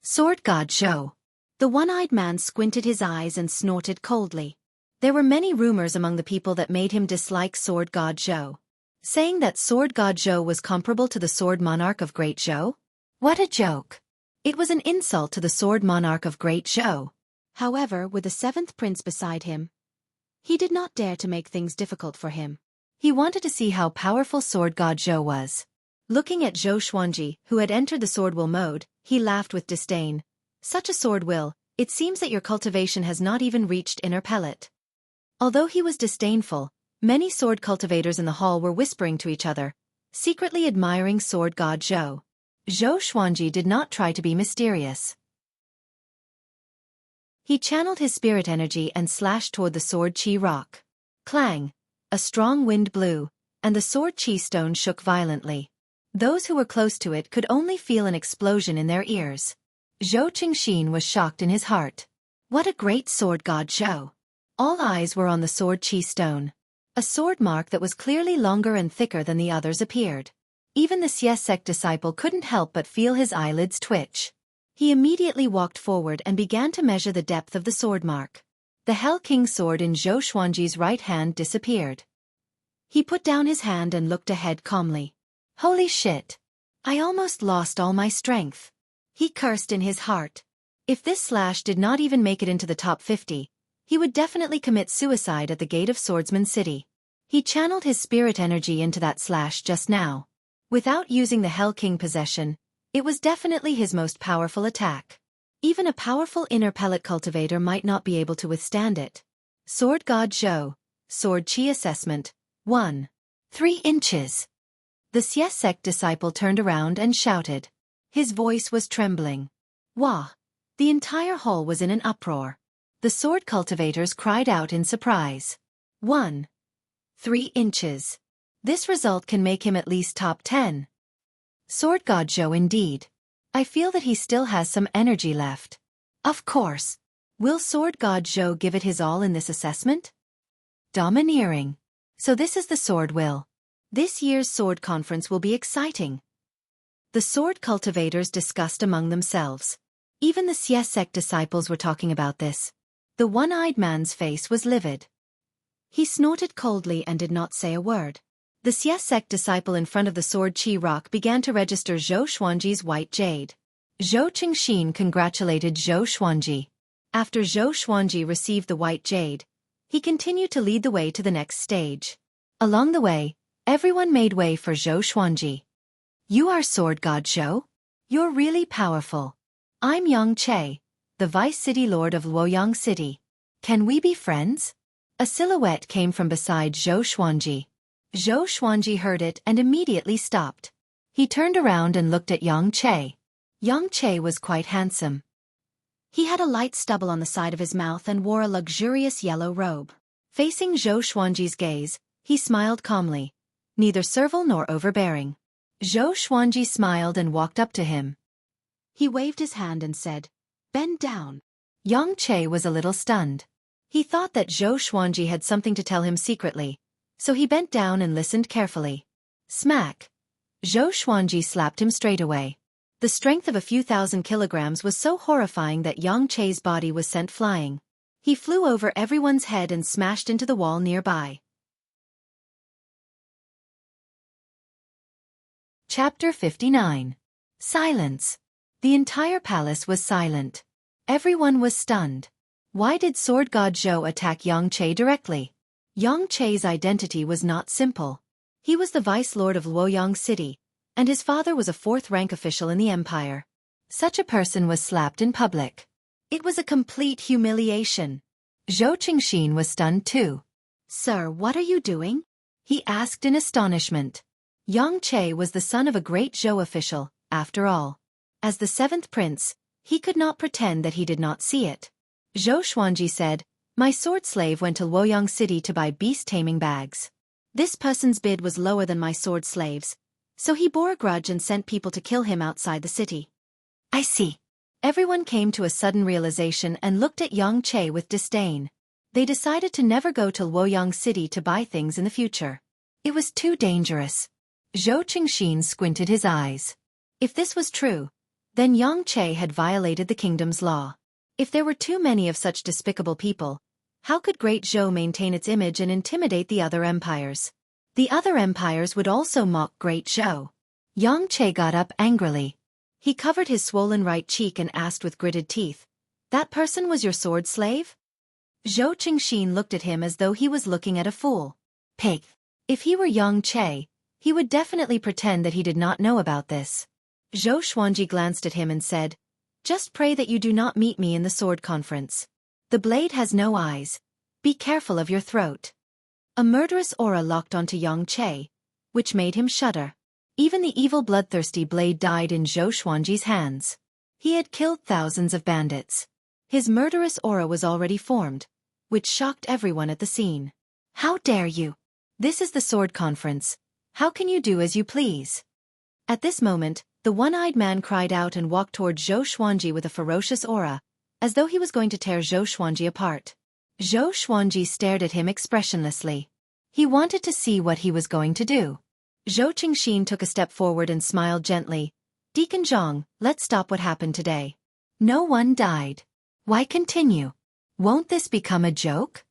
Speaker 1: "Sword God Zhou." The one-eyed man squinted his eyes and snorted coldly. There were many rumors among the people that made him dislike Sword God Zhou, saying that Sword God Zhou was comparable to the Sword Monarch of Great Zhou. What a joke! It was an insult to the Sword Monarch of Great Zhou.
Speaker 2: However, with the 7th prince beside him, he did not dare to make things difficult for him.
Speaker 1: He wanted to see how powerful Sword God Zhou was. Looking at Xueqi, who had entered the sword will mode, he laughed with disdain. "Such a sword will, it seems that your cultivation has not even reached inner pellet." Although he was disdainful, many sword cultivators in the hall were whispering to each other, secretly admiring Sword God Zhou. Xueqi did not try to be mysterious. He channeled his spirit energy and slashed toward the sword chi rock. Clang! A strong wind blew, and the sword chi stone shook violently. Those who were close to it could only feel an explosion in their ears. Xueqi was shocked in his heart. What a great Sword God Zhou! All eyes were on the sword chi stone. A sword mark that was clearly longer and thicker than the others appeared. Even the Xueqi disciple couldn't help but feel his eyelids twitch. He immediately walked forward and began to measure the depth of the sword mark. The Hell King's sword in Xueqi's right hand disappeared. He put down his hand and looked ahead calmly. "Holy shit! I almost lost all my strength," he cursed in his heart. If this slash did not even make it into the top 50, he would definitely commit suicide at the gate of Swordsman City. He channeled his spirit energy into that slash just now. Without using the Hell King possession, It was definitely his most powerful attack. Even a powerful inner pellet cultivator might not be able to withstand it. Sword God Zhou, Sword Qi Assessment, 1. 3 inches. The Xueqi disciple turned around and shouted. His voice was trembling. Wah! The entire hall was in an uproar. The sword cultivators cried out in surprise. 1. 3 inches. This result can make him at least top 10. Sword God Zhou indeed. I feel that he still has some energy left. Of course. Will Sword God Zhou give it his all in this assessment? Domineering. So this is the sword will. This year's sword conference will be exciting. The sword cultivators discussed among themselves. Even the Xueqi disciples were talking about this. The one-eyed man's face was livid. He snorted coldly and did not say a word. The Xueqi disciple in front of the sword Qi rock began to register Zhou Xuanji's white jade. Zhou Qingxin congratulated Zhou Xuanji. After Zhou Xuanji received the white jade, he continued to lead the way to the next stage. Along the way, everyone made way for Zhou Xuanji. You are Sword God Zhou? You're really powerful. I'm Yang Che, the Vice City Lord of Luoyang City. Can we be friends? A silhouette came from beside Zhou Xuanji. Zhou Xuanji heard it and immediately stopped. He turned around and looked at Yang Che. Yang Che was quite handsome.
Speaker 2: He had a light stubble on the side of his mouth and wore a luxurious yellow robe.
Speaker 1: Facing Zhou Xuanji's gaze, he smiled calmly, neither servile nor overbearing. Zhou Xuanji smiled and walked up to him.
Speaker 2: He waved his hand and said, "Bend down."
Speaker 1: Yang Che was a little stunned. He thought that Zhou Xuanji had something to tell him secretly, so he bent down and listened carefully. Smack! Zhou Xuanji slapped him straight away. The strength of a few thousand kilograms was so horrifying that Yang Che's body was sent flying. He flew over everyone's head and smashed into the wall nearby. Chapter 59. Silence. The entire palace was silent. Everyone was stunned. Why did Sword God Zhou attack Yang Che directly? Yang Che's identity was not simple. He was the Vice Lord of Luoyang City, and his father was a fourth-rank official in the empire. Such a person was slapped in public. It was a complete humiliation. Zhou Qingxin was stunned too.
Speaker 2: "Sir, what are you doing?"
Speaker 1: he asked in astonishment. Yang Che was the son of a great Zhou official, after all. As the seventh prince, he could not pretend that he did not see it. Zhou Xuanji said, "My sword slave went to Luoyang City to buy beast-taming bags. This person's bid was lower than my sword slave's, so he bore a grudge and sent people to kill him outside the city." I see. Everyone came to a sudden realization and looked at Yang Che with disdain. They decided to never go to Luoyang City to buy things in the future. It was too dangerous. Zhou Qingxin squinted his eyes. If this was true, then Yang Che had violated the kingdom's law. If there were too many of such despicable people, how could Great Zhou maintain its image and intimidate the other empires? The other empires would also mock Great Zhou. Yang Che got up angrily. He covered his swollen right cheek and asked with gritted teeth, "That person was your sword slave?" Zhou Qingxin looked at him as though he was looking at a fool. Pig. If he were Yang Che, he would definitely pretend that he did not know about this. Zhou Xuanji glanced at him and said, "Just pray that you do not meet me in the sword conference. The blade has no eyes. Be careful of your throat." A murderous aura locked onto Yang Che, which made him shudder. Even the evil bloodthirsty blade died in Zhou Xuanji's hands. He had killed thousands of bandits. His murderous aura was already formed, which shocked everyone at the scene. "How dare you? This is the sword conference. How can you do as you please?" At this moment, the one-eyed man cried out and walked toward Zhou Xuanji with a ferocious aura, as though he was going to tear Zhou Xuanji apart. Zhou Xuanji stared at him expressionlessly. He wanted to see what he was going to do. Zhou Qingxin took a step forward and smiled gently. "Deacon Zhang, let's stop what happened today. No one died. Why continue? Won't this become a joke?"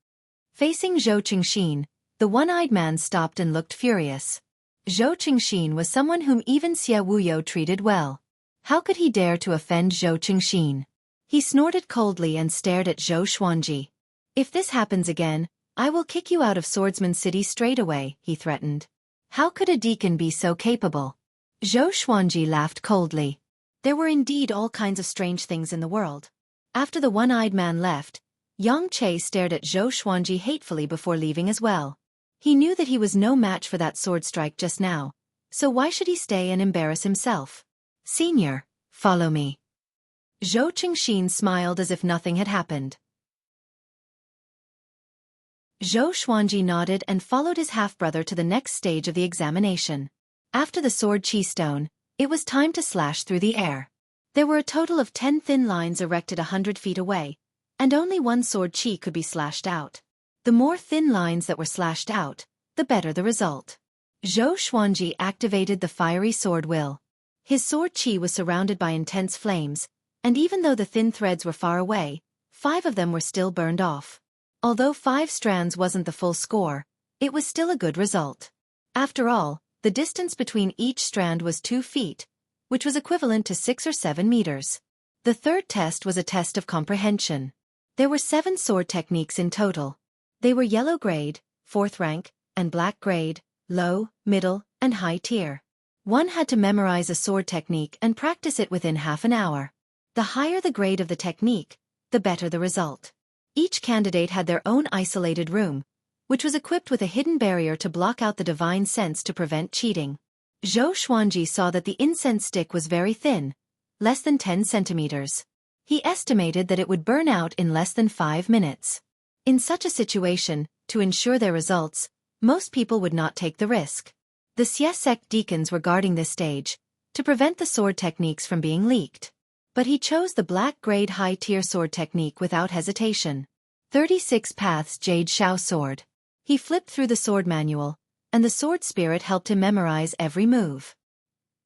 Speaker 1: Facing Zhou Qingxin, the one-eyed man stopped and looked furious. Zhou Qingxin was someone whom even Xie Wuyo treated well. How could he dare to offend Zhou Qingxin? He snorted coldly and stared at Zhou Xuanji. "If this happens again, I will kick you out of Swordsman City straight away," he threatened. How could a deacon be so capable? Zhou Xuanji laughed coldly.
Speaker 2: There were indeed all kinds of strange things in the world. After the one-eyed man left, Yang Che stared at Zhou Xuanji hatefully before leaving as well. He knew that he was no match for that sword strike just now, so why should he stay and embarrass himself?
Speaker 1: Senior, follow me. Zhou Qingxin smiled as if nothing had happened. Zhou Xuanji nodded and followed his half-brother to the next stage of the examination. After the sword chi stone, it was time to slash through the air. There were a total of 10 thin lines erected 100 feet away, and only one sword chi could be slashed out. The more thin lines that were slashed out, the better the result. Zhou Xuanji activated the fiery sword will. His sword chi was surrounded by intense flames, and even though the thin threads were far away, 5 of them were still burned off. Although 5 strands wasn't the full score, it was still a good result. After all, the distance between each strand was 2 feet, which was equivalent to 6 or 7 meters. The third test was a test of comprehension. There were 7 sword techniques in total. They were yellow grade, 4th rank, and black grade, low, middle, and high tier. One had to memorize a sword technique and practice it within half an hour. The higher the grade of the technique, the better the result. Each candidate had their own isolated room, which was equipped with a hidden barrier to block out the divine sense to prevent cheating. Zhou Xuanji saw that the incense stick was very thin, less than 10 centimeters. He estimated that it would burn out in less than 5 minutes. In such a situation, to ensure their results, most people would not take the risk. The Xie sect deacons were guarding this stage, to prevent the sword techniques from being leaked. But he chose the black-grade high-tier sword technique without hesitation. 36 Paths Jade Shao Sword. He flipped through the sword manual, and the sword spirit helped him memorize every move.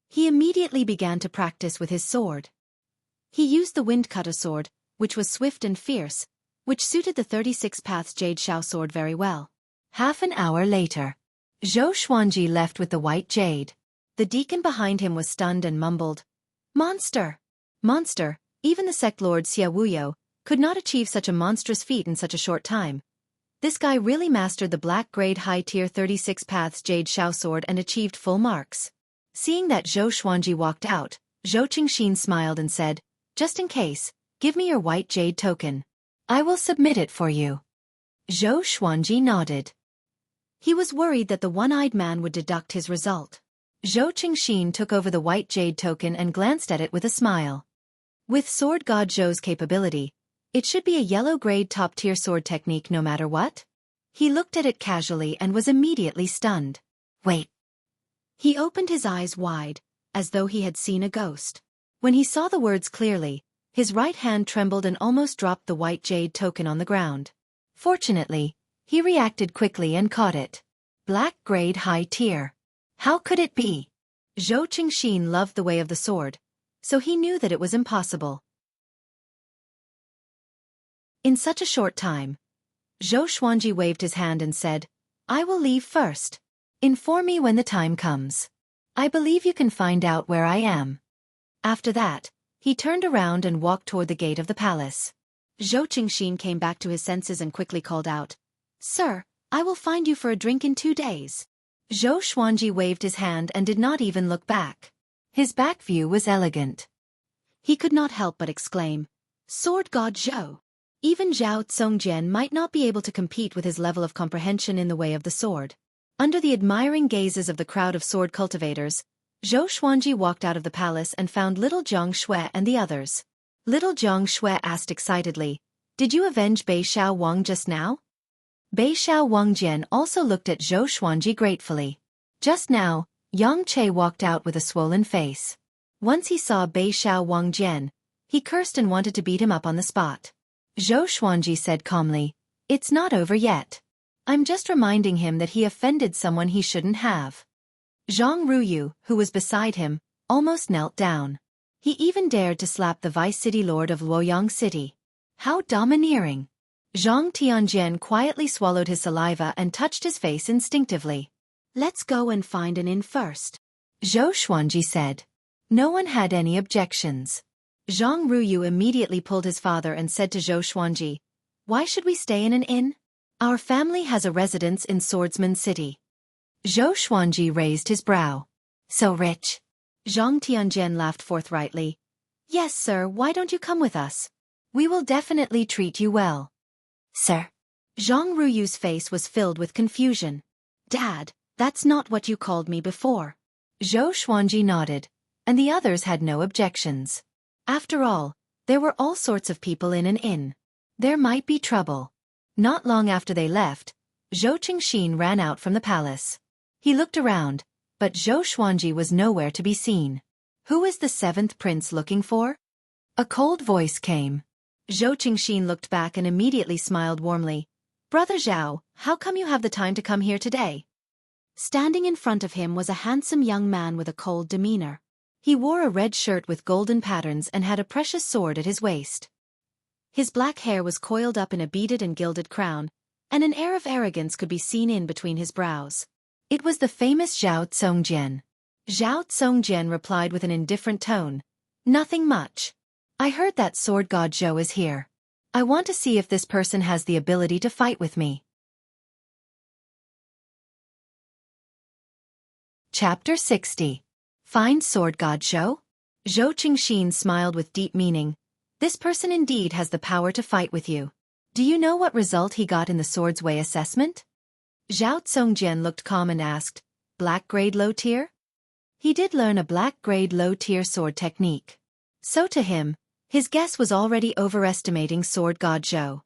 Speaker 1: He immediately began to practice with his sword. He used the wind cutter sword, which was swift and fierce, which suited the 36 Paths Jade Shao sword very well. Half an hour later, Zhou Xuanji left with the white jade.
Speaker 2: The deacon behind him was stunned and mumbled, "Monster! Monster!" Even the sect lord Xie Wuyo could not achieve such a monstrous feat in such a short time. This guy really mastered the black-grade high-tier 36 Paths Jade Shao sword and achieved full marks. Seeing that Zhou Xuanji walked out, Zhou Qingxin smiled and said, "Just in case, give me your white jade token.
Speaker 1: I will submit it for you." Zhou Xuanji nodded.
Speaker 2: He was worried that the one-eyed man would deduct his result.
Speaker 1: Zhou Qingxin took over the white jade token and glanced at it with a smile.
Speaker 2: With Sword God Zhou's capability, it should be a yellow-grade top-tier sword technique no matter what. He looked at it casually and was immediately stunned.
Speaker 1: Wait.
Speaker 2: He opened his eyes wide, as though he had seen a ghost. When he saw the words clearly, his right hand trembled and almost dropped the white jade token on the ground.
Speaker 1: Fortunately, he reacted quickly and caught it. Black-grade high tier. How could it be?
Speaker 2: Zhou Qingxin loved the way of the sword, so he knew that it was impossible. In such a short time, Zhou Xuanji waved his hand and said, "I will leave first.
Speaker 1: Inform me when the time comes. I believe you can find out where I am."
Speaker 2: After that, he turned around and walked toward the gate of the palace. Zhou Qingxin came back to his senses and quickly called out, "Sir, I will find you for a drink in 2 days." Zhou Xuanji waved his hand and did not even look back.
Speaker 1: His back view was elegant.
Speaker 2: He could not help but exclaim, "Sword God Zhou!" Even Zhao Tsongjian might not be able to compete with his level of comprehension in the way of the sword. Under the admiring gazes of the crowd of sword cultivators, Zhou Xuanji walked out of the palace and found little Jiang Shui and the others. Little Jiang Shui asked excitedly, "Did you avenge Bei Shao Wang just now?"
Speaker 1: Bei Shao Wangjian also looked at Zhou Xuanji gratefully. Just now, Yang Che walked out with a swollen face.
Speaker 2: Once he saw Bei Shao Wangjian, he cursed and wanted to beat him up on the spot.
Speaker 1: Zhou Xuanji said calmly, "It's not over yet.
Speaker 2: I'm just reminding him that he offended someone he shouldn't have." Zhang Ruyu, who was beside him, almost knelt down. He even dared to slap the vice-city lord of Luoyang City. How domineering! Zhang Tianjian quietly swallowed his saliva and touched his face instinctively. "Let's go and find an inn first,"
Speaker 1: Zhou Xuanji said. No one had any objections.
Speaker 2: Zhang Ruyu immediately pulled his father and said to Zhou Xuanji, "Why should we stay in an inn? Our family has a residence in Swordsman City."
Speaker 1: Zhou Xuanji raised his brow. So rich?
Speaker 2: Zhang Tianjian laughed forthrightly,
Speaker 1: Yes, sir, why don't you come with us? We will definitely treat you well.
Speaker 2: Sir. Zhang Ruyu's face was filled with confusion. Dad, that's not what you called me before.
Speaker 1: Zhou Xuanji nodded, and the others had no objections. After all, there were all sorts of people in an inn. There might be trouble. Not long after they left, Zhou Qingxin ran out from the palace. He looked around, but Zhou Xuanji was nowhere to be seen. Who is the seventh prince looking for? A cold voice came. Zhou Qingxin looked back and immediately smiled warmly. Brother Zhao, how come you have the time to come here today?
Speaker 2: Standing in front of him was a handsome young man with a cold demeanor. He wore a red shirt with golden patterns and had a precious sword at his waist. His black hair was coiled up in a beaded and gilded crown, and an air of arrogance could be seen in between his brows.
Speaker 1: It was the famous Zhao Tsongjian. Zhao Tsongjian replied with an indifferent tone. Nothing much. I heard that sword god Zhou is here. I want to see if this person has the ability to fight with me. Chapter 60. Find sword god Zhou? Zhou Qingxin smiled with deep meaning. This person indeed has the power to fight with you. Do you know what result he got in the sword's way assessment? Zhao Tsongjian looked calm and asked, Black grade low tier? He did learn a black grade low tier sword technique. So to him, his guess was already overestimating sword god Zhou.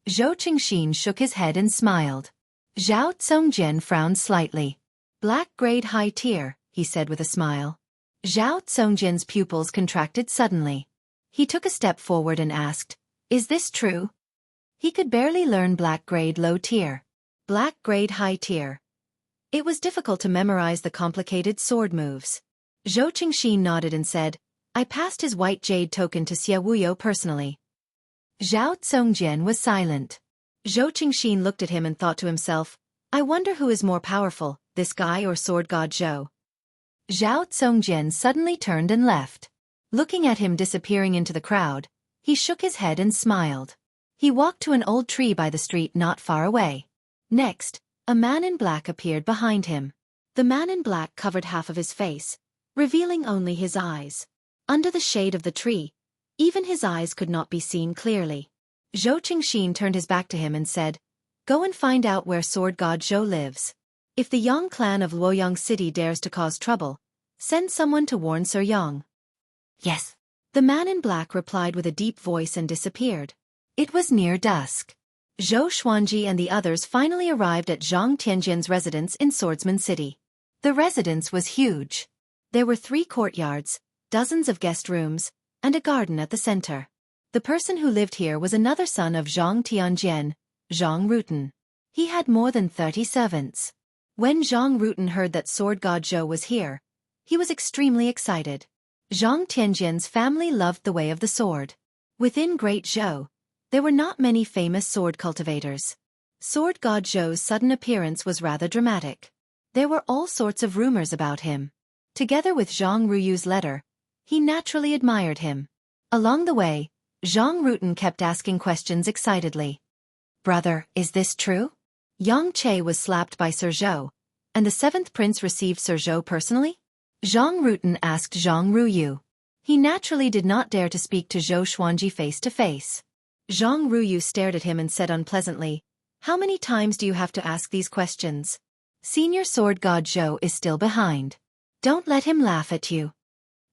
Speaker 1: Zhou Qingxin shook his head and smiled. Zhao Tsongjian frowned slightly. Black grade high tier, he said with a smile. Zhao Tsongjian's pupils contracted suddenly. He took a step forward and asked, Is this true? He could barely learn black grade low tier. Black grade high tier. It was difficult to memorize the complicated sword moves. Zhou Qingxin nodded and said, I passed his white jade token to Xie Wuyo personally. Zhao Tsongjian was silent. Zhou Qingxin looked at him and thought to himself, I wonder who is more powerful, this guy or sword god Zhou. Zhao Tsongjian suddenly turned and left. Looking at him disappearing into the crowd, he shook his head and smiled. He walked to an old tree by the street not far away. Next, a man in black appeared behind him. The man in black covered half of his face, revealing only his eyes. Under the shade of the tree, even his eyes could not be seen clearly. Zhou Qingxin turned his back to him and said, Go and find out where sword god Zhou lives. If the Yang clan of Luoyang City dares to cause trouble, send someone to warn Sir Yang.
Speaker 2: Yes.
Speaker 1: The man in black replied with a deep voice and disappeared. It was near dusk. Zhou Xuanji and the others finally arrived at Zhang Tianjian's residence in Swordsman City. The residence was huge. There were 3 courtyards, dozens of guest rooms, and a garden at the center. The person who lived here was another son of Zhang Tianjian, Zhang Rutan. He had more than 30 servants. When Zhang Rutan heard that sword god Zhou was here, he was extremely excited. Zhang Tianjian's family loved the way of the sword. Within Great Zhou, there were not many famous sword cultivators. Sword god Zhou's sudden appearance was rather dramatic. There were all sorts of rumors about him. Together with Zhang Ruyu's letter, he naturally admired him. Along the way, Zhang Rutan kept asking questions excitedly. Brother, is this true? Yang Che was slapped by Sir Zhou, and the 7th prince received Sir Zhou personally? Zhang Rutan asked Zhang Ruyu. He naturally did not dare to speak to Zhou Xuanji face to face. Zhang Ruyu stared at him and said unpleasantly, How many times do you have to ask these questions? Senior sword god Zhou is still behind. Don't let him laugh at you.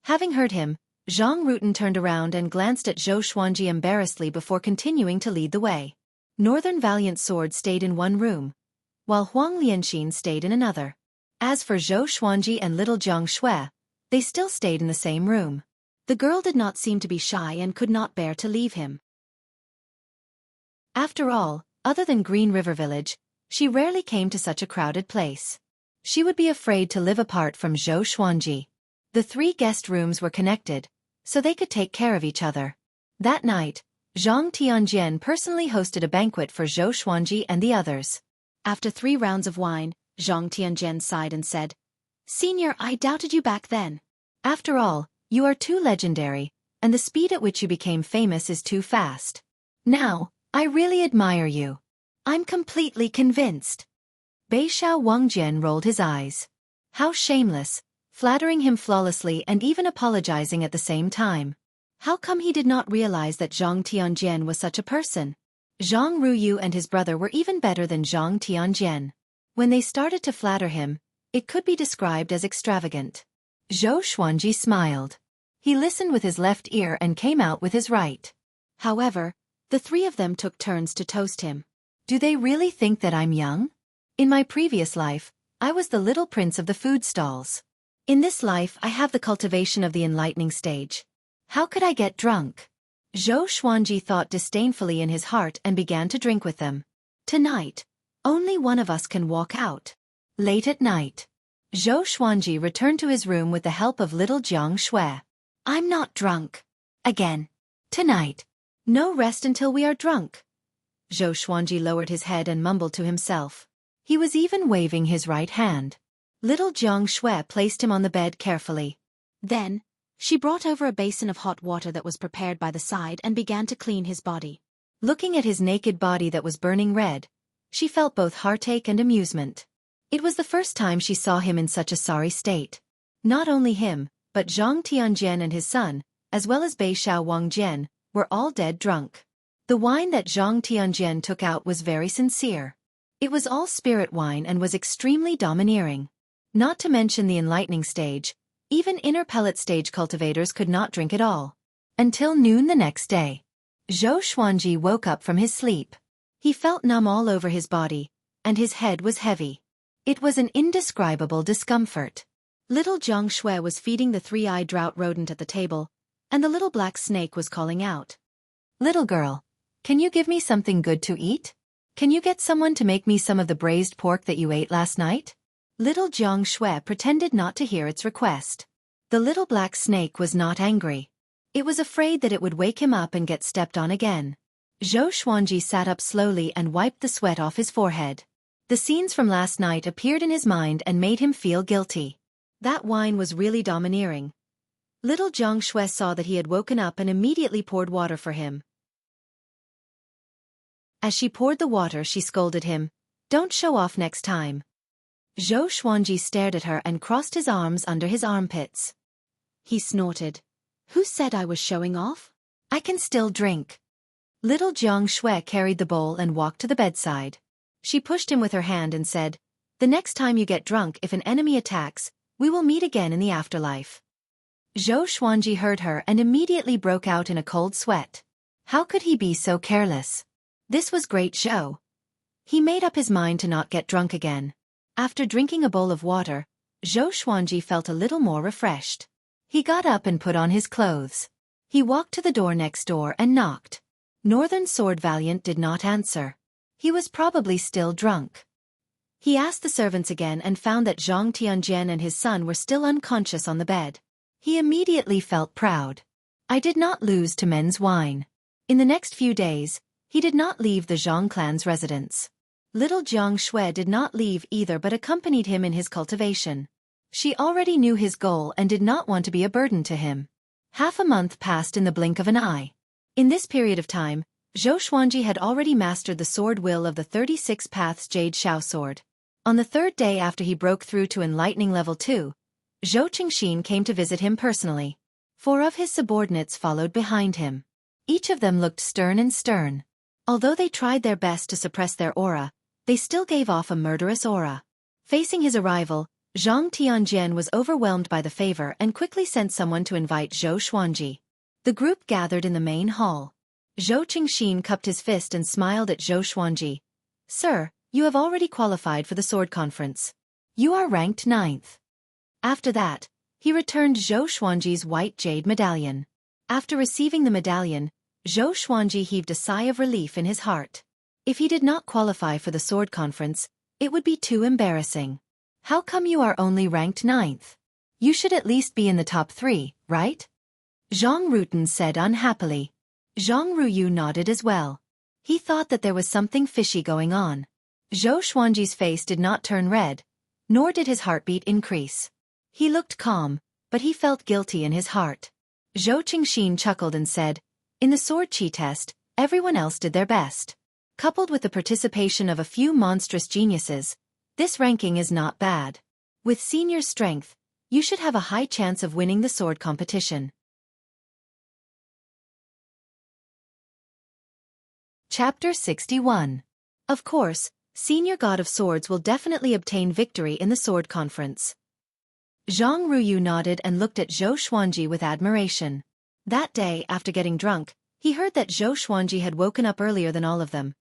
Speaker 1: Having heard him, Zhang Rutan turned around and glanced at Zhou Xuanji embarrassedly before continuing to lead the way. Northern Valiant Sword stayed in one room, while Huang Lianxin stayed in another. As for Zhou Xuanji and little Jiang Shui, they still stayed in the same room. The girl did not seem to be shy and could not bear to leave him. After all, other than Green River Village, she rarely came to such a crowded place. She would be afraid to live apart from Zhou Xuanji. The 3 guest rooms were connected, so they could take care of each other. That night, Zhang Tianjian personally hosted a banquet for Zhou Xuanji and the others. After 3 rounds of wine, Zhang Tianjian sighed and said, Senior, I doubted you back then. After all, you are too legendary, and the speed at which you became famous is too fast. Now, I really admire you. I'm completely convinced. Beishao Wangjian rolled his eyes. How shameless, flattering him flawlessly and even apologizing at the same time.
Speaker 2: How come he did not realize that Zhang Tianjian was such a person? Zhang Ruyu and his brother were even better than Zhang Tianjian. When they started to flatter him, it could be described as extravagant. Zhou Xuanji smiled. He listened with his left ear and came out with his right. However, the three of them took turns to toast him. Do they really think that I'm young? In my previous life, I was the little prince of the food stalls. In this life I have the cultivation of the enlightening stage. How could I get drunk? Zhou Xuanji thought disdainfully in his heart and began to drink with them. Tonight, only one of us can walk out. Late at night, Zhou Xuanji returned to his room with the help of little Jiang Shui. I'm not drunk. Again. Tonight. No rest until we are drunk. Zhou Xuanji lowered his head and mumbled to himself. He was even waving his right hand. Little Jiang Shui placed him on the bed carefully. Then, she brought over a basin of hot water that was prepared by the side and began to clean his body. Looking at his naked body that was burning red, she felt both heartache and amusement. It was the first time she saw him in such a sorry state. Not only him, but Zhang Tianjian and his son, as well as Bei Xiao Wangjian, were all dead drunk. The wine that Zhang Tianjian took out was very sincere. It was all spirit wine and was extremely domineering. Not to mention the enlightening stage, even inner pellet stage cultivators could not drink it all. Until noon the next day. Zhou Xuanji woke up from his sleep. He felt numb all over his body, and his head was heavy. It was an indescribable discomfort. Little Jiang Shui was feeding the three-eyed drought rodent at the table, and the little black snake was calling out. Little girl, can you give me something good to eat? Can you get someone to make me some of the braised pork that you ate last night? Little Jiang Shui pretended not to hear its request. The little black snake was not angry. It was afraid that it would wake him up and get stepped on again. Zhou Xuanji sat up slowly and wiped the sweat off his forehead. The scenes from last night appeared in his mind and made him feel guilty. That wine was really domineering. Little Jiang Shui saw that he had woken up and immediately poured water for him. As she poured the water, she scolded him. Don't show off next time. Zhou Xuanji stared at her and crossed his arms under his armpits. He snorted. Who said I was showing off? I can still drink. Little Jiang Shui carried the bowl and walked to the bedside. She pushed him with her hand and said, The next time you get drunk, if an enemy attacks, we will meet again in the afterlife. Zhou Xuanji heard her and immediately broke out in a cold sweat. How could he be so careless? This was great Zhou. He made up his mind to not get drunk again. After drinking a bowl of water, Zhou Xuanji felt a little more refreshed. He got up and put on his clothes. He walked to the door next door and knocked. Northern Sword Valiant did not answer. He was probably still drunk. He asked the servants again and found that Zhang Tianjian and his son were still unconscious on the bed. He immediately felt proud. I did not lose to men's wine. In the next few days, he did not leave the Zhang clan's residence. Little Jiang Shui did not leave either but accompanied him in his cultivation. She already knew his goal and did not want to be a burden to him. Half a month passed in the blink of an eye. In this period of time, Zhou Xuanji had already mastered the sword will of the 36 Paths Jade Xiao sword. On the third day after he broke through to enlightening level 2, Zhou Qingxin came to visit him personally. 4 of his subordinates followed behind him. Each of them looked stern. Although they tried their best to suppress their aura, they still gave off a murderous aura. Facing his arrival, Zhang Tianjian was overwhelmed by the favor and quickly sent someone to invite Zhou Xuanji. The group gathered in the main hall. Zhou Qingxin cupped his fist and smiled at Zhou Xuanji. Sir, you have already qualified for the sword conference. You are ranked 9th. After that, he returned Zhou Xuanji's white jade medallion. After receiving the medallion, Zhou Xuanji heaved a sigh of relief in his heart. If he did not qualify for the sword conference, it would be too embarrassing. How come you are only ranked 9th? You should at least be in the top 3, right? Zhang Rutan said unhappily. Zhang Ruyu nodded as well. He thought that there was something fishy going on. Zhou Xuanji's face did not turn red, nor did his heartbeat increase. He looked calm, but he felt guilty in his heart. Zhou Qingxin chuckled and said, In the sword chi test, everyone else did their best. Coupled with the participation of a few monstrous geniuses, this ranking is not bad. With senior strength, you should have a high chance of winning the sword competition.
Speaker 1: Chapter 61. Of course, Senior God of Swords will definitely obtain victory in the sword conference. Zhang Ruyu nodded and looked at Zhou Xuanji with admiration. That day, after getting drunk, he heard that Zhou Xuanji had woken up earlier than all of them,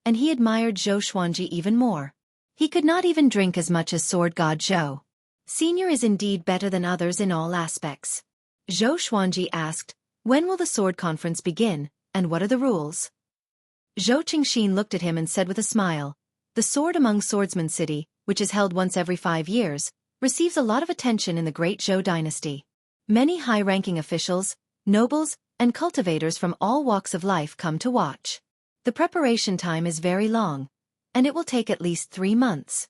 Speaker 1: and he admired Zhou Xuanji even more. He could not even drink as much as Sword God Zhou. Senior is indeed better than others in all aspects. Zhou Xuanji asked, "When will the sword conference begin, and what are the rules?" Zhou Qingxin looked at him and said with a smile, "The Sword Among Swordsmen City, which is held once every 5 years, receives a lot of attention in the Great Zhou dynasty. Many high-ranking officials, nobles, and cultivators from all walks of life come to watch. The preparation time is very long, and it will take at least 3 months.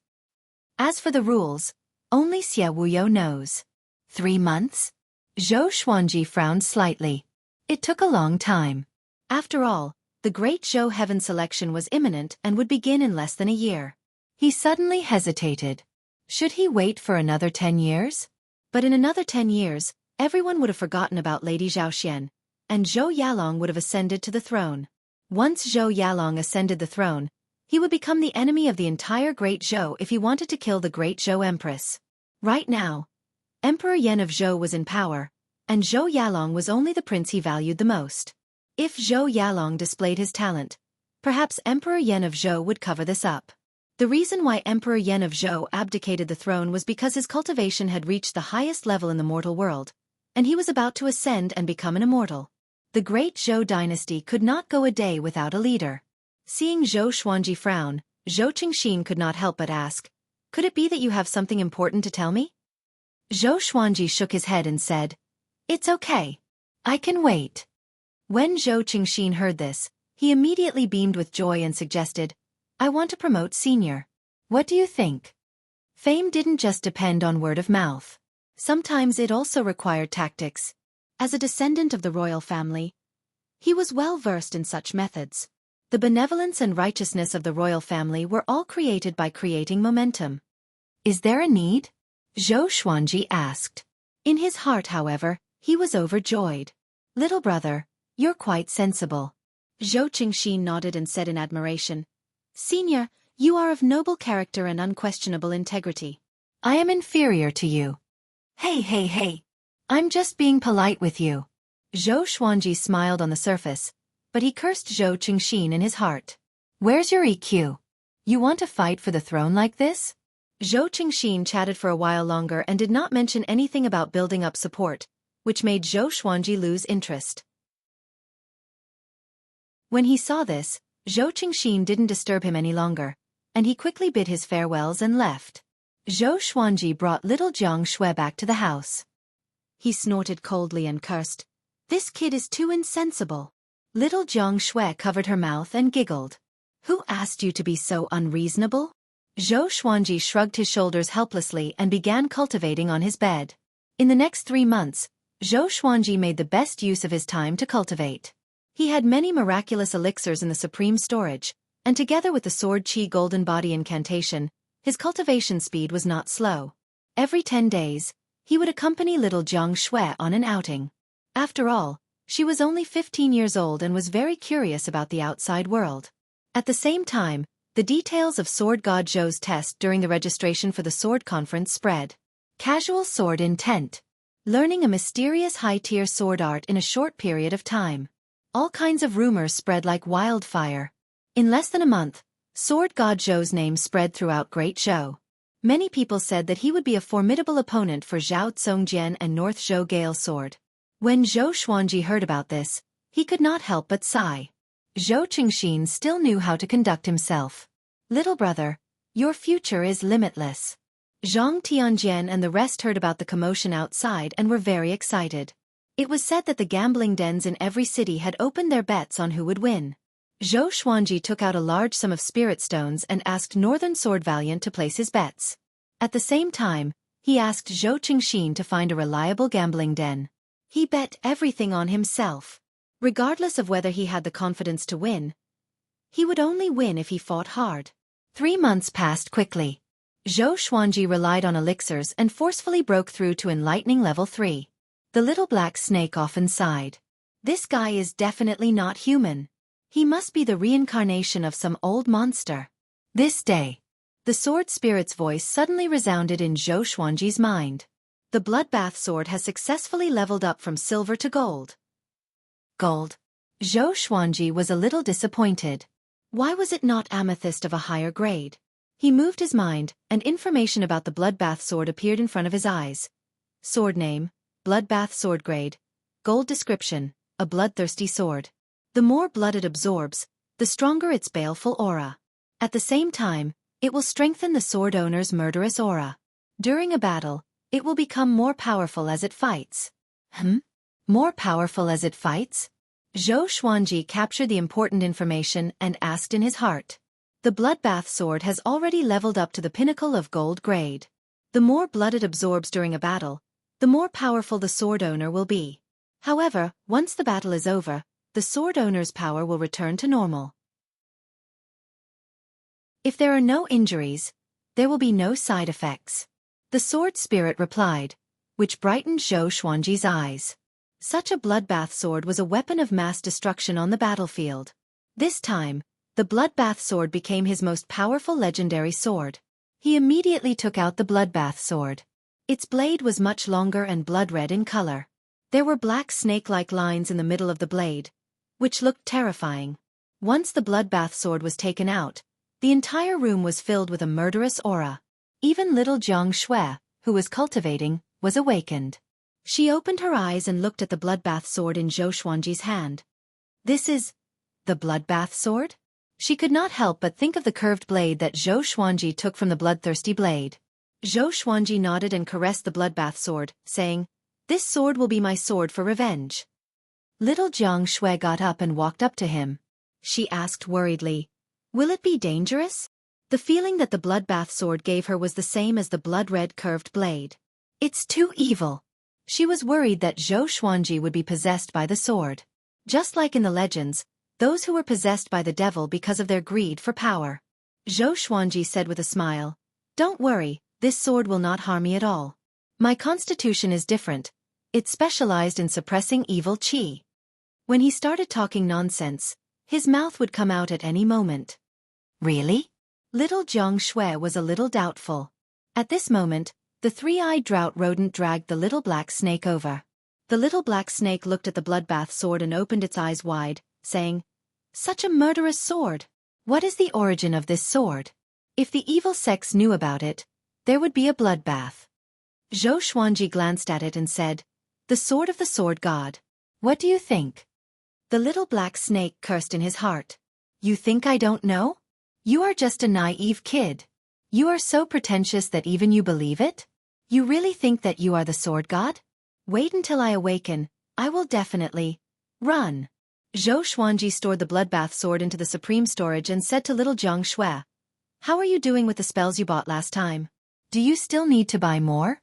Speaker 1: As for the rules, only Xie Wuyo knows." 3 months? Zhou Xuanji frowned slightly. It took a long time. After all, the Great Zhou Heaven selection was imminent and would begin in less than a year. He suddenly hesitated. Should he wait for another 10 years? But in another 10 years, everyone would have forgotten about Lady Zhaoxian, and Zhou Yalong would have ascended to the throne. Once Zhou Yalong ascended the throne, he would become the enemy of the entire Great Zhou if he wanted to kill the Great Zhou Empress. Right now, Emperor Yan of Zhou was in power, and Zhou Yalong was only the prince he valued the most. If Zhou Yalong displayed his talent, perhaps Emperor Yan of Zhou would cover this up. The reason why Emperor Yan of Zhou abdicated the throne was because his cultivation had reached the highest level in the mortal world, and he was about to ascend and become an immortal. The Great Zhou dynasty could not go a day without a leader. Seeing Zhou Xuanji frown, Zhou Qingxin could not help but ask, "Could it be that you have something important to tell me?" Zhou Xuanji shook his head and said, "It's okay. I can wait." When Zhou Qingxin heard this, he immediately beamed with joy and suggested, "I want to promote Senior. What do you think?" Fame didn't just depend on word of mouth. Sometimes it also required tactics. As a descendant of the royal family, he was well versed in such methods. The benevolence and righteousness of the royal family were all created by creating momentum. "Is there a need?" Zhou Xuanji asked. In his heart, however, he was overjoyed. "Little brother, you're quite sensible." Zhou Qingxin nodded and said in admiration, "Senior, you are of noble character and unquestionable integrity." "I am inferior to you." Hey. I'm just being polite with you." Zhou Xuanji smiled on the surface, but he cursed Zhou Qingxin in his heart. "Where's your EQ? You want to fight for the throne like this?" Zhou Qingxin chatted for a while longer and did not mention anything about building up support, which made Zhou Xuanji lose interest. When he saw this, Zhou Qingxin didn't disturb him any longer, and he quickly bid his farewells and left. Zhou Xuanji brought little Jiang Shui back to the house. He snorted coldly and cursed, "This kid is too insensible." Little Jiang Shui covered her mouth and giggled. "Who asked you to be so unreasonable?" Zhou Xuanji shrugged his shoulders helplessly and began cultivating on his bed. In the next 3 months, Zhou Xuanji made the best use of his time to cultivate. He had many miraculous elixirs in the supreme storage, and together with the Sword Qi Golden Body incantation, his cultivation speed was not slow. Every 10 days, he would accompany little Jiang Shui on an outing. After all, she was only 15 years old and was very curious about the outside world. At the same time, the details of Sword God Zhou's test during the registration for the sword conference spread. Casual sword intent. Learning a mysterious high-tier sword art in a short period of time. All kinds of rumors spread like wildfire. In less than a month, Sword God Zhou's name spread throughout Great Zhou. Many people said that he would be a formidable opponent for Zhao Tsongjian and North Zhou Gale Sword. When Zhou Xuanji heard about this, he could not help but sigh. Zhou Qingxin still knew how to conduct himself. "Little brother, your future is limitless." Zhang Tianjian and the rest heard about the commotion outside and were very excited. It was said that the gambling dens in every city had opened their bets on who would win. Zhou Xuanji took out a large sum of spirit stones and asked Northern Sword Valiant to place his bets. At the same time, he asked Zhou Qingxin to find a reliable gambling den. He bet everything on himself. Regardless of whether he had the confidence to win, he would only win if he fought hard. 3 months passed quickly. Zhou Xuanji relied on elixirs and forcefully broke through to enlightening level 3. The little black snake often sighed. "This guy is definitely not human." He must be the reincarnation of some old monster. This day, the sword spirit's voice suddenly resounded in Zhou Xuanji's mind. The bloodbath sword has successfully leveled up from silver to gold. Gold. Zhou Xuanji was a little disappointed. Why was it not amethyst of a higher grade? He moved his mind, and information about the bloodbath sword appeared in front of his eyes. Sword name, bloodbath sword grade. Gold description, a bloodthirsty sword. The more blood it absorbs, the stronger its baleful aura. At the same time, it will strengthen the sword owner's murderous aura. During a battle, it will become more powerful as it fights. More powerful as it fights? Zhou Xuanji captured the important information and asked in his heart. The bloodbath sword has already leveled up to the pinnacle of gold grade. The more blood it absorbs during a battle, the more powerful the sword owner will be. However, once the battle is over, the sword owner's power will return to normal. If there are no injuries, there will be no side effects. The sword spirit replied, which brightened Zhou Xuanji's eyes. Such a bloodbath sword was a weapon of mass destruction on the battlefield. This time, the bloodbath sword became his most powerful legendary sword. He immediately took out the bloodbath sword. Its blade was much longer and blood-red in color. There were black snake-like lines in the middle of the blade, which looked terrifying. Once the bloodbath sword was taken out, the entire room was filled with a murderous aura. Even little Jiang Xue, who was cultivating, was awakened. She opened her eyes and looked at the bloodbath sword in Zhou Xuanji's hand. This is the bloodbath sword? She could not help but think of the curved blade that Zhou Xuanji took from the bloodthirsty blade. Zhou Xuanji nodded and caressed the bloodbath sword, saying, "This sword will be my sword for revenge." Little Jiang Xue got up and walked up to him. She asked worriedly, "Will it be dangerous?" The feeling that the bloodbath sword gave her was the same as the blood-red curved blade. It's too evil. She was worried that Zhou Xuanji would be possessed by the sword. Just like in the legends, those who were possessed by the devil because of their greed for power. Zhou Xuanji said with a smile, "Don't worry, this sword will not harm me at all. My constitution is different. It's specialized in suppressing evil qi." When he started talking nonsense, his mouth would come out at any moment. Really? Little Jiang Xue was a little doubtful. At this moment, the three-eyed drought rodent dragged the little black snake over. The little black snake looked at the bloodbath sword and opened its eyes wide, saying, "Such a murderous sword! What is the origin of this sword? If the evil sects knew about it, there would be a bloodbath." Zhou Xuanji glanced at it and said, "The sword of the sword god. What do you think?" The little black snake cursed in his heart. "You think I don't know? You are just a naive kid. You are so pretentious that even you believe it? You really think that you are the sword god? Wait until I awaken, I will definitely run." Zhou Xuanji stored the bloodbath sword into the supreme storage and said to little Jiang Xue, "How are you doing with the spells you bought last time? Do you still need to buy more?"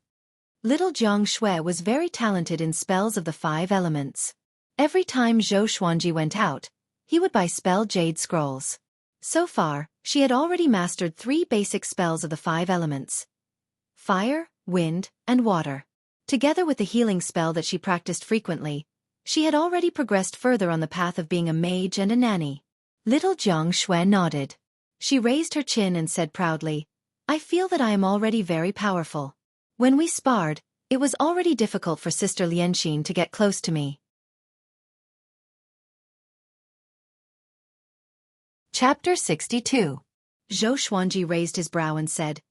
Speaker 1: Little Jiang Xue was very talented in spells of the 5 elements. Every time Zhou Xuanji went out, he would buy spell jade scrolls. So far, she had already mastered 3 basic spells of the 5 elements: fire, wind, and water. Together with the healing spell that she practiced frequently, she had already progressed further on the path of being a mage and a nanny. Little Jiang Xue nodded. She raised her chin and said proudly, "I feel that I am already very powerful. When we sparred, it was already difficult for Sister Lianxin to get close to me." Chapter 62. Zhou Xuanji raised his brow and said,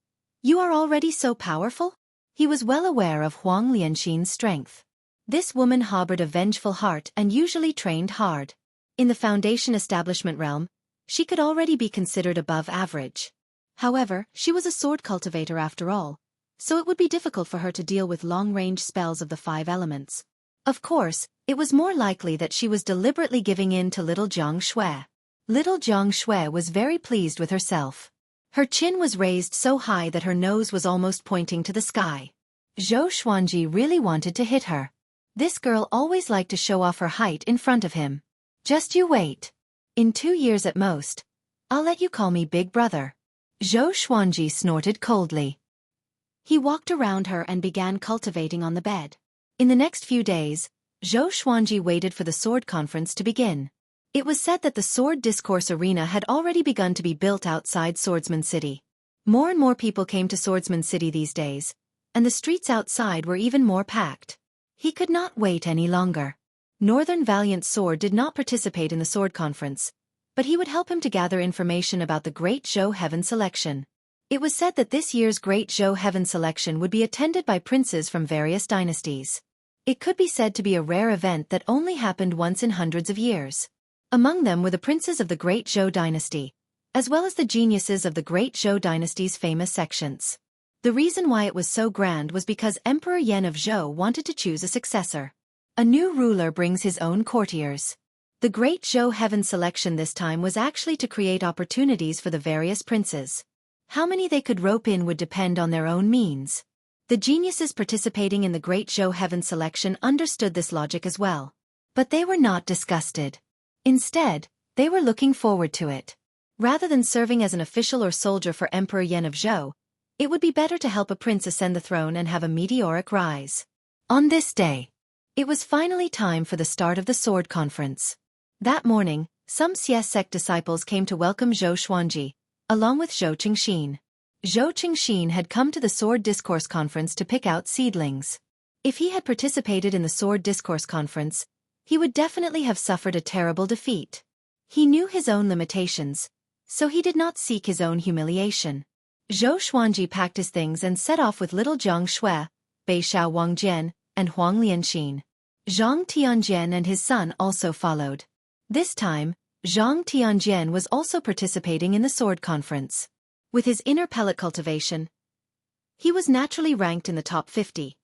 Speaker 1: "You are already so powerful?" He was well aware of Huang Lianxin's strength. This woman harbored a vengeful heart and usually trained hard. In the Foundation establishment realm, she could already be considered above average. However, she was a sword cultivator after all, so it would be difficult for her to deal with long-range spells of the 5 elements. Of course, it was more likely that she was deliberately giving in to little Jiang Xue. Little Jiang Xue was very pleased with herself. Her chin was raised so high that her nose was almost pointing to the sky. Zhou Xuanji really wanted to hit her. This girl always liked to show off her height in front of him. "Just you wait. In 2 years at most, I'll let you call me Big Brother." Zhou Xuanji snorted coldly. He walked around her and began cultivating on the bed. In the next few days, Zhou Xuanji waited for the sword conference to begin. It was said that the Sword Discourse Arena had already begun to be built outside Swordsman City. More and more people came to Swordsman City these days, and the streets outside were even more packed. He could not wait any longer. Northern Valiant Sword did not participate in the sword conference, but he would help him to gather information about the Great Zhou Heaven Selection. It was said that this year's Great Zhou Heaven Selection would be attended by princes from various dynasties. It could be said to be a rare event that only happened once in hundreds of years. Among them were the princes of the Great Zhou dynasty, as well as the geniuses of the Great Zhou dynasty's famous sections. The reason why it was so grand was because Emperor Yan of Zhou wanted to choose a successor. A new ruler brings his own courtiers. The Great Zhou Heaven Selection this time was actually to create opportunities for the various princes. How many they could rope in would depend on their own means. The geniuses participating in the Great Zhou Heaven Selection understood this logic as well. But they were not disgusted. Instead, they were looking forward to it. Rather than serving as an official or soldier for Emperor Yan of Zhou, it would be better to help a prince ascend the throne and have a meteoric rise. On this day, it was finally time for the start of the sword conference. That morning, some Xie sect disciples came to welcome Zhou Xuanji, along with Zhou Qingxin. Zhou Qingxin had come to the Sword Discourse Conference to pick out seedlings. If he had participated in the Sword Discourse Conference, he would definitely have suffered a terrible defeat. He knew his own limitations, so he did not seek his own humiliation. Zhou Xuanji packed his things and set off with little Jiang Shui, Bei Xiao Wangjian, and Huang Lianxin. Zhang Tianjian and his son also followed. This time, Zhang Tianjian was also participating in the sword conference. With his inner pellet cultivation, he was naturally ranked in the top 50.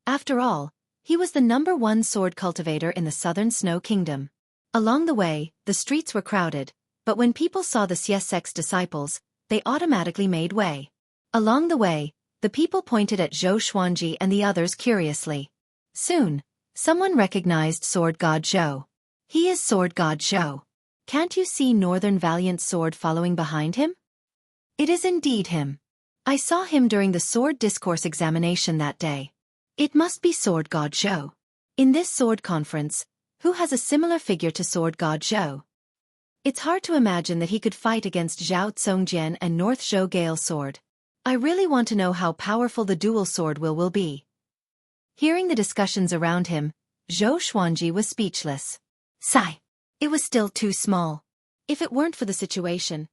Speaker 1: After all, he was the #1 sword cultivator in the Southern Snow Kingdom. Along the way, the streets were crowded, but when people saw the Xie sect's disciples, they automatically made way. Along the way, the people pointed at Zhou Xuanji and the others curiously. Soon, someone recognized Sword God Zhou. He is Sword God Zhou. Can't you see Northern Valiant Sword following behind him? It is indeed him. I saw him during the Sword Discourse examination that day. It must be Sword God Zhou. In this sword conference, who has a similar figure to Sword God Zhou? It's hard to imagine that he could fight against Zhao Tsongjian and North Zhou Gale Sword. I really want to know how powerful the dual sword will be. Hearing the discussions around him, Zhou Xuanji was speechless. Sigh. It was still too small. If it weren't for the situation,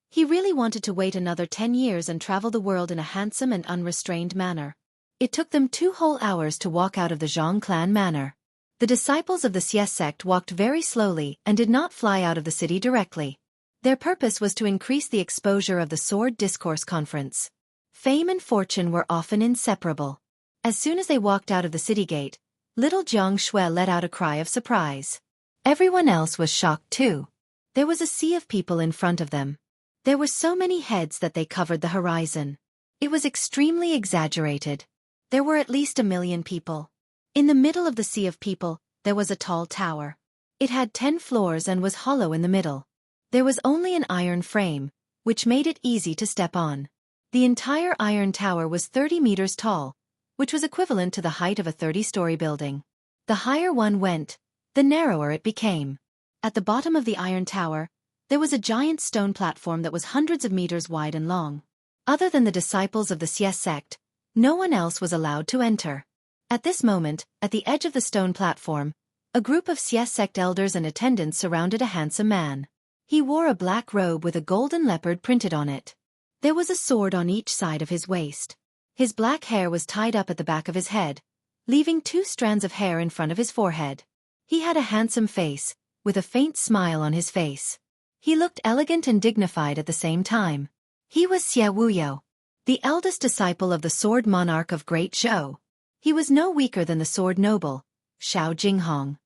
Speaker 1: he really wanted to wait another 10 years and travel the world in a handsome and unrestrained manner. It took them 2 whole hours to walk out of the Zhang clan manor. The disciples of the Xie sect walked very slowly and did not fly out of the city directly. Their purpose was to increase the exposure of the Sword Discourse Conference. Fame and fortune were often inseparable. As soon as they walked out of the city gate, little Jiang Shui let out a cry of surprise. Everyone else was shocked too. There was a sea of people in front of them. There were so many heads that they covered the horizon. It was extremely exaggerated. There were at least 1 million people. In the middle of the sea of people, there was a tall tower. It had 10 floors and was hollow in the middle. There was only an iron frame, which made it easy to step on. The entire iron tower was 30 meters tall, which was equivalent to the height of a 30-story building. The higher one went, the narrower it became. At the bottom of the iron tower, there was a giant stone platform that was hundreds of meters wide and long. Other than the disciples of the Xie sect, no one else was allowed to enter. At this moment, at the edge of the stone platform, a group of Xie sect elders and attendants surrounded a handsome man. He wore a black robe with a golden leopard printed on it. There was a sword on each side of his waist. His black hair was tied up at the back of his head, leaving 2 strands of hair in front of his forehead. He had a handsome face, with a faint smile on his face. He looked elegant and dignified at the same time. He was Xie Wuyo, the eldest disciple of the Sword Monarch of Great Zhou. He was no weaker than the Sword Noble, Xiao Jinghong.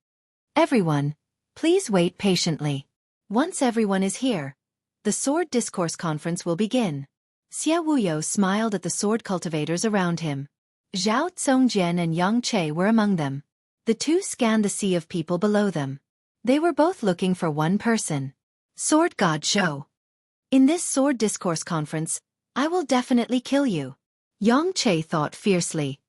Speaker 1: Everyone, please wait patiently. Once everyone is here, the Sword Discourse Conference will begin. Xie Wuyo smiled at the sword cultivators around him. Zhao Tsongjian and Yang Che were among them. The two scanned the sea of people below them. They were both looking for one person. Sword God Zhou. In this Sword Discourse Conference, I will definitely kill you. Yang Che thought fiercely.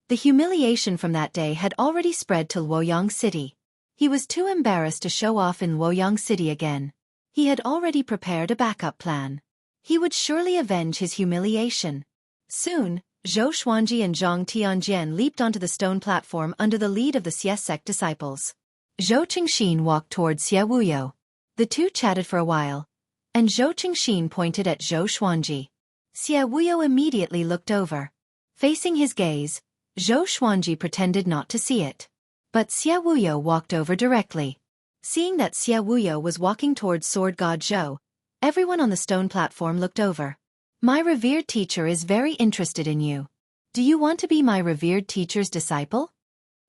Speaker 1: The humiliation from that day had already spread to Luoyang City. He was too embarrassed to show off in Luoyang City again. He had already prepared a backup plan. He would surely avenge his humiliation. Soon, Zhou Xuanji and Zhang Tianjian leaped onto the stone platform under the lead of the Xie sect disciples. Zhou Qingxin walked towards Xie Wuyo. The two chatted for a while, and Zhou Qingxin pointed at Zhou Xuanji. Xie Wuyo immediately looked over. Facing his gaze, Zhou Xuanji pretended not to see it. But Xie Wuyo walked over directly. Seeing that Xie Wuyo was walking towards Sword God Zhou, everyone on the stone platform looked over. My revered teacher is very interested in you. Do you want to be my revered teacher's disciple?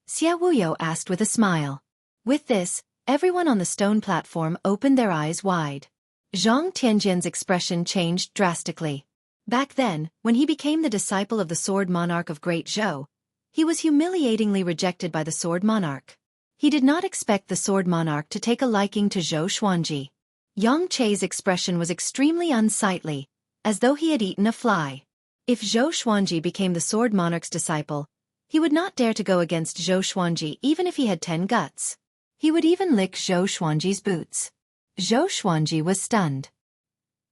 Speaker 1: Xie Wuyo asked with a smile. With this, everyone on the stone platform opened their eyes wide. Zhang Tianjian's expression changed drastically. Back then, when he became the disciple of the Sword Monarch of Great Zhou, he was humiliatingly rejected by the Sword Monarch. He did not expect the Sword Monarch to take a liking to Zhou Xuanji. Yang Chei's expression was extremely unsightly, as though he had eaten a fly. If Zhou Xuanji became the Sword Monarch's disciple, he would not dare to go against Zhou Xuanji even if he had 10 guts. He would even lick Zhou Xuanji's boots. Zhou Xuanji was stunned.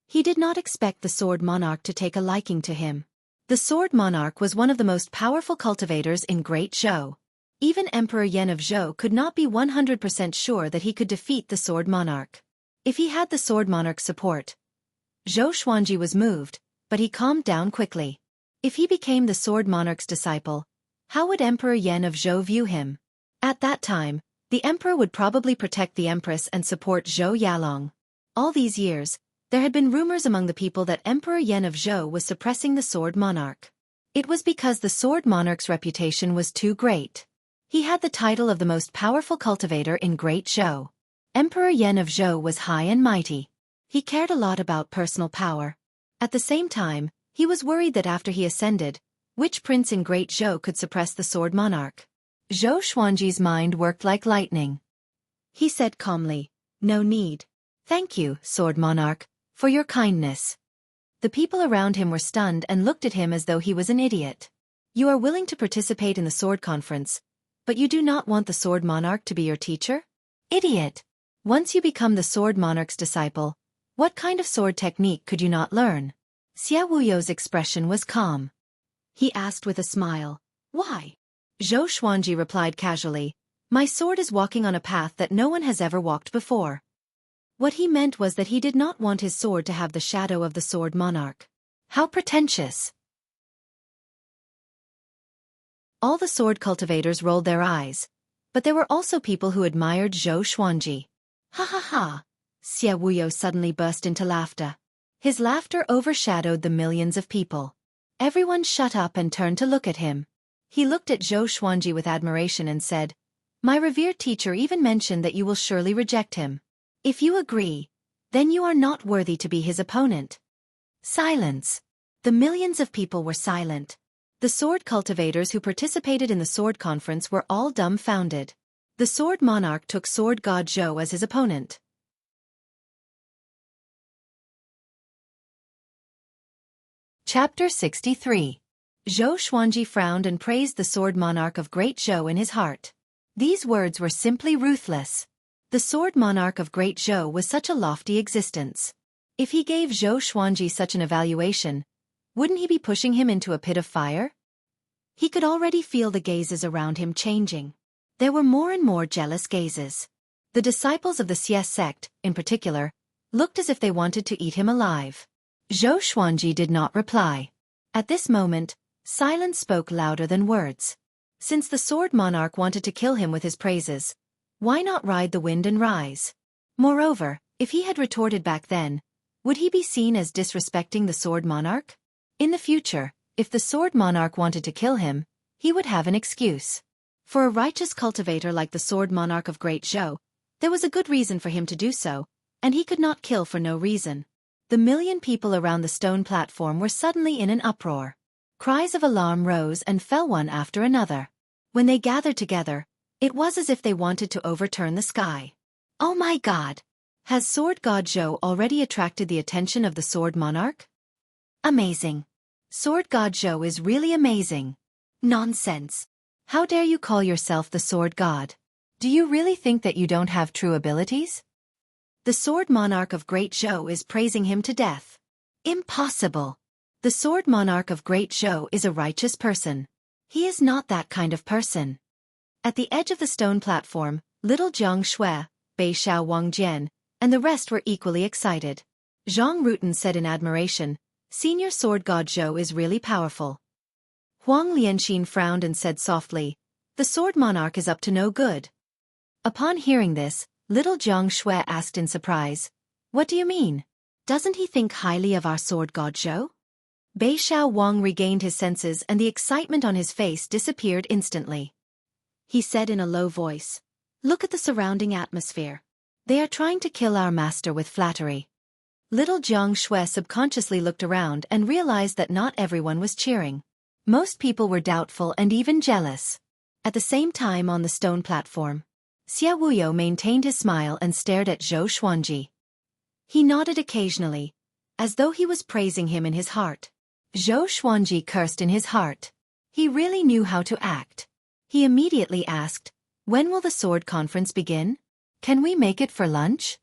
Speaker 1: He did not expect the Sword Monarch to take a liking to him. The Sword Monarch was one of the most powerful cultivators in Great Zhou. Even Emperor Yan of Zhou could not be 100% sure that he could defeat the Sword Monarch. If he had the Sword Monarch's support, Zhou Xuanji was moved, but he calmed down quickly. If he became the Sword Monarch's disciple, how would Emperor Yan of Zhou view him? At that time, the emperor would probably protect the empress and support Zhou Yalong. All these years, there had been rumors among the people that Emperor Yan of Zhou was suppressing the Sword Monarch. It was because the Sword Monarch's reputation was too great. He had the title of the most powerful cultivator in Great Zhou. Emperor Yan of Zhou was high and mighty. He cared a lot about personal power. At the same time, he was worried that after he ascended, which prince in Great Zhou could suppress the Sword Monarch? Zhou Xuanji's mind worked like lightning. He said calmly, "No need. Thank you, Sword Monarch, for your kindness." The people around him were stunned and looked at him as though he was an idiot. You are willing to participate in the Sword Conference, but you do not want the Sword Monarch to be your teacher? Idiot! Once you become the Sword Monarch's disciple, what kind of sword technique could you not learn? Xie Wuyo's expression was calm. He asked with a smile, "Why?" Zhou Xuanji replied casually, "My sword is walking on a path that no one has ever walked before." What he meant was that he did not want his sword to have the shadow of the Sword Monarch. How pretentious! All the sword cultivators rolled their eyes, but there were also people who admired Zhou Xuanji. Ha ha ha! Xie Wuyo suddenly burst into laughter. His laughter overshadowed the millions of people. Everyone shut up and turned to look at him. He looked at Zhou Xuanji with admiration and said, "My revered teacher even mentioned that you will surely reject him. If you agree, then you are not worthy to be his opponent." Silence. The millions of people were silent. The sword cultivators who participated in the sword conference were all dumbfounded. The Sword Monarch took Sword God Zhou as his opponent. Chapter 63. Zhou Xuanji frowned and praised the Sword Monarch of Great Zhou in his heart. These words were simply ruthless. The Sword Monarch of Great Zhou was such a lofty existence. If he gave Zhou Xuanji such an evaluation, wouldn't he be pushing him into a pit of fire? He could already feel the gazes around him changing. There were more and more jealous gazes. The disciples of the Xie sect, in particular, looked as if they wanted to eat him alive. Zhou Xuanji did not reply. At this moment, silence spoke louder than words. Since the Sword Monarch wanted to kill him with his praises, why not ride the wind and rise? Moreover, if he had retorted back then, would he be seen as disrespecting the Sword Monarch? In the future, if the Sword Monarch wanted to kill him, he would have an excuse. For a righteous cultivator like the Sword Monarch of Great Zhou, there was a good reason for him to do so, and he could not kill for no reason. The million people around the stone platform were suddenly in an uproar. Cries of alarm rose and fell one after another. When they gathered together, it was as if they wanted to overturn the sky. Oh my God! Has Sword God Zhou already attracted the attention of the Sword Monarch? Amazing! Sword God Zhou is really amazing. Nonsense. How dare you call yourself the sword god? Do you really think that you don't have true abilities? The sword monarch of Great Zhou is praising him to death. Impossible. The sword monarch of Great Zhou is a righteous person. He is not that kind of person. At the edge of the stone platform, little Jiang Shui, Bei Xiao Wangjian, and the rest were equally excited. Zhang Rutan said in admiration, "Senior sword god Zhou is really powerful." Huang Lianxin frowned and said softly, "The sword monarch is up to no good." Upon hearing this, little Jiang Shui asked in surprise, "What do you mean? Doesn't he think highly of our sword god Zhou?" Bei Xiao Wang regained his senses and the excitement on his face disappeared instantly. He said in a low voice, "Look at the surrounding atmosphere. They are trying to kill our master with flattery." Little Jiang Shui subconsciously looked around and realized that not everyone was cheering. Most people were doubtful and even jealous. At the same time on the stone platform, Xia Wuyo maintained his smile and stared at Zhou Xuanji. He nodded occasionally, as though he was praising him in his heart. Zhou Xuanji cursed in his heart. He really knew how to act. He immediately asked, "When will the sword conference begin? Can we make it for lunch?"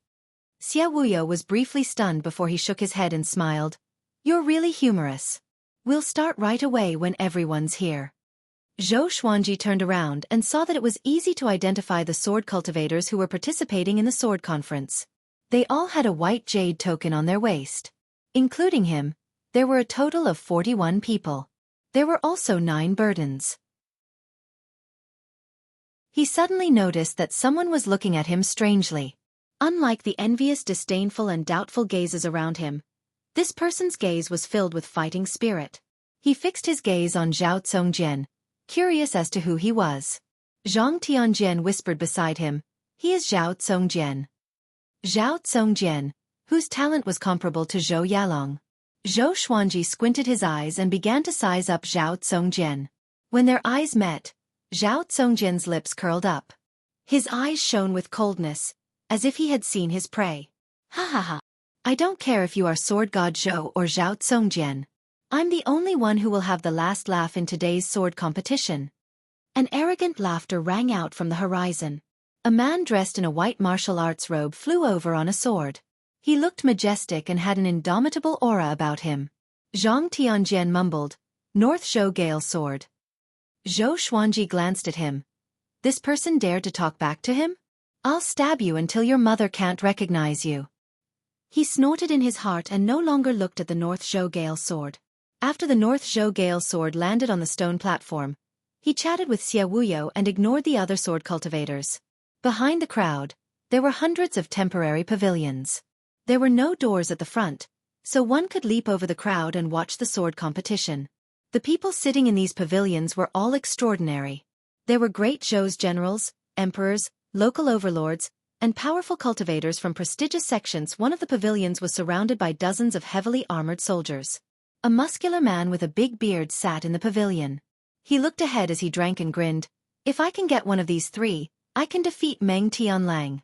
Speaker 1: Xia Wuyo was briefly stunned before he shook his head and smiled. "You're really humorous. We'll start right away when everyone's here." Zhou Xuanji turned around and saw that it was easy to identify the sword cultivators who were participating in the sword conference. They all had a white jade token on their waist. Including him, there were a total of 41 people. There were also 9 burdens. He suddenly noticed that someone was looking at him strangely. Unlike the envious, disdainful and doubtful gazes around him, this person's gaze was filled with fighting spirit. He fixed his gaze on Zhao Congjian, curious as to who he was. Zhang Tianjian whispered beside him, "He is Zhao Congjian." Zhao Congjian, whose talent was comparable to Zhou Yalong. Zhou Xuanji squinted his eyes and began to size up Zhao Congjian. When their eyes met, Zhao Congjian's lips curled up. His eyes shone with coldness, as if he had seen his prey. "Ha ha ha. I don't care if you are sword god Zhou or Zhao Congjian. I'm the only one who will have the last laugh in today's sword competition." An arrogant laughter rang out from the horizon. A man dressed in a white martial arts robe flew over on a sword. He looked majestic and had an indomitable aura about him. Zhang Tianjian mumbled, "North Zhou Gale Sword." Zhou Xuanji glanced at him. This person dared to talk back to him? "I'll stab you until your mother can't recognize you." He snorted in his heart and no longer looked at the North Zhou Gale Sword. After the North Zhou Gale Sword landed on the stone platform, he chatted with Xia Wuyo and ignored the other sword cultivators. Behind the crowd, there were hundreds of temporary pavilions. There were no doors at the front, so one could leap over the crowd and watch the sword competition. The people sitting in these pavilions were all extraordinary. There were great Zhou's generals, emperors, local overlords, and powerful cultivators from prestigious sections. One of the pavilions was surrounded by dozens of heavily armored soldiers. A muscular man with a big beard sat in the pavilion. He looked ahead as he drank and grinned. "If I can get one of these 3, I can defeat Meng Tianlang."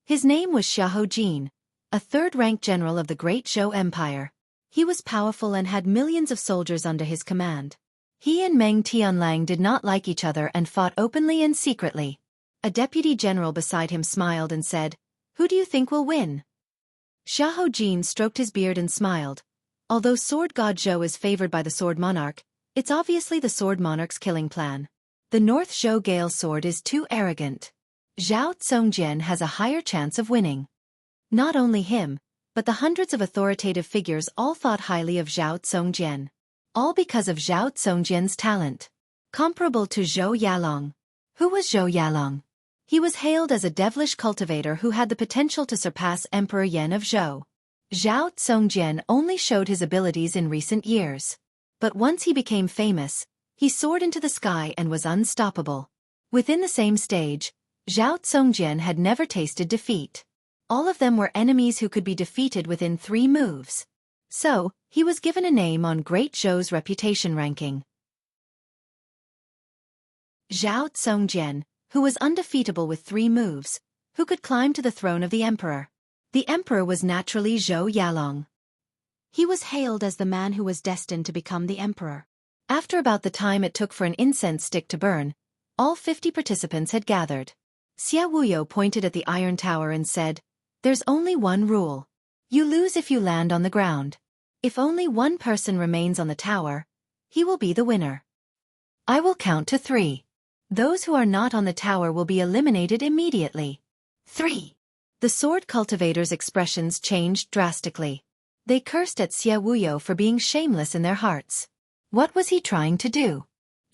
Speaker 1: His name was Xiahou Jin, a third-ranked general of the Great Zhou Empire. He was powerful and had millions of soldiers under his command. He and Meng Tianlang did not like each other and fought openly and secretly. A deputy general beside him smiled and said, "Who do you think will win?" Xiahou Jin stroked his beard and smiled. Although sword god Zhou is favored by the sword monarch, it's obviously the sword monarch's killing plan. The North Zhou Gale Sword is too arrogant. Zhao Congjian has a higher chance of winning. Not only him, but the hundreds of authoritative figures all thought highly of Zhao Congjian. All because of Zhao Congjian's talent. Comparable to Zhou Yalong. Who was Zhou Yalong? He was hailed as a devilish cultivator who had the potential to surpass Emperor Yan of Zhou. Zhao Congjian only showed his abilities in recent years. But once he became famous, he soared into the sky and was unstoppable. Within the same stage, Zhao Congjian had never tasted defeat. All of them were enemies who could be defeated within 3 moves. So, he was given a name on Great Zhou's reputation ranking. Zhao Congjian, who was undefeatable with 3 moves, who could climb to the throne of the emperor. The emperor was naturally Zhou Yalong. He was hailed as the man who was destined to become the emperor. After about the time it took for an incense stick to burn, all 50 participants had gathered. Xueqi pointed at the iron tower and said, "There's only one rule. You lose if you land on the ground. If only one person remains on the tower, he will be the winner. I will count to 3. Those who are not on the tower will be eliminated immediately. 3. The sword cultivators' expressions changed drastically. They cursed at Xueqi for being shameless in their hearts. What was he trying to do?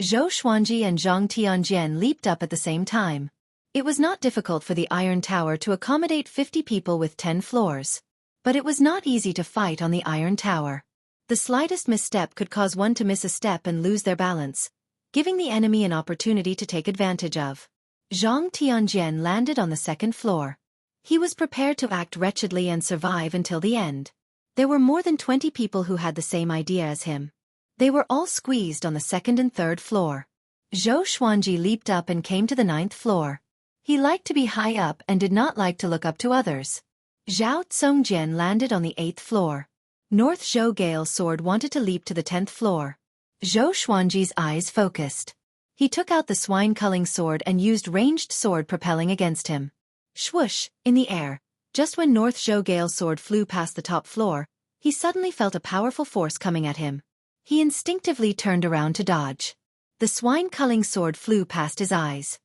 Speaker 1: Zhou Xuanji and Zhang Tianjian leaped up at the same time. It was not difficult for the iron tower to accommodate 50 people with 10 floors. But it was not easy to fight on the iron tower. The slightest misstep could cause one to miss a step and lose their balance, giving the enemy an opportunity to take advantage of. Zhang Tianjian landed on the 2nd floor. He was prepared to act wretchedly and survive until the end. There were more than 20 people who had the same idea as him. They were all squeezed on the 2nd and 3rd floor. Zhou Xuanji leaped up and came to the 9th floor. He liked to be high up and did not like to look up to others. Zhao Tsongjian landed on the 8th floor. North Zhou Gale's sword wanted to leap to the 10th floor. Zhou Xuanji's eyes focused. He took out the swine-culling sword and used ranged sword propelling against him. Swoosh, in the air, just when North Zhou Gale's sword flew past the top floor, he suddenly felt a powerful force coming at him. He instinctively turned around to dodge. The swine-culling sword flew past his eyes.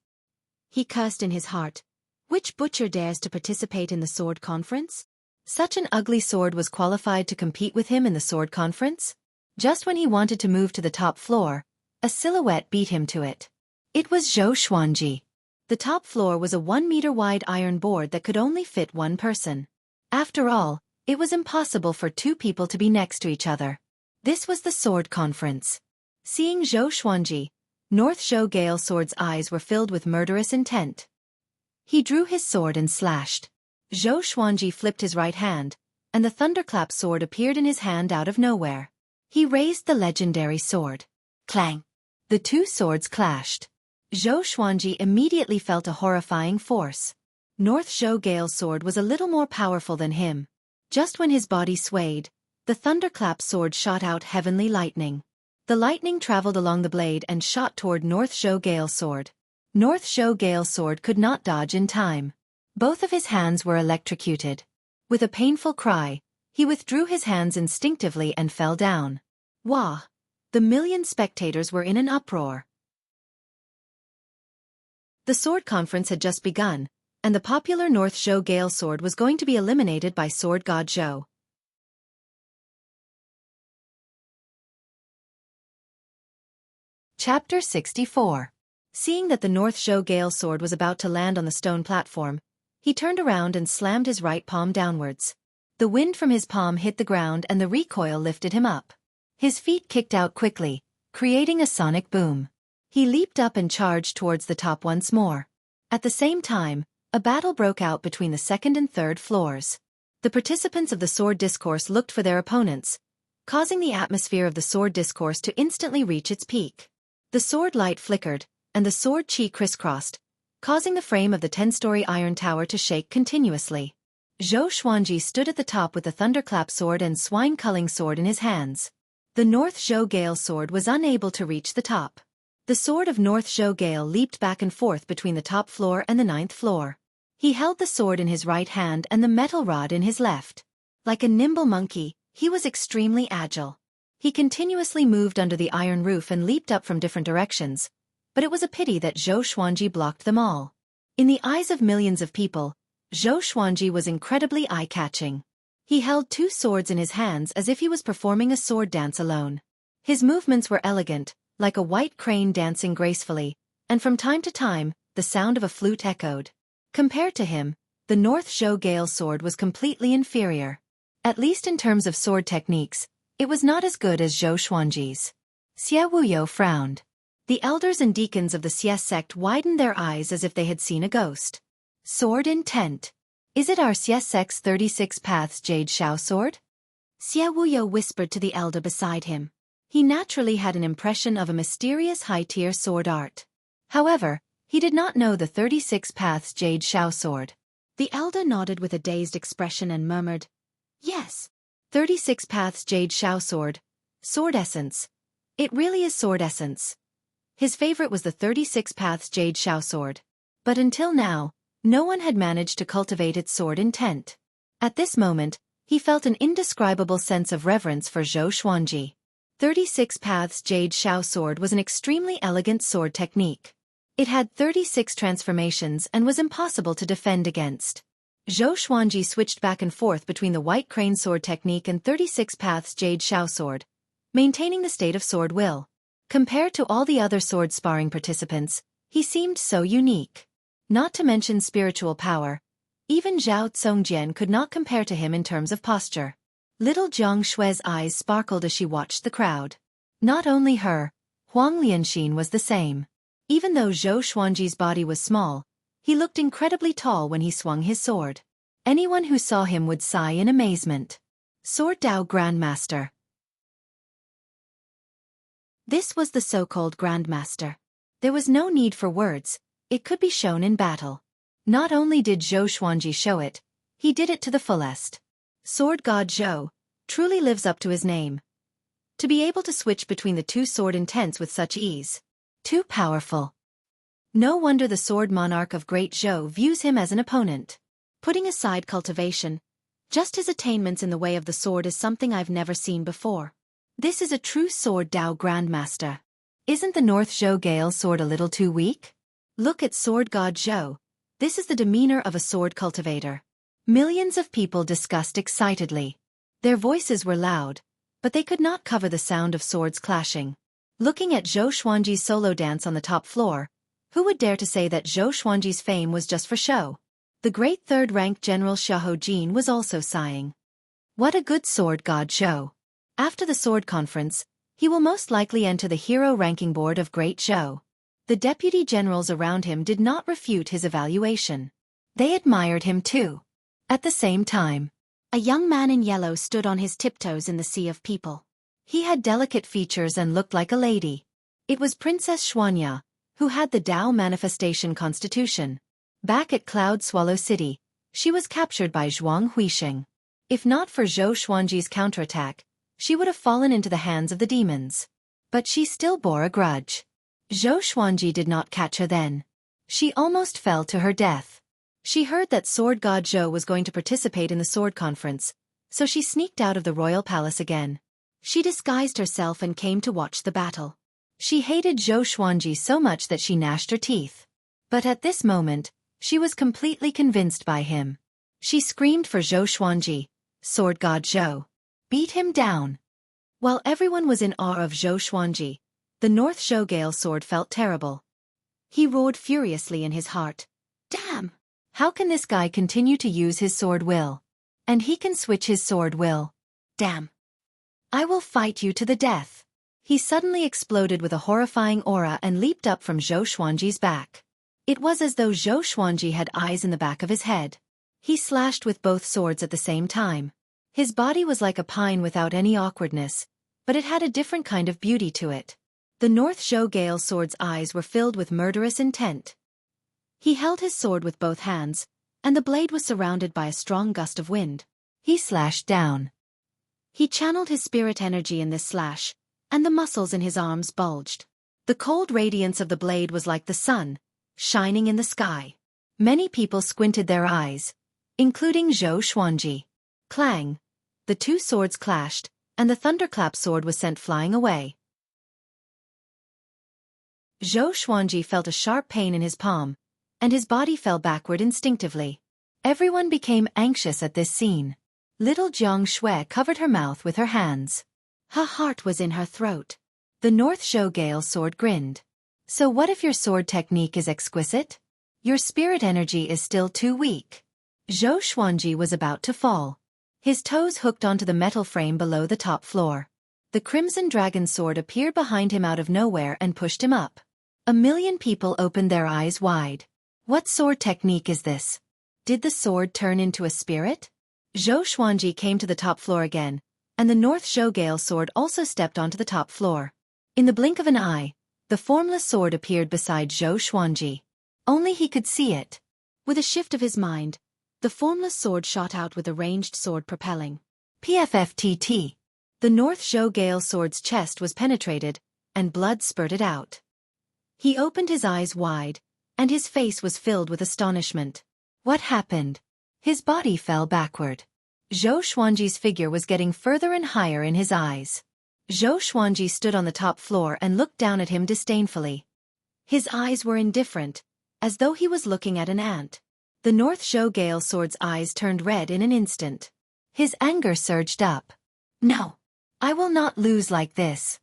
Speaker 2: He cursed in his heart. Which butcher dares to participate in the sword conference?
Speaker 1: Such an ugly sword was qualified to compete with him in the sword conference? Just when he wanted to move to the top floor, a silhouette beat him to it. It was Zhou Xuanji. The top floor was a 1-meter-wide iron board that could only fit one person. After all, it was impossible for 2 people to be next to each other. This was the sword conference. Seeing Zhou Xuanji, North Zhou Gale's sword's eyes were filled with murderous intent. He drew his sword and slashed. Zhou Xuanji flipped his right hand, and the thunderclap sword appeared in his hand out of nowhere. He raised the legendary sword. Clang! The 2 swords clashed. Zhou Xuanji immediately felt a horrifying force. North Zhou Gale's sword was a little more powerful than him. Just when his body swayed, the thunderclap sword shot out heavenly lightning. The lightning traveled along the blade and shot toward North Zhou Gale's sword. North Zhou Gale's sword could not dodge in time. Both of his hands were electrocuted. With a painful cry, he withdrew his hands instinctively and fell down. Wah! The million spectators were in an uproar. The sword conference had just begun, and the popular North Zhou Gale sword was going to be eliminated by sword god Zhou. Chapter 64. Seeing that the North Zhou Gale sword was about to land on the stone platform, he turned around and slammed his right palm downwards. The wind from his palm hit the ground and the recoil lifted him up. His feet kicked out quickly, creating a sonic boom. He leaped up and charged towards the top once more. At the same time, a battle broke out between the 2nd and 3rd floors. The participants of the sword discourse looked for their opponents, causing the atmosphere of the sword discourse to instantly reach its peak. The sword light flickered, and the sword chi crisscrossed, causing the frame of the 10-story iron tower to shake continuously. Zhou Xuanji stood at the top with the thunderclap sword and swine-culling sword in his hands. The North Zhou Gale sword was unable to reach the top. The sword of North Zhou Gale leaped back and forth between the top floor and the 9th floor. He held the sword in his right hand and the metal rod in his left. Like a nimble monkey, he was extremely agile. He continuously moved under the iron roof and leaped up from different directions, but it was a pity that Zhou Xuanji blocked them all. In the eyes of millions of people, Zhou Xuanji was incredibly eye-catching. He held 2 swords in his hands as if he was performing a sword dance alone. His movements were elegant, like a white crane dancing gracefully, and from time to time, the sound of a flute echoed. Compared to him, the North Zhou Gale sword was completely inferior. At least in terms of sword techniques, it was not as good as Zhou Xuanji's. Xueqi frowned. The elders and deacons of the Xie sect widened their eyes as if they had seen a ghost. Sword intent. Is it our Xie sect's 36 Paths Jade Shao sword?
Speaker 2: Xueqi whispered to the elder beside him.
Speaker 1: He naturally had an impression of a mysterious high-tier sword art. However, he did not know the 36 Paths Jade Shao sword.
Speaker 2: The elder nodded with a dazed expression and murmured, "Yes.
Speaker 1: 36 Paths Jade Shao sword. Sword essence. It really is sword essence. His favorite was the 36 Paths Jade Shao sword. But until now, no one had managed to cultivate its sword intent. At this moment, he felt an indescribable sense of reverence for Zhou Xuanji. 36 Paths Jade Shao sword was an extremely elegant sword technique. It had 36 transformations and was impossible to defend against. Zhou Xuanji switched back and forth between the White Crane sword technique and 36 Paths Jade Shao sword, maintaining the state of sword will. Compared to all the other sword sparring participants, he seemed so unique. Not to mention spiritual power, even Zhao Tsongjian could not compare to him in terms of posture. Little Jiang Shui's eyes sparkled as she watched the crowd. Not only her, Huang Lianxin was the same. Even though Zhou Xuanji's body was small, he looked incredibly tall when he swung his sword. Anyone who saw him would sigh in amazement. Sword Dao Grandmaster. This was the so-called Grandmaster. There was no need for words, it could be shown in battle. Not only did Zhou Xuanji show it, he did it to the fullest. Sword God Zhou truly lives up to his name. To be able to switch between the two sword intents with such ease. Too powerful. No wonder the sword monarch of Great Zhou views him as an opponent. Putting aside cultivation, just his attainments in the way of the sword is something I've never seen before. This is a true Sword Dao Grandmaster. Isn't the North Zhou Gale sword a little too weak? Look at Sword God Zhou. This is the demeanor of a sword cultivator. Millions of people discussed excitedly. Their voices were loud, but they could not cover the sound of swords clashing. Looking at Zhou Xuanji's solo dance on the top floor, who would dare to say that Zhou Xuanji's fame was just for show? The great third-ranked General Xiahou Jin was also sighing. What a good sword God Zhou. After the sword conference, he will most likely enter the hero ranking board of Great Zhou. The deputy generals around him did not refute his evaluation. They admired him too. At the same time,
Speaker 2: A young man in yellow stood on his tiptoes in the sea of people.
Speaker 1: he had delicate features and looked like a lady. It was Princess Xuanya, who had the Dao manifestation constitution. Back at Cloud Swallow City, she was captured by Zhuang Huisheng. If not for Zhou Xuanji's counterattack, she would have fallen into the hands of the demons. But she still bore a grudge. Zhou Xuanji did not catch her then. She almost fell to her death. She heard that Sword God Zhou was going to participate in the sword conference, so she sneaked out of the royal palace again. She disguised herself and came to watch the battle. She hated Zhou Xuanji so much that she gnashed her teeth. But at this moment, she was completely convinced by him. She screamed for Zhou Xuanji, Sword God Zhou. Beat him down. While everyone was in awe of Zhou Xuanji, the North Zhou Gale sword felt terrible. He roared furiously in his heart. Damn! How can this guy continue to use his sword will? And he can switch his sword will. Damn! I will fight you to the death. He suddenly exploded with a horrifying aura and leaped up from Zhou Xuanji's back. It was as though Zhou Xuanji had eyes in the back of his head. He slashed with both swords at the same time. His body was like a pine without any awkwardness, but it had a different kind of beauty to it. The North Zhou Gale sword's eyes were filled with murderous intent. He held his sword with both hands, and the blade was surrounded by a strong gust of wind. He slashed down. He channeled his spirit energy in this slash, and the muscles in his arms bulged. The cold radiance of the blade was like the sun, shining in the sky. Many people squinted their eyes, including Zhou Xuanji. Clang! The two swords clashed, and the thunderclap sword was sent flying away. Zhou Xuanji felt a sharp pain in his palm, and his body fell backward instinctively. Everyone became anxious at this scene. Little Jiang Shui covered her mouth with her hands. Her heart was in her throat. The North Zhou Gale sword grinned. So what if your sword technique is exquisite? Your spirit energy is still too weak. Zhou Xuanji was about to fall. His toes hooked onto the metal frame below the top floor. The Crimson Dragon sword appeared behind him out of nowhere and pushed him up. 1,000,000 people opened their eyes wide. What sword technique is this? Did the sword turn into a spirit? Zhou Xuanji came to the top floor again, and the North Zhou Gale sword also stepped onto the top floor. In the blink of an eye, the formless sword appeared beside Zhou Xuanji. Only he could see it. With a shift of his mind, the formless sword shot out with a ranged sword propelling. PFFTT. The North Zhou Gale sword's chest was penetrated, and blood spurted out. He opened his eyes wide, and his face was filled with astonishment. What happened? His body fell backward. Zhou Xuanji's figure was getting further and higher in his eyes. Zhou Xuanji stood on the top floor and looked down at him disdainfully. His eyes were indifferent, as though he was looking at an ant. The North Zhou Gale Sword's eyes turned red in an instant. His anger surged up. No! I will not lose like this!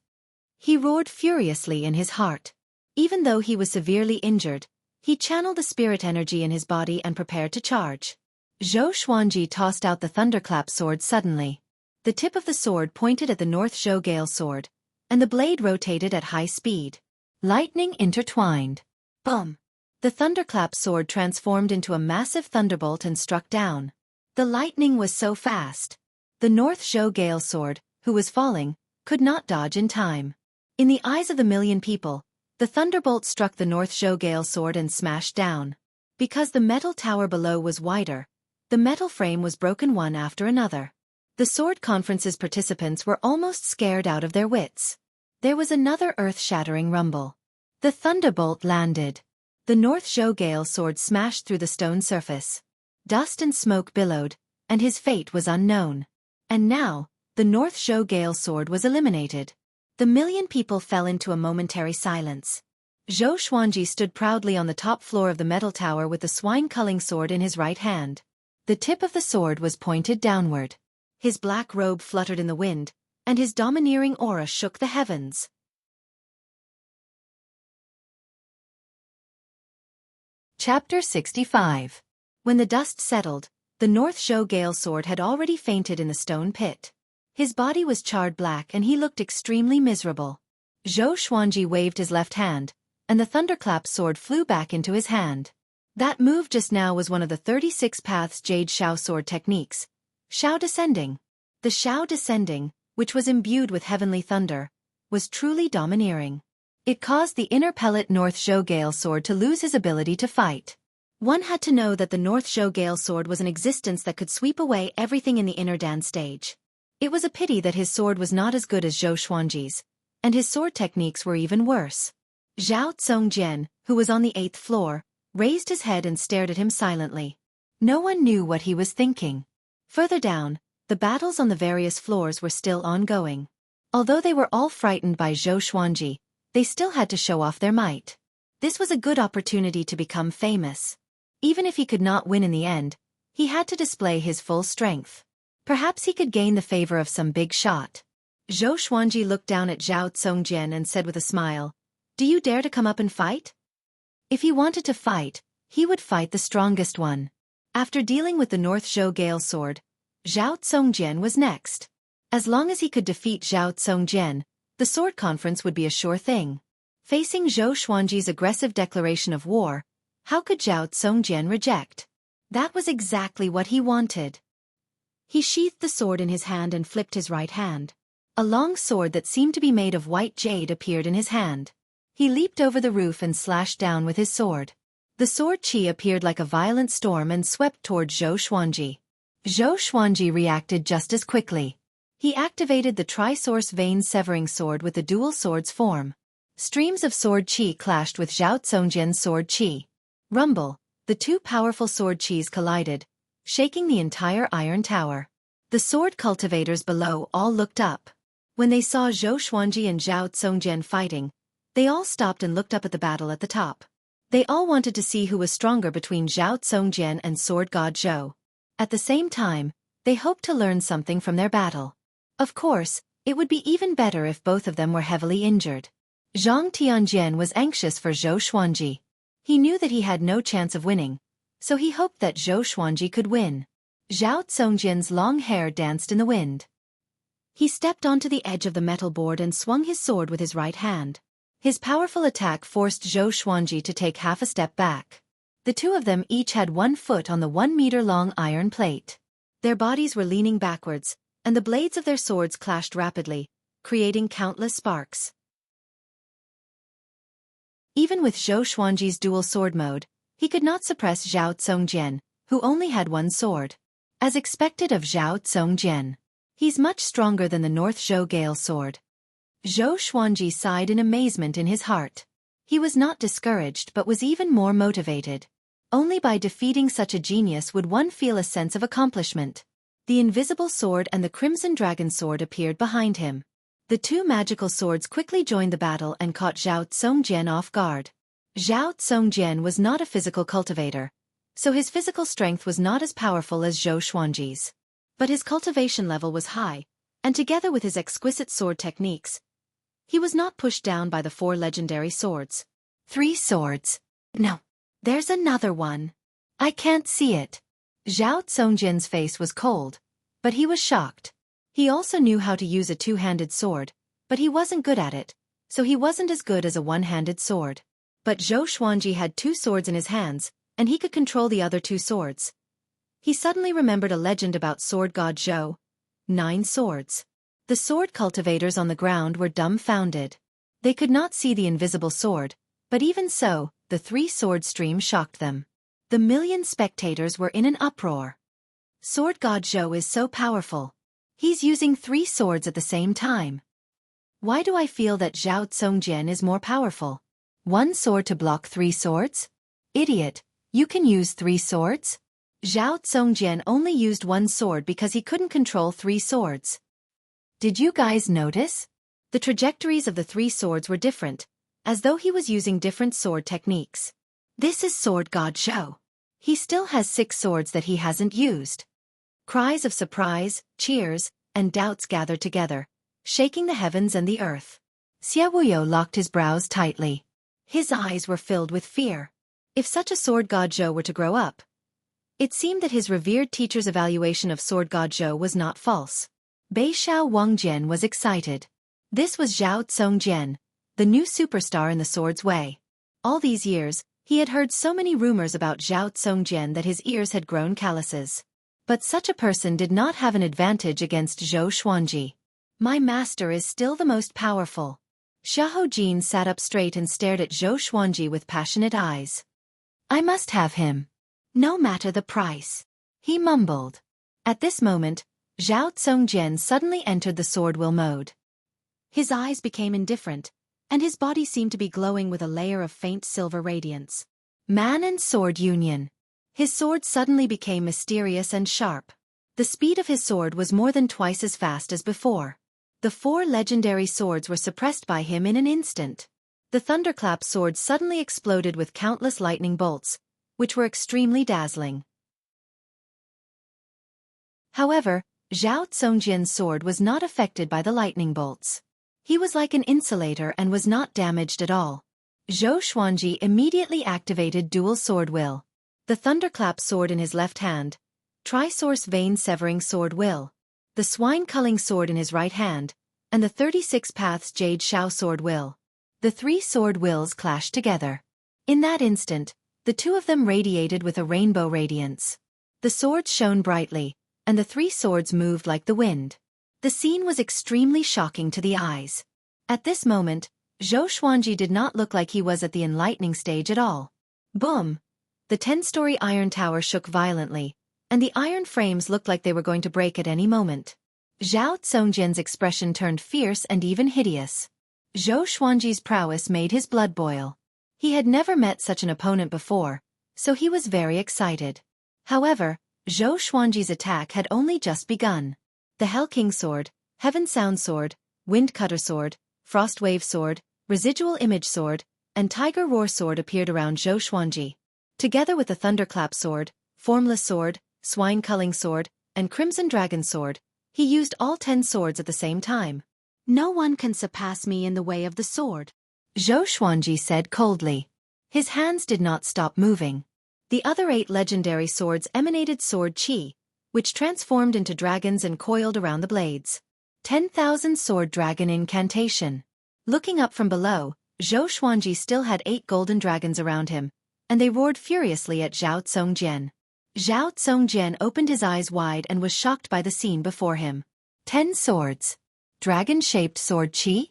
Speaker 1: He roared furiously in his heart. Even though he was severely injured, he channeled the spirit energy in his body and prepared to charge. Zhou Xuanji tossed out the thunderclap sword suddenly. The tip of the sword pointed at the North Zhou Gale Sword, and the blade rotated at high speed. Lightning intertwined. Boom! The thunderclap sword transformed into a massive thunderbolt and struck down. The lightning was so fast. The North Zhou Gale Sword, who was falling, could not dodge in time. In the eyes of the million people, the thunderbolt struck the North Zhou Gale Sword and smashed down. Because the metal tower below was wider, the metal frame was broken one after another. The Sword Conference's participants were almost scared out of their wits. There was another earth-shattering rumble. The thunderbolt landed. The North Zhou Gale Sword smashed through the stone surface. Dust and smoke billowed, and his fate was unknown. And now, the North Zhou Gale Sword was eliminated. The million people fell into a momentary silence. Zhou Xuanji stood proudly on the top floor of the metal tower with the swine-culling sword in his right hand. The tip of the sword was pointed downward. His black robe fluttered in the wind, and his domineering aura shook the heavens. Chapter 65. When the dust settled, the North Zhou Gale Sword had already fainted in the stone pit. His body was charred black and he looked extremely miserable. Zhou Xuanji waved his left hand, and the thunderclap sword flew back into his hand. That move just now was one of the 36 Paths Jade Shao sword techniques, Shao Descending. The Shao Descending, which was imbued with heavenly thunder, was truly domineering. It caused the inner pellet North Zhou Gale Sword to lose his ability to fight. One had to know that the North Zhou Gale Sword was an existence that could sweep away everything in the inner Dan stage. It was a pity that his sword was not as good as Zhou Xuanji's, and his sword techniques were even worse. Zhao Tsongjian, who was on the 8th floor, raised his head and stared at him silently. No one knew what he was thinking. Further down, the battles on the various floors were still ongoing. Although they were all frightened by Zhou Xuanji, they still had to show off their might. This was a good opportunity to become famous. Even if he could not win in the end, he had to display his full strength. Perhaps he could gain the favor of some big shot. Zhou Xuanji looked down at Zhao Tsongjian and said with a smile, "Do you dare to come up and fight?" If he wanted to fight, he would fight the strongest one. After dealing with the North Zhou Gale Sword, Zhao Tsongjian was next. As long as he could defeat Zhao Tsongjian, the sword conference would be a sure thing. Facing Zhou Xuanji's aggressive declaration of war, how could Zhao Tsongjian reject? That was exactly what he wanted. He sheathed the sword in his hand and flipped his right hand. A long sword that seemed to be made of white jade appeared in his hand. He leaped over the roof and slashed down with his sword. The sword chi appeared like a violent storm and swept toward Zhou Xuanji. Zhou Xuanji reacted just as quickly. He activated the Tri-Source Vein Severing Sword with the dual sword's form. Streams of sword chi clashed with Zhao Tsongjian's sword chi. Rumble, the two powerful sword chis collided, shaking the entire iron tower. The sword cultivators below all looked up. When they saw Zhou Xuanji and Zhao Tsongjian fighting, they all stopped and looked up at the battle at the top. They all wanted to see who was stronger between Zhao Tsongjian and Sword God Zhou. At the same time, they hoped to learn something from their battle. Of course, it would be even better if both of them were heavily injured. Zhang Tianjian was anxious for Zhou Xuanji. He knew that he had no chance of winning, so he hoped that Zhou Xuanji could win. Zhao Tsongjian's long hair danced in the wind. He stepped onto the edge of the metal board and swung his sword with his right hand. His powerful attack forced Zhou Xuanji to take half a step back. The two of them each had 1 foot on the 1-meter-long iron plate. Their bodies were leaning backwards, and the blades of their swords clashed rapidly, creating countless sparks. Even with Zhou Xuanji's dual sword mode, he could not suppress Zhao Tsongjian, who only had 1 sword. As expected of Zhao Tsongjian, he's much stronger than the North Zhou Gale Sword. Zhou Xuanji sighed in amazement in his heart. He was not discouraged but was even more motivated. Only by defeating such a genius would one feel a sense of accomplishment. The invisible sword and the crimson dragon sword appeared behind him. The two magical swords quickly joined the battle and caught Zhao Tsongjian off guard. Zhao Tsongjian was not a physical cultivator, so his physical strength was not as powerful as Zhou Xuanji's. But his cultivation level was high, and together with his exquisite sword techniques, he was not pushed down by the 4 legendary swords.
Speaker 2: 3 swords. No. There's another one.
Speaker 1: I can't see it. Zhao Tsongjian's face was cold, but he was shocked. He also knew how to use a 2-handed sword, but he wasn't good at it, so he wasn't as good as a 1-handed sword. But Zhou Xuanji had 2 swords in his hands, and he could control the other 2 swords. He suddenly remembered a legend about sword god Zhou. 9 swords. The sword cultivators on the ground were dumbfounded. They could not see the invisible sword, but even so, the 3-sword stream shocked them. The million spectators were in an uproar. Sword god Zhou is so powerful. He's using 3 swords at the same time. Why do I feel that Zhao Tsongjian is more powerful? 1 sword to block 3 swords? Idiot, you can use 3 swords? Zhao Tsongjian only used 1 sword because he couldn't control 3 swords. Did you guys notice? The trajectories of the 3 swords were different, as though he was using different sword techniques. This is sword god Zhou. He still has 6 swords that he hasn't used. Cries of surprise, cheers, and doubts gathered together, shaking the heavens and the earth. Xiaoyu locked his brows tightly. His eyes were filled with fear. If such a sword god Zhou were to grow up, it seemed that his revered teacher's evaluation of sword god Zhou was not false. Beixiao Wangjian was excited. This was Zhao Tsongjian, the new superstar in the sword's way. All these years, he had heard so many rumors about Zhao Tsongjian that his ears had grown calluses. But such a person did not have an advantage against Zhou Xuanji. My master is still the most powerful. Xiahou Jin sat up straight and stared at Zhou Xuanji with passionate eyes. I must have him. No matter the price. He mumbled. At this moment, Zhao Tsongjian suddenly entered the sword will mode. His eyes became indifferent, and his body seemed to be glowing with a layer of faint silver radiance. Man and sword union. His sword suddenly became mysterious and sharp. The speed of his sword was more than twice as fast as before. The 4 legendary swords were suppressed by him in an instant. The thunderclap sword suddenly exploded with countless lightning bolts, which were extremely dazzling. However, Zhao Tsongjian's sword was not affected by the lightning bolts. He was like an insulator and was not damaged at all. Zhou Xuanji immediately activated dual sword will. The thunderclap sword in his left hand, Trisource vein severing sword will, the swine culling sword in his right hand, and the 36 paths jade shao sword will. The 3 sword wills clashed together. In that instant, the 2 of them radiated with a rainbow radiance. The swords shone brightly, and the 3 swords moved like the wind. The scene was extremely shocking to the eyes. At this moment, Zhou Xuanji did not look like he was at the enlightening stage at all. Boom! The 10-story iron tower shook violently, and the iron frames looked like they were going to break at any moment. Zhao Tsongjian's expression turned fierce and even hideous. Zhou Xuanji's prowess made his blood boil. He had never met such an opponent before, so he was very excited. However, Zhou Xuanji's attack had only just begun. The Hell King Sword, Heaven Sound Sword, Wind Cutter Sword, Frost Wave Sword, Residual Image Sword, and Tiger Roar Sword appeared around Zhou Xuanji. Together with the Thunderclap Sword, Formless Sword, Swine Culling Sword, and Crimson Dragon Sword, he used all 10 swords at the same time. No one can surpass me in the way of the sword, Zhou Xuanji said coldly. His hands did not stop moving. The other 8 legendary swords emanated sword chi, which transformed into dragons and coiled around the blades. 10,000 Sword Dragon Incantation. Looking up from below, Zhou Xuanji still had 8 golden dragons around him, and they roared furiously at Zhao Tsongjian. Zhao Tsongjian opened his eyes wide and was shocked by the scene before him. 10 swords. Dragon-shaped sword chi?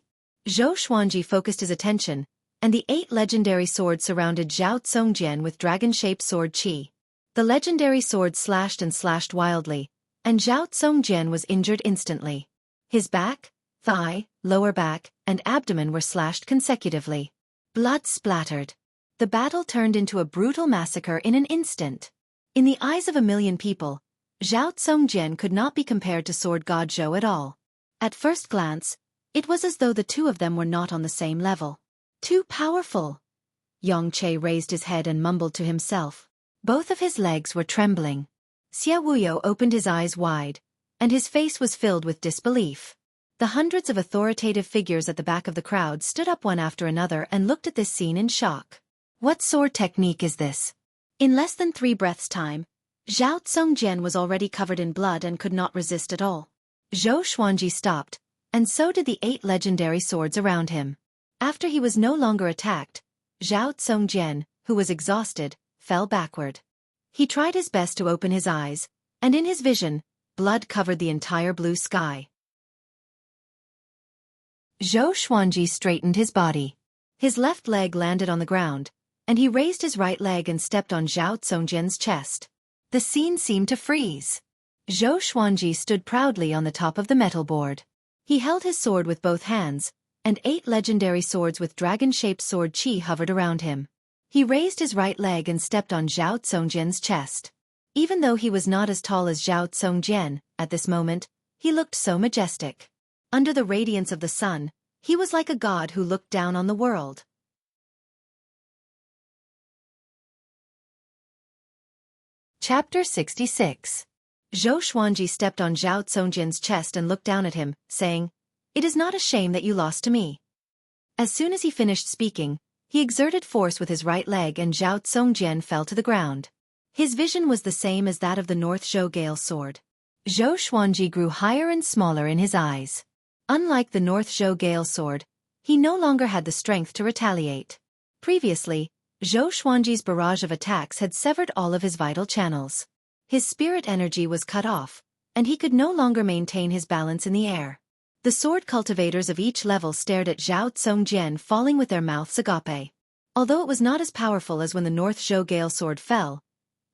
Speaker 1: Zhou Xuanji focused his attention, and the 8 legendary swords surrounded Zhao Tsongjian with dragon-shaped sword chi. The legendary sword slashed and slashed wildly, and Zhao Tsongjian was injured instantly. His back, thigh, lower back, and abdomen were slashed consecutively. Blood splattered. The battle turned into a brutal massacre in an instant. In the eyes of a million people, Zhao Tsongjian could not be compared to sword god Zhou at all. At first glance, it was as though the two of them were not on the same level. Too powerful. Yongche raised his head and mumbled to himself. Both of his legs were trembling. Xia Wuyo opened his eyes wide, and his face was filled with disbelief. The hundreds of authoritative figures at the back of the crowd stood up one after another and looked at this scene in shock. What sword technique is this? In less than 3 breaths' time, Zhao Tsongjian was already covered in blood and could not resist at all. Zhou Xuanji stopped, and so did the 8 legendary swords around him. After he was no longer attacked, Zhao Tsongjian, who was exhausted, fell backward. He tried his best to open his eyes, and in his vision, blood covered the entire blue sky. Zhou Xuanji straightened his body. His left leg landed on the ground, and he raised his right leg and stepped on Zhao Tsongjian's chest. The scene seemed to freeze. Zhou Xuanji stood proudly on the top of the metal board. He held his sword with both hands, and 8 legendary swords with dragon-shaped sword chi hovered around him. He raised his right leg and stepped on Zhao Tsongjian's chest. Even though he was not as tall as Zhao Tsongjian, at this moment, he looked so majestic. Under the radiance of the sun, he was like a god who looked down on the world. Chapter 66. Zhou Xuanji stepped on Zhao Tsongjian's chest and looked down at him, saying, "It is not a shame that you lost to me." As soon as he finished speaking, he exerted force with his right leg and Zhao Tsongjian fell to the ground. His vision was the same as that of the North Zhou Gale sword. Zhou Xuanji grew higher and smaller in his eyes. Unlike the North Zhou Gale sword, he no longer had the strength to retaliate. Previously, Zhou Xuanji's barrage of attacks had severed all of his vital channels. His spirit energy was cut off, and he could no longer maintain his balance in the air. The sword cultivators of each level stared at Zhao Tsongjian falling with their mouths agape. Although it was not as powerful as when the North Zhou Gale sword fell,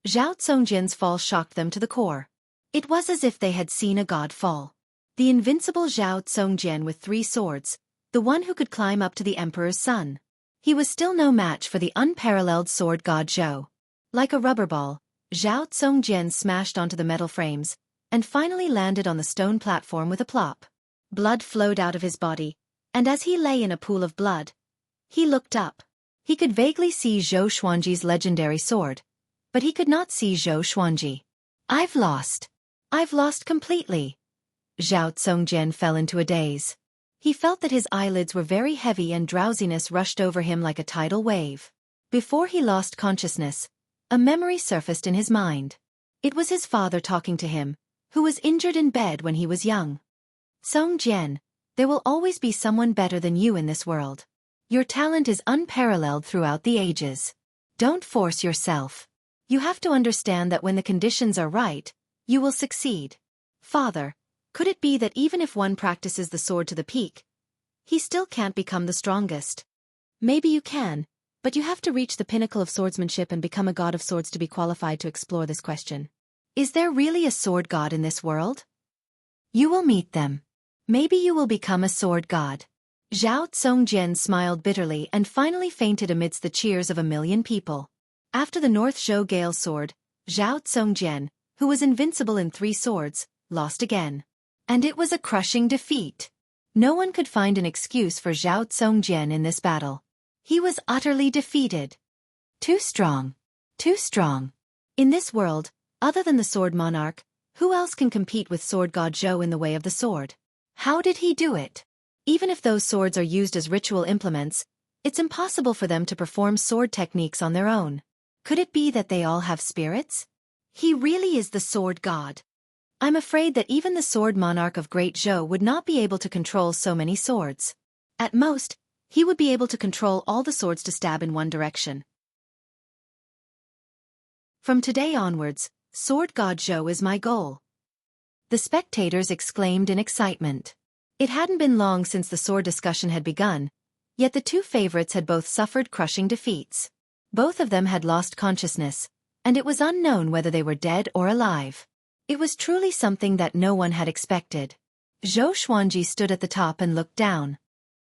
Speaker 1: Zhao Tsongjian's fall shocked them to the core. It was as if they had seen a god fall. The invincible Zhao Tsongjian with 3 swords, the one who could climb up to the emperor's son. He was still no match for the unparalleled sword god Zhou. Like a rubber ball, Zhao Tsongjian smashed onto the metal frames, and finally landed on the stone platform with a plop. Blood flowed out of his body, and as he lay in a pool of blood, he looked up. He could vaguely see Zhou Xuanji's legendary sword, but he could not see Zhou Xuanji. I've lost completely. Zhao Tsongjian fell into a daze. He felt that his eyelids were very heavy and drowsiness rushed over him like a tidal wave. Before he lost consciousness, a memory surfaced in his mind. It was his father talking to him, who was injured in bed when he was young. "Tsongjian, there will always be someone better than you in this world. Your talent is unparalleled throughout the ages. Don't force yourself. You have to understand that when the conditions are right, you will succeed." Father, could it be that even if one practices the sword to the peak, he still can't become the strongest? Maybe you can, but you have to reach the pinnacle of swordsmanship and become a god of swords to be qualified to explore this question. Is there really a sword god in this world? You will meet them. Maybe you will become a sword god. Zhao Tsongjian smiled bitterly and finally fainted amidst the cheers of a million people. After the North Zhou Gale sword, Zhao Tsongjian, who was invincible in 3 swords, lost again. And it was a crushing defeat. No one could find an excuse for Zhao Tsongjian in this battle. He was utterly defeated. Too strong. Too strong. In this world, other than the sword monarch, who else can compete with sword god Zhou in the way of the sword? How did he do it? Even if those swords are used as ritual implements, it's impossible for them to perform sword techniques on their own. Could it be that they all have spirits? He really is the sword god. I'm afraid that even the sword monarch of Great Zhou would not be able to control so many swords. At most, he would be able to control all the swords to stab in one direction. From today onwards, sword god Zhou is my goal. The spectators exclaimed in excitement. It hadn't been long since the sword discussion had begun, yet the 2 favorites had both suffered crushing defeats. Both of them had lost consciousness, and it was unknown whether they were dead or alive. It was truly something that no one had expected. Zhou Xuanji stood at the top and looked down.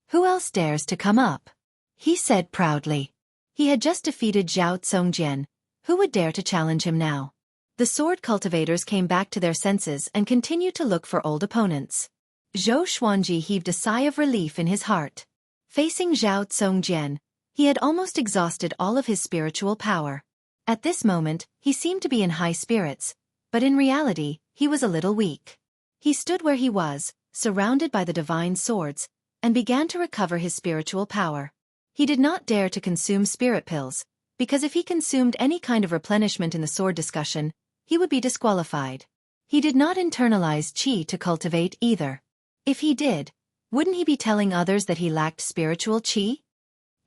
Speaker 1: Who else dares to come up? He said proudly. He had just defeated Zhao Tsongjian. Who would dare to challenge him now? The sword cultivators came back to their senses and continued to look for old opponents. Zhou Xuanji heaved a sigh of relief in his heart. Facing Zhao Tsongjian, he had almost exhausted all of his spiritual power. At this moment, he seemed to be in high spirits, but in reality, he was a little weak. He stood where he was, surrounded by the divine swords, and began to recover his spiritual power. He did not dare to consume spirit pills, because if he consumed any kind of replenishment in the sword discussion, he would be disqualified. He did not internalize qi to cultivate either. If he did, wouldn't he be telling others that he lacked spiritual qi?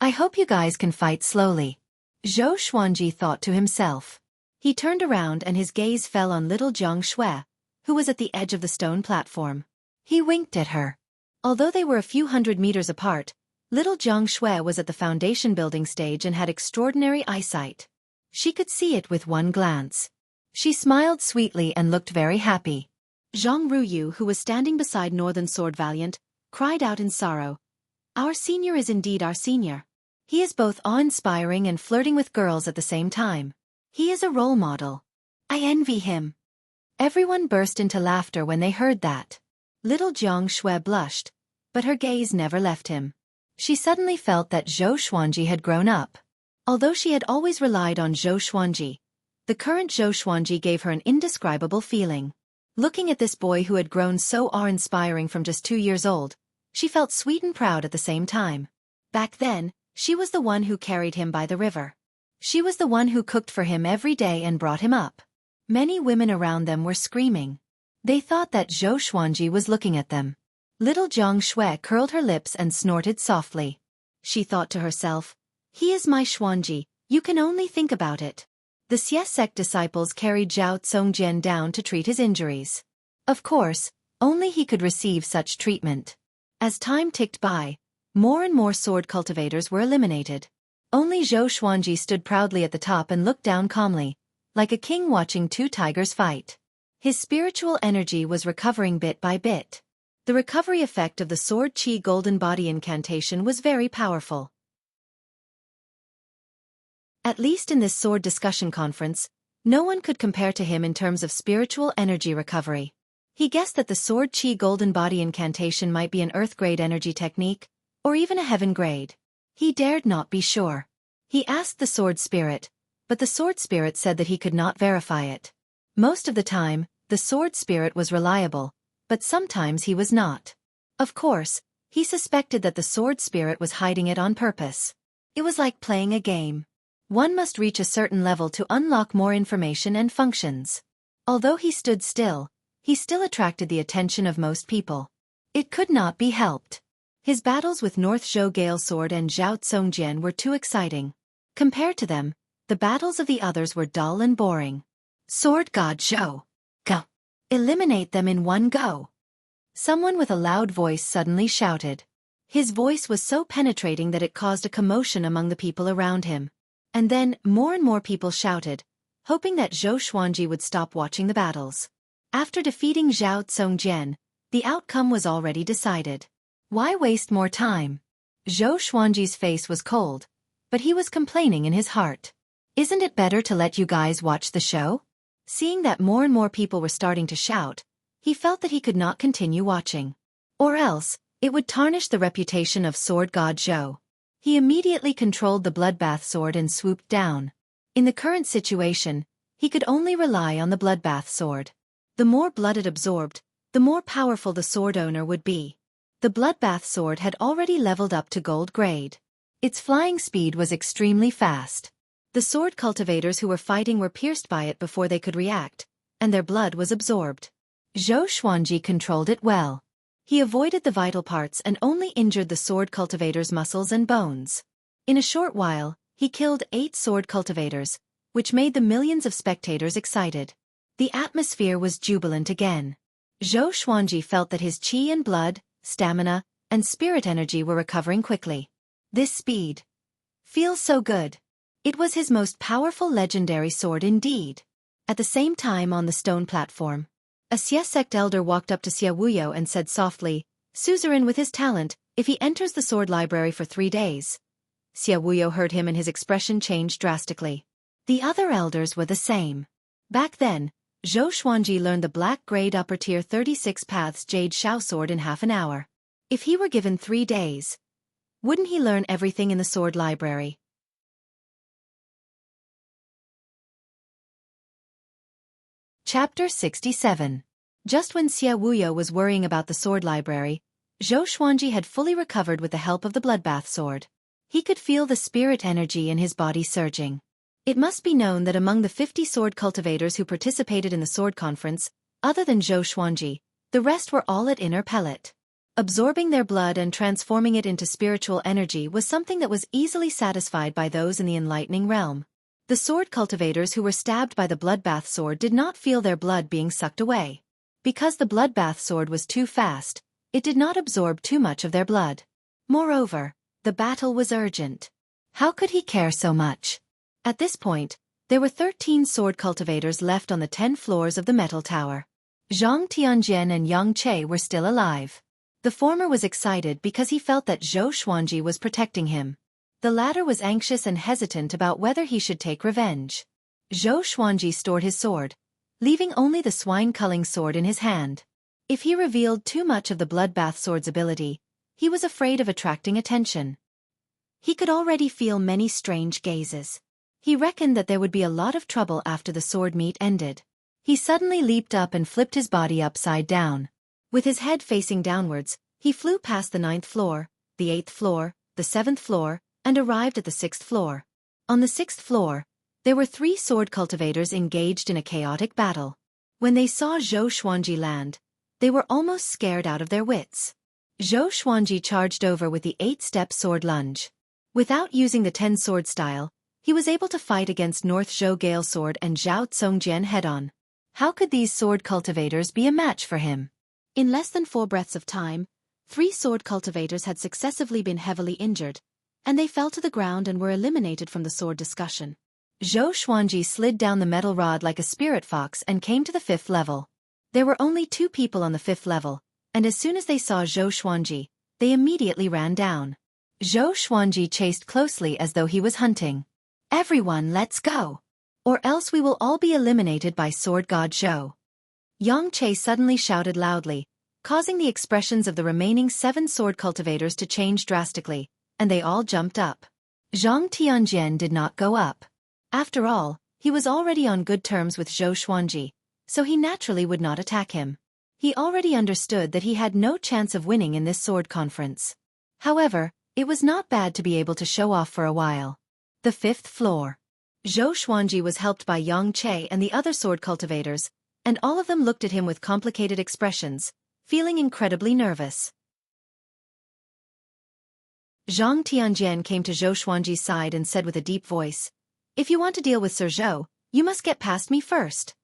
Speaker 1: I hope you guys can fight slowly. Zhou Xuanji thought to himself. He turned around and his gaze fell on little Jiang Xue, who was at the edge of the stone platform. He winked at her. Although they were a few hundred meters apart, little Jiang Xue was at the foundation building stage and had extraordinary eyesight. She could see it with one glance. She smiled sweetly and looked very happy.
Speaker 2: Zhang Ruyu, who was standing beside Northern Sword Valiant, cried out in sorrow. Our senior is indeed our senior. He is both awe-inspiring and flirting with girls at the same time. He is a role model. I envy him. Everyone burst into laughter when they heard that. Little Jiang Xue blushed, but her gaze never left him. She suddenly felt that Zhou Xuanji had grown up. Although she had always relied on Zhou Xuanji, the current Zhou Xuanji gave her an indescribable feeling. Looking at this boy who had grown so awe-inspiring from just 2 years old, she felt sweet and proud at the same time. Back then, she was the one who carried him by the river. She was the one who cooked for him every day and brought him up. Many women around them were screaming. They thought that Zhou Xuanji was looking at them. Little Jiang Xue curled her lips and snorted softly. She thought to herself, he is my Xuanji, you can only think about it. The Xie sect disciples carried Zhao Tsongjian down to treat his injuries. Of course, only he could receive such treatment. As time ticked by, more and more sword cultivators were eliminated. Only Zhou Xuanji stood proudly at the top and looked down calmly, like a king watching 2 tigers fight. His spiritual energy was recovering bit by bit. The recovery effect of the Sword Qi Golden Body incantation was very powerful. At least in this sword discussion conference, no one could compare to him in terms of spiritual energy recovery. He guessed that the Sword Qi Golden Body incantation might be an Earth-grade energy technique, or even a Heaven-grade. He dared not be sure. He asked the Sword Spirit, but the Sword Spirit said that he could not verify it. Most of the time, the Sword Spirit was reliable, but sometimes he was not. Of course, he suspected that the Sword Spirit was hiding it on purpose. It was like playing a game. One must reach a certain level to unlock more information and functions. Although he stood still, he still attracted the attention of most people. It could not be helped. His battles with North Zhou Gale Sword and Zhao Tsongjian were too exciting. Compared to them, the battles of the others were dull and boring. Sword God Zhou. Go. Eliminate them in one go. Someone with a loud voice suddenly shouted. His voice was so penetrating that it caused a commotion among the people around him. And then, more and more people shouted, hoping that Zhou Xuanji would stop watching the battles. After defeating Zhao Tsongjian, the outcome was already decided. Why waste more time? Zhou Xuanji's face was cold, but he was complaining in his heart. Isn't it better to let you guys watch the show? Seeing that more and more people were starting to shout, he felt that he could not continue watching. Or else, it would tarnish the reputation of Sword God Zhou. He immediately controlled the bloodbath sword and swooped down. In the current situation, he could only rely on the bloodbath sword. The more blood it absorbed, the more powerful the sword owner would be. The bloodbath sword had already leveled up to gold grade. Its flying speed was extremely fast. The sword cultivators who were fighting were pierced by it before they could react, and their blood was absorbed. Zhou Xuanji controlled it well. He avoided the vital parts and only injured the sword cultivator's muscles and bones. In a short while, he killed 8 sword cultivators, which made the millions of spectators excited. The atmosphere was jubilant again. Zhou Xuanji felt that his qi and blood, stamina, and spirit energy were recovering quickly. This speed feels so good. It was his most powerful legendary sword indeed. At the same time on the stone platform, A Xie sect elder walked up to Xueqi and said softly, "Suzerain with his talent, if he enters the sword library for 3 days." Xueqi heard him and his expression changed drastically. The other elders were the same. Back then, Zhou Xuanji learned the black-grade upper-tier 36 Paths Jade Shao sword in half an hour. If he were given 3 days, wouldn't he learn everything in the sword library?
Speaker 1: Chapter 67. Just when Xueqi was worrying about the sword library, Zhou Xuanji had fully recovered with the help of the bloodbath sword. He could feel the spirit energy in his body surging. It must be known that among the 50 sword cultivators who participated in the sword conference, other than Zhou Xuanji, the rest were all at inner pellet. Absorbing their blood and transforming it into spiritual energy was something that was easily satisfied by those in the enlightening realm. The sword cultivators who were stabbed by the bloodbath sword did not feel their blood being sucked away. Because the bloodbath sword was too fast, it did not absorb too much of their blood. Moreover, the battle was urgent. How could he care so much? At this point, there were 13 sword cultivators left on the 10 floors of the metal tower. Zhang Tianjian and Yang Che were still alive. The former was excited because he felt that Zhou Xuanji was protecting him. The latter was anxious and hesitant about whether he should take revenge. Zhou Xuanji stored his sword, leaving only the swine-culling sword in his hand. If he revealed too much of the bloodbath sword's ability, he was afraid of attracting attention. He could already feel many strange gazes. He reckoned that there would be a lot of trouble after the sword meet ended. He suddenly leaped up and flipped his body upside down. With his head facing downwards, he flew past the 9th floor, the 8th floor, the 7th floor, and arrived at the 6th floor. On the 6th floor, there were 3 sword cultivators engaged in a chaotic battle. When they saw Zhou Xuanji land, they were almost scared out of their wits. Zhou Xuanji charged over with the 8-step sword lunge. Without using the 10-sword style, he was able to fight against North Zhou Gale Sword and Zhao Tsongjian head-on. How could these sword cultivators be a match for him?
Speaker 2: In less than 4 breaths of time, 3 sword cultivators had successively been heavily injured, and they fell to the ground and were eliminated from the sword discussion.
Speaker 1: Zhou Xuanji slid down the metal rod like a spirit fox and came to the 5th level. There were only 2 people on the 5th level, and as soon as they saw Zhou Xuanji, they immediately ran down. Zhou Xuanji chased closely as though he was hunting. "Everyone, let's go! Or else we will all be eliminated by Sword God Zhou." Yang Che suddenly shouted loudly, causing the expressions of the remaining 7 sword cultivators to change drastically, and they all jumped up. Zhang Tianjian did not go up. After all, he was already on good terms with Zhou Xuanji, so he naturally would not attack him. He already understood that he had no chance of winning in this sword conference. However, it was not bad to be able to show off for a while. The 5th floor. Zhou Xuanji was helped by Yang Che and the other sword cultivators, and all of them looked at him with complicated expressions, feeling incredibly nervous. Zhang Tianjian came to Zhou Xuanji's side and said with a deep voice, "If you want to deal with Sir Zhou, you must get past me first."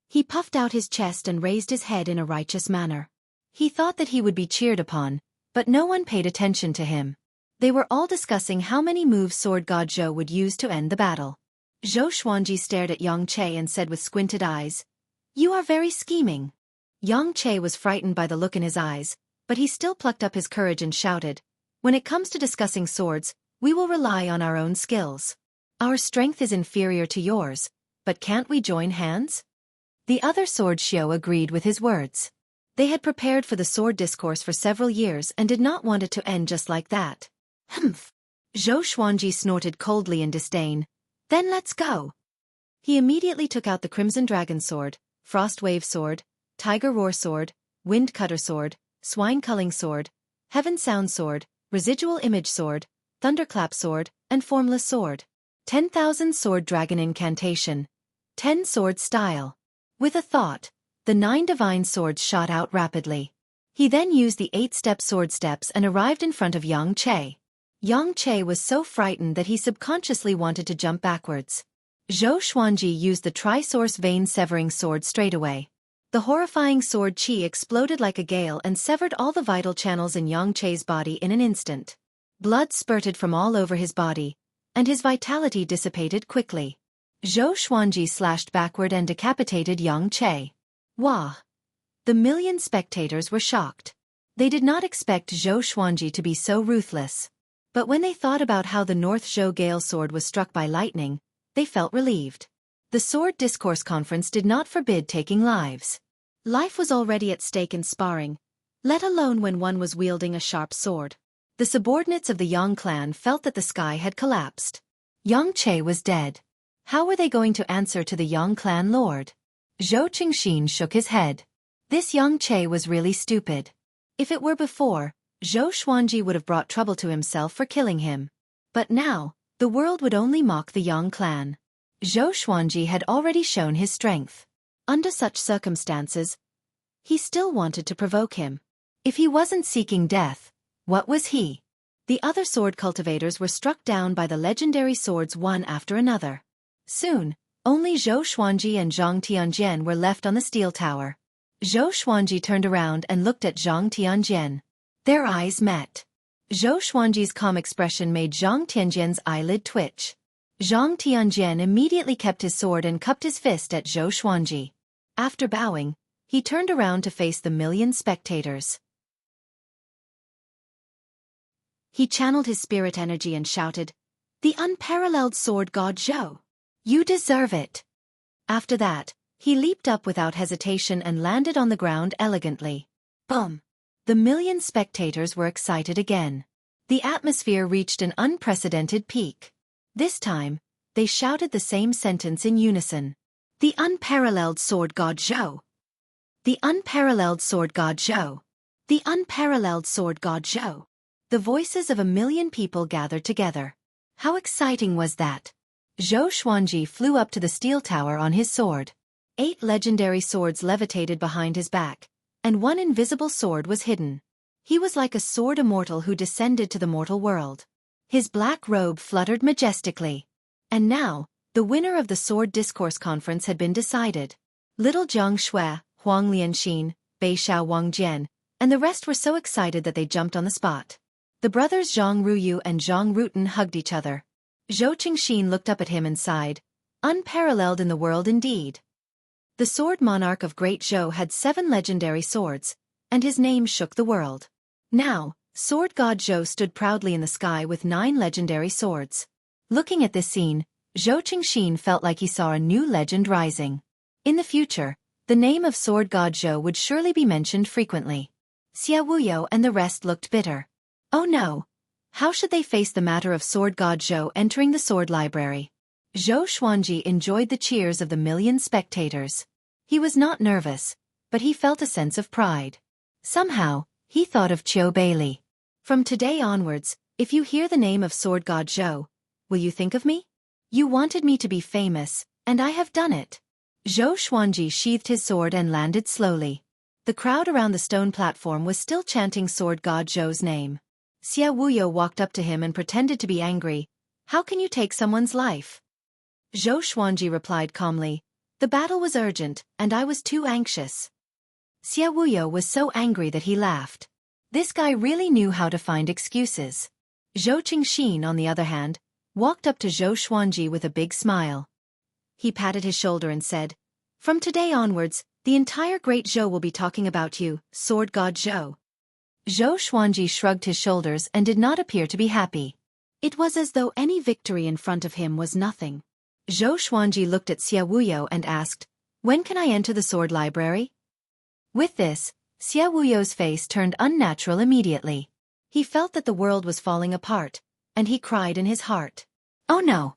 Speaker 1: He puffed out his chest and raised his head in a righteous manner. He thought that he would be cheered upon, but no one paid attention to him. They were all discussing how many moves Sword God Zhou would use to end the battle. Zhou Xuanji stared at Yang Che and said with squinted eyes, "You are very scheming." Yang Che was frightened by the look in his eyes, but he still plucked up his courage and shouted, "When it comes to discussing swords, we will rely on our own skills. Our strength is inferior to yours, but can't we join hands?" The other sword Xiao agreed with his words. They had prepared for the sword discourse for several years and did not want it to end just like that. "Humph!" Zhou Xuanji snorted coldly in disdain. "Then let's go." He immediately took out the Crimson Dragon Sword, Frost Wave Sword, Tiger Roar Sword, Wind Cutter Sword, Swine Culling Sword, Heaven Sound Sword, Residual Image Sword, Thunderclap Sword, and Formless Sword. 10,000 Sword Dragon Incantation. 10 Sword Style. With a thought, the 9 divine swords shot out rapidly. He then used the 8-step sword steps and arrived in front of Yang Che. Yang Che was so frightened that he subconsciously wanted to jump backwards. Zhou Xuanji used the Tri-Source Vein-Severing Sword straightaway. The horrifying sword chi exploded like a gale and severed all the vital channels in Yang Che's body in an instant. Blood spurted from all over his body, and his vitality dissipated quickly. Zhou Xuanji slashed backward and decapitated Yang Che. Wah! The million spectators were shocked. They did not expect Zhou Xuanji to be so ruthless. But when they thought about how the North Zhou Gale sword was struck by lightning, they felt relieved. The Sword Discourse Conference did not forbid taking lives.
Speaker 2: Life was already at stake in sparring, let alone when one was wielding a sharp sword.
Speaker 1: The subordinates of the Yang clan felt that the sky had collapsed. Yang Che was dead. How were they going to answer to the Yang clan lord? Zhou Qingxin shook his head. This Yang Che was really stupid. If it were before, Zhou Xuanji would have brought trouble to himself for killing him. But now, the world would only mock the Yang clan. Zhou Xuanji had already shown his strength.
Speaker 2: Under such circumstances, he still wanted to provoke him.
Speaker 1: If he wasn't seeking death, what was he?
Speaker 2: The other sword cultivators were struck down by the legendary swords one after another.
Speaker 1: Soon, only Zhou Xuanji and Zhang Tianjian were left on the steel tower. Zhou Xuanji turned around and looked at Zhang Tianjian. Their eyes met. Zhou Xuanji's calm expression made Zhang Tianjian's eyelid twitch. Zhang Tianjian immediately kept his sword and cupped his fist at Zhou Xuanji. After bowing, he turned around to face the million spectators.
Speaker 2: He channeled his spirit energy and shouted, "The unparalleled sword god Zhou!
Speaker 1: You deserve it!" After that, he leaped up without hesitation and landed on the ground elegantly. Boom! The million spectators were excited again. The atmosphere reached an unprecedented peak. This time, they shouted the same sentence in unison.
Speaker 2: "The unparalleled sword god Zhou!
Speaker 1: The unparalleled sword god Zhou!
Speaker 2: The unparalleled sword god Zhou!"
Speaker 1: The voices of a million people gathered together. How exciting was that? Zhou Xuanji flew up to the steel tower on his sword. 8 legendary swords levitated behind his back, and one invisible sword was hidden. He was like a sword immortal who descended to the mortal world. His black robe fluttered majestically. And now, the winner of the Sword Discourse Conference had been decided. Little Jiang Shui, Huang Lianxin, Bei Xiao Wang Jian, and the rest were so excited that they jumped on the spot. The brothers Zhang Ruyu and Zhang Rutan hugged each other. Zhou Qingxin looked up at him and sighed. Unparalleled in the world indeed. The sword monarch of Great Zhou had 7 legendary swords, and his name shook the world. Now, Sword God Zhou stood proudly in the sky with 9 legendary swords. Looking at this scene, Zhou Qingxin felt like he saw a new legend rising. In the future, the name of Sword God Zhou would surely be mentioned frequently. Xia Wuyo and the rest looked bitter. Oh no! How should they face the matter of Sword God Zhou entering the sword library? Zhou Xuanji enjoyed the cheers of the million spectators. He was not nervous, but he felt a sense of pride. Somehow, he thought of Qiu Beili. From today onwards, if you hear the name of Sword God Zhou, will you think of me? You wanted me to be famous, and I have done it. Zhou Xuanji sheathed his sword and landed slowly. The crowd around the stone platform was still chanting Sword God Zhou's name. Xia Wuyo walked up to him and pretended to be angry. How can you take someone's life? Zhou Xuanji replied calmly, the battle was urgent, and I was too anxious. Xia Wuyo was so angry that he laughed. This guy really knew how to find excuses. Zhou Qingxin, on the other hand, walked up to Zhou Xuanji with a big smile. He patted his shoulder and said, from today onwards, the entire Great Zhou will be talking about you, Sword God Zhou. Zhou Xuanji shrugged his shoulders and did not appear to be happy.
Speaker 2: It was as though any victory in front of him was nothing.
Speaker 1: Zhou Xuanji looked at Xia Wuyo and asked, when can I enter the sword library? With this, Xia Wuyo's face turned unnatural immediately. He felt that the world was falling apart, and he cried in his heart. Oh no!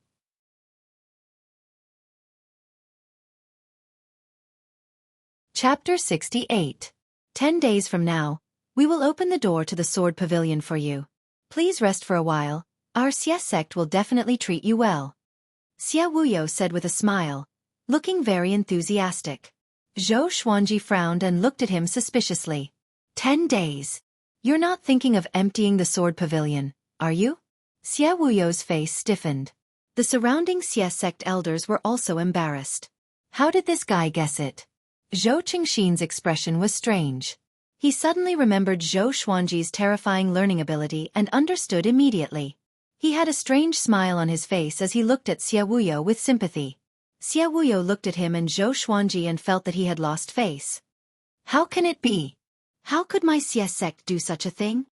Speaker 1: Chapter 68. 10 days from now, we will open the door to the sword pavilion for you. Please rest for a while, our Xie sect will definitely treat you well. Xia Wuyo said with a smile, looking very enthusiastic. Zhou Xuanji frowned and looked at him suspiciously. 10 days. You're not thinking of emptying the sword pavilion, are you? Xia Wuyo's face stiffened. The surrounding Xie sect elders were also embarrassed. How did this guy guess it? Zhou Qingxin's expression was strange. He suddenly remembered Zhou Xuanji's terrifying learning ability and understood immediately. He had a strange smile on his face as he looked at Xia Wuyo with sympathy. Xie Wuyo looked at him and Zhou Xuanji and felt that he had lost face. How can it be? How could my Xie sect do such a thing?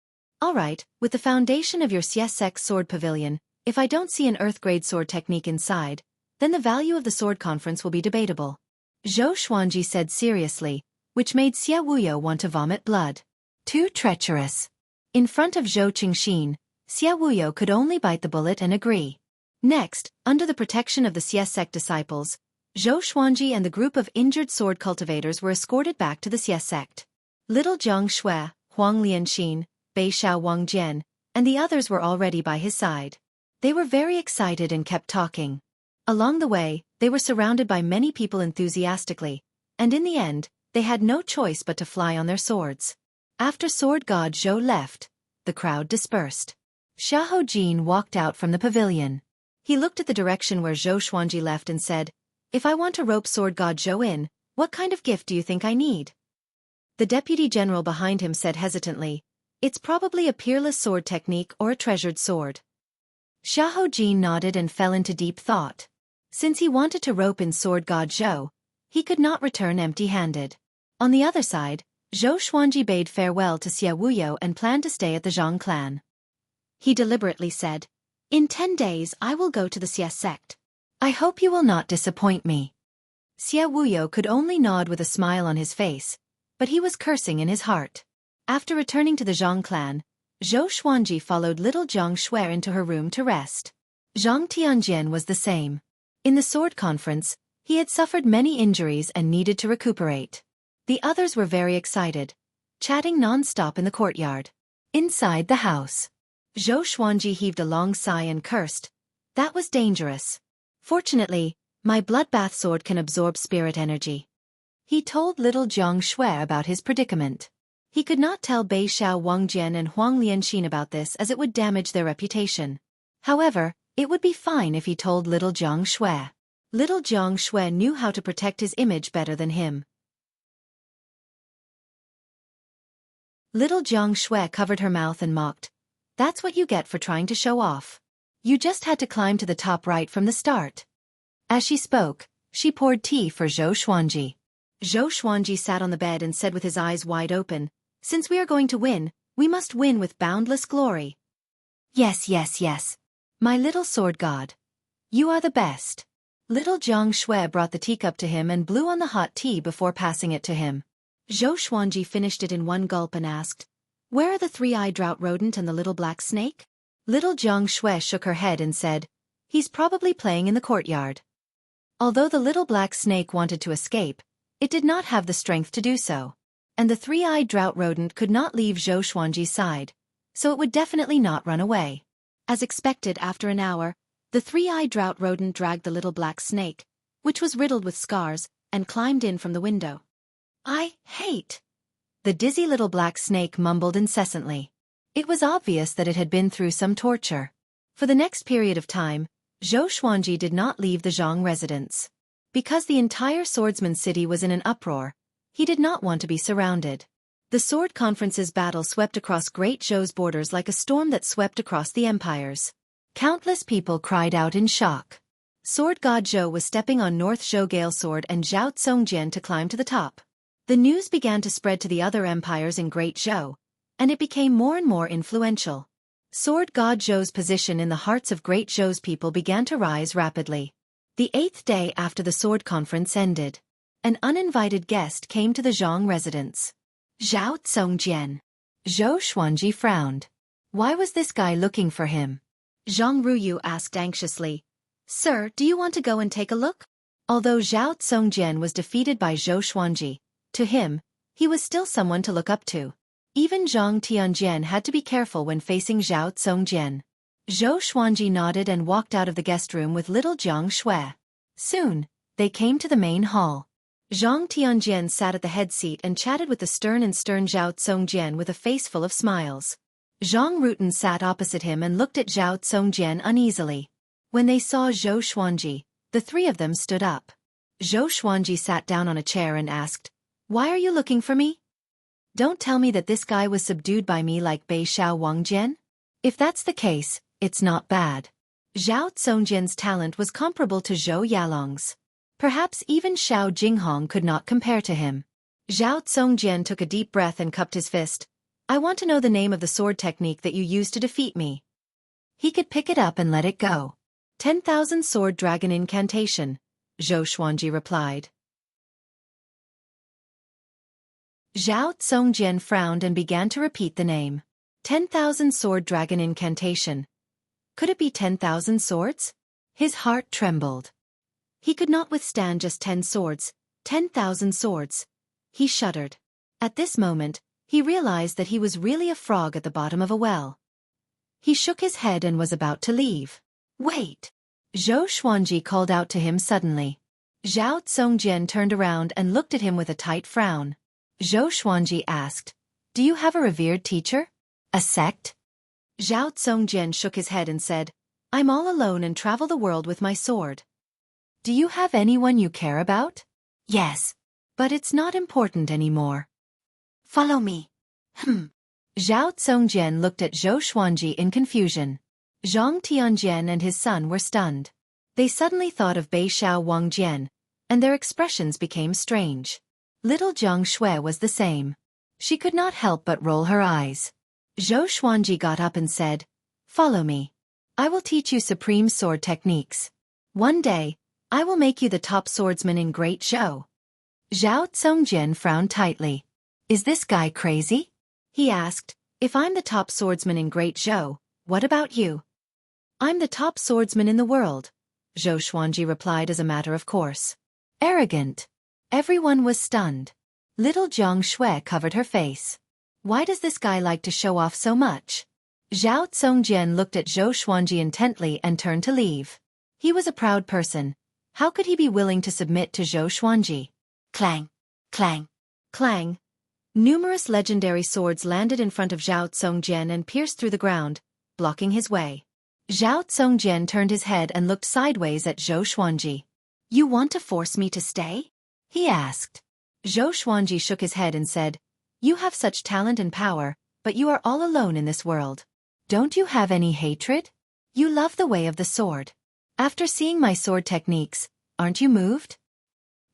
Speaker 1: Alright, with the foundation of your Xie sect sword pavilion, if I don't see an earth-grade sword technique inside, then the value of the sword conference will be debatable. Zhou Xuanji said seriously, which made Xie Wuyo want to vomit blood. Too treacherous. In front of Zhou Qingxin, Xie Wuyo could only bite the bullet and agree. Next, under the protection of the Xie sect disciples, Zhou Xuanji and the group of injured sword cultivators were escorted back to the Xie sect. Little Jiang Shui, Huang Lianxin, Bei Shao Wangjian, and the others were already by his side. They were very excited and kept talking. Along the way, they were surrounded by many people enthusiastically, and in the end, they had no choice but to fly on their swords. After sword god Zhou left, the crowd dispersed. Xiahou Jin walked out from the pavilion. He looked at the direction where Zhou Xuanji left and said, "If I want to rope sword god Zhou in, what kind of gift do you think I need?" The deputy general behind him said hesitantly, "It's probably a peerless sword technique or a treasured sword." Xiahou Jin nodded and fell into deep thought. Since he wanted to rope in sword god Zhou, he could not return empty-handed. On the other side, Zhou Xuanji bade farewell to Xie Wuyo and planned to stay at the Zhang clan. He deliberately said, "In 10 days I will go to the Xie sect. I hope you will not disappoint me." Xie Wuyo could only nod with a smile on his face, but he was cursing in his heart. After returning to the Zhang clan, Zhou Xuanji followed little Jiang Shui into her room to rest. Zhang Tianjian was the same. In the sword conference, he had suffered many injuries and needed to recuperate. The others were very excited, chatting non-stop in the courtyard. Inside the house, Zhou Xuanji heaved a long sigh and cursed. That was dangerous. Fortunately, my bloodbath sword can absorb spirit energy. He told little Jiang Shui about his predicament. He could not tell Bei Shao Wangjian and Huang Lianxin about this as it would damage their reputation. However, it would be fine if he told little Jiang Shui. Little Jiang Shui knew how to protect his image better than him. Little Jiang Shui covered her mouth and mocked. "That's what you get for trying to show off. You just had to climb to the top right from the start." As she spoke, she poured tea for Zhou Xuanji. Zhou Xuanji sat on the bed and said with his eyes wide open, "Since we are going to win, we must win with boundless glory." "Yes, yes, yes. My little sword god. You are the best." Little Jiang Shui brought the teacup to him and blew on the hot tea before passing it to him. Zhou Xuanji finished it in one gulp and asked, "Where are the three-eyed drought rodent and the little black snake?" Little Jiang Shui shook her head and said, "He's probably playing in the courtyard." Although the little black snake wanted to escape, it did not have the strength to do so. And the three-eyed drought rodent could not leave Zhou Xuanji's side, so it would definitely not run away. As expected, after an hour, the three-eyed drought rodent dragged the little black snake, which was riddled with scars, and climbed in from the window. "I hate." The dizzy little black snake mumbled incessantly. It was obvious that it had been through some torture. For the next period of time, Zhou Xuanji did not leave the Zhang residence. Because the entire swordsman city was in an uproar, he did not want to be surrounded. The sword conference's battle swept across Great Zhou's borders like a storm that swept across the empires. Countless people cried out in shock. Sword god Zhou was stepping on North Zhou Gale Sword and Zhao Tsongjian to climb to the top. The news began to spread to the other empires in Great Zhou, and it became more and more influential. Sword god Zhou's position in the hearts of Great Zhou's people began to rise rapidly. The 8th day after the sword conference ended, an uninvited guest came to the Zhang residence. Zhao Tsongjian. Zhou Xuanji frowned. Why was this guy looking for him? Zhang Ruyu asked anxiously, "Sir, do you want to go and take a look?" Although Zhao Tsongjian was defeated by Zhou Xuanji, to him, he was still someone to look up to. Even Zhang Tianjian had to be careful when facing Zhao Tsongjian. Zhou Xuanji nodded and walked out of the guest room with little Jiang Shui. Soon, they came to the main hall. Zhang Tianjian sat at the head seat and chatted with the stern Zhao Tsongjian with a face full of smiles. Zhang Rutan sat opposite him and looked at Zhao Tsongjian uneasily. When they saw Zhou Xuanji, the three of them stood up. Zhou Xuanji sat down on a chair and asked, "Why are you looking for me? Don't tell me that this guy was subdued by me like Bei Shao Wangjian? If that's the case, it's not bad." Zhao Tsongjian's talent was comparable to Zhou Yalong's. Perhaps even Xiao Jinghong could not compare to him. Zhao Tsongjian took a deep breath and cupped his fist. I want to know the name of the sword technique that you used to defeat me. He could pick it up and let it go. 10,000 Sword Dragon Incantation, Zhou Xuanji replied. Zhao Tsongjian frowned and began to repeat the name. 10,000 Sword Dragon Incantation. Could it be 10,000 swords? His heart trembled. He could not withstand just 10 swords, 10,000 swords. He shuddered. At this moment, he realized that he was really a frog at the bottom of a well. He shook his head and was about to leave. Wait! Zhou Xuanji called out to him suddenly. Zhao Tsongjian turned around and looked at him with a tight frown. Zhou Xuanji asked, Do you have a revered teacher? A sect? Zhao Tsongjian shook his head and said, I'm all alone and travel the world with my sword. Do you have anyone you care about? Yes. But it's not important anymore. Follow me. Zhao Tsongjian looked at Zhou Xuanji in confusion. Zhang Tianjian and his son were stunned. They suddenly thought of Bei Xiao Wangjian, and their expressions became strange. Little Jiang Shui was the same. She could not help but roll her eyes. Zhou Xuanji got up and said, Follow me. I will teach you supreme sword techniques. One day, I will make you the top swordsman in Great Zhou. Zhao Tsongjian frowned tightly. Is this guy crazy? He asked, If I'm the top swordsman in Great Zhou, what about you? I'm the top swordsman in the world, Zhou Xuanji replied as a matter of course. Arrogant. Everyone was stunned. Little Jiang Shui covered her face. Why does this guy like to show off so much? Zhao Tsongjian looked at Zhou Xuanji intently and turned to leave. He was a proud person. How could he be willing to submit to Zhou Xuanji? Clang! Clang! Clang! Numerous legendary swords landed in front of Zhao Tsongjian and pierced through the ground, blocking his way. Zhao Tsongjian turned his head and looked sideways at Zhou Xuanji. You want to force me to stay? He asked. Zhou Xuanji shook his head and said, You have such talent and power, but you are all alone in this world. Don't you have any hatred? You love the way of the sword. After seeing my sword techniques, aren't you moved?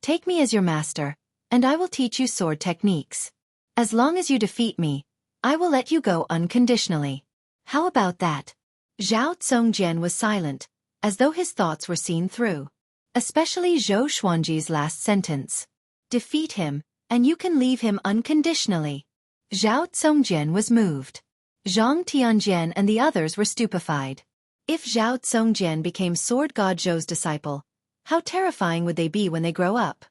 Speaker 1: Take me as your master, and I will teach you sword techniques. As long as you defeat me, I will let you go unconditionally. How about that? Zhao Tsongjian was silent, as though his thoughts were seen through. Especially Zhou Xuanji's last sentence. Defeat him, and you can leave him unconditionally. Zhao Tsongjian was moved. Zhang Tianjian and the others were stupefied. If Zhao Tsongjian became Sword God Zhou's disciple, how terrifying would they be when they grow up?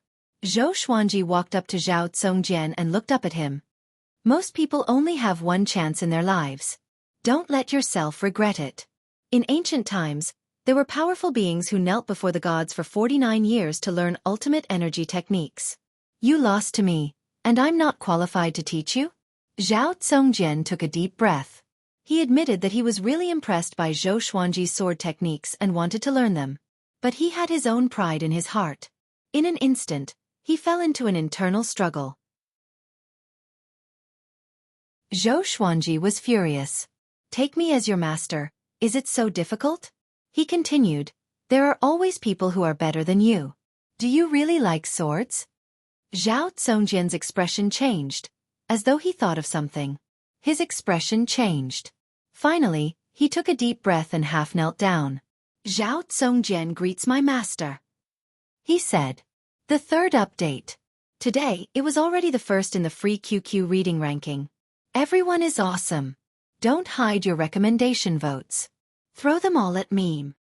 Speaker 1: Zhou Xuanji walked up to Zhao Tsongjian and looked up at him. Most people only have one chance in their lives. Don't let yourself regret it. In ancient times, there were powerful beings who knelt before the gods for 49 years to learn ultimate energy techniques. You lost to me, and I'm not qualified to teach you? Zhao Tsongjian took a deep breath. He admitted that he was really impressed by Zhou Xuanji's sword techniques and wanted to learn them. But he had his own pride in his heart. In an instant, he fell into an internal struggle. Zhou Xuanji was furious. Take me as your master, is it so difficult? He continued, There are always people who are better than you. Do you really like swords? Zhao Tsongjian's expression changed, as though he thought of something. His expression changed. Finally, he took a deep breath and half knelt down. Zhao Tsongjian greets my master, he said. The third update. Today, it was already the first in the free QQ reading ranking. Everyone is awesome. Don't hide your recommendation votes. Throw them all at meme.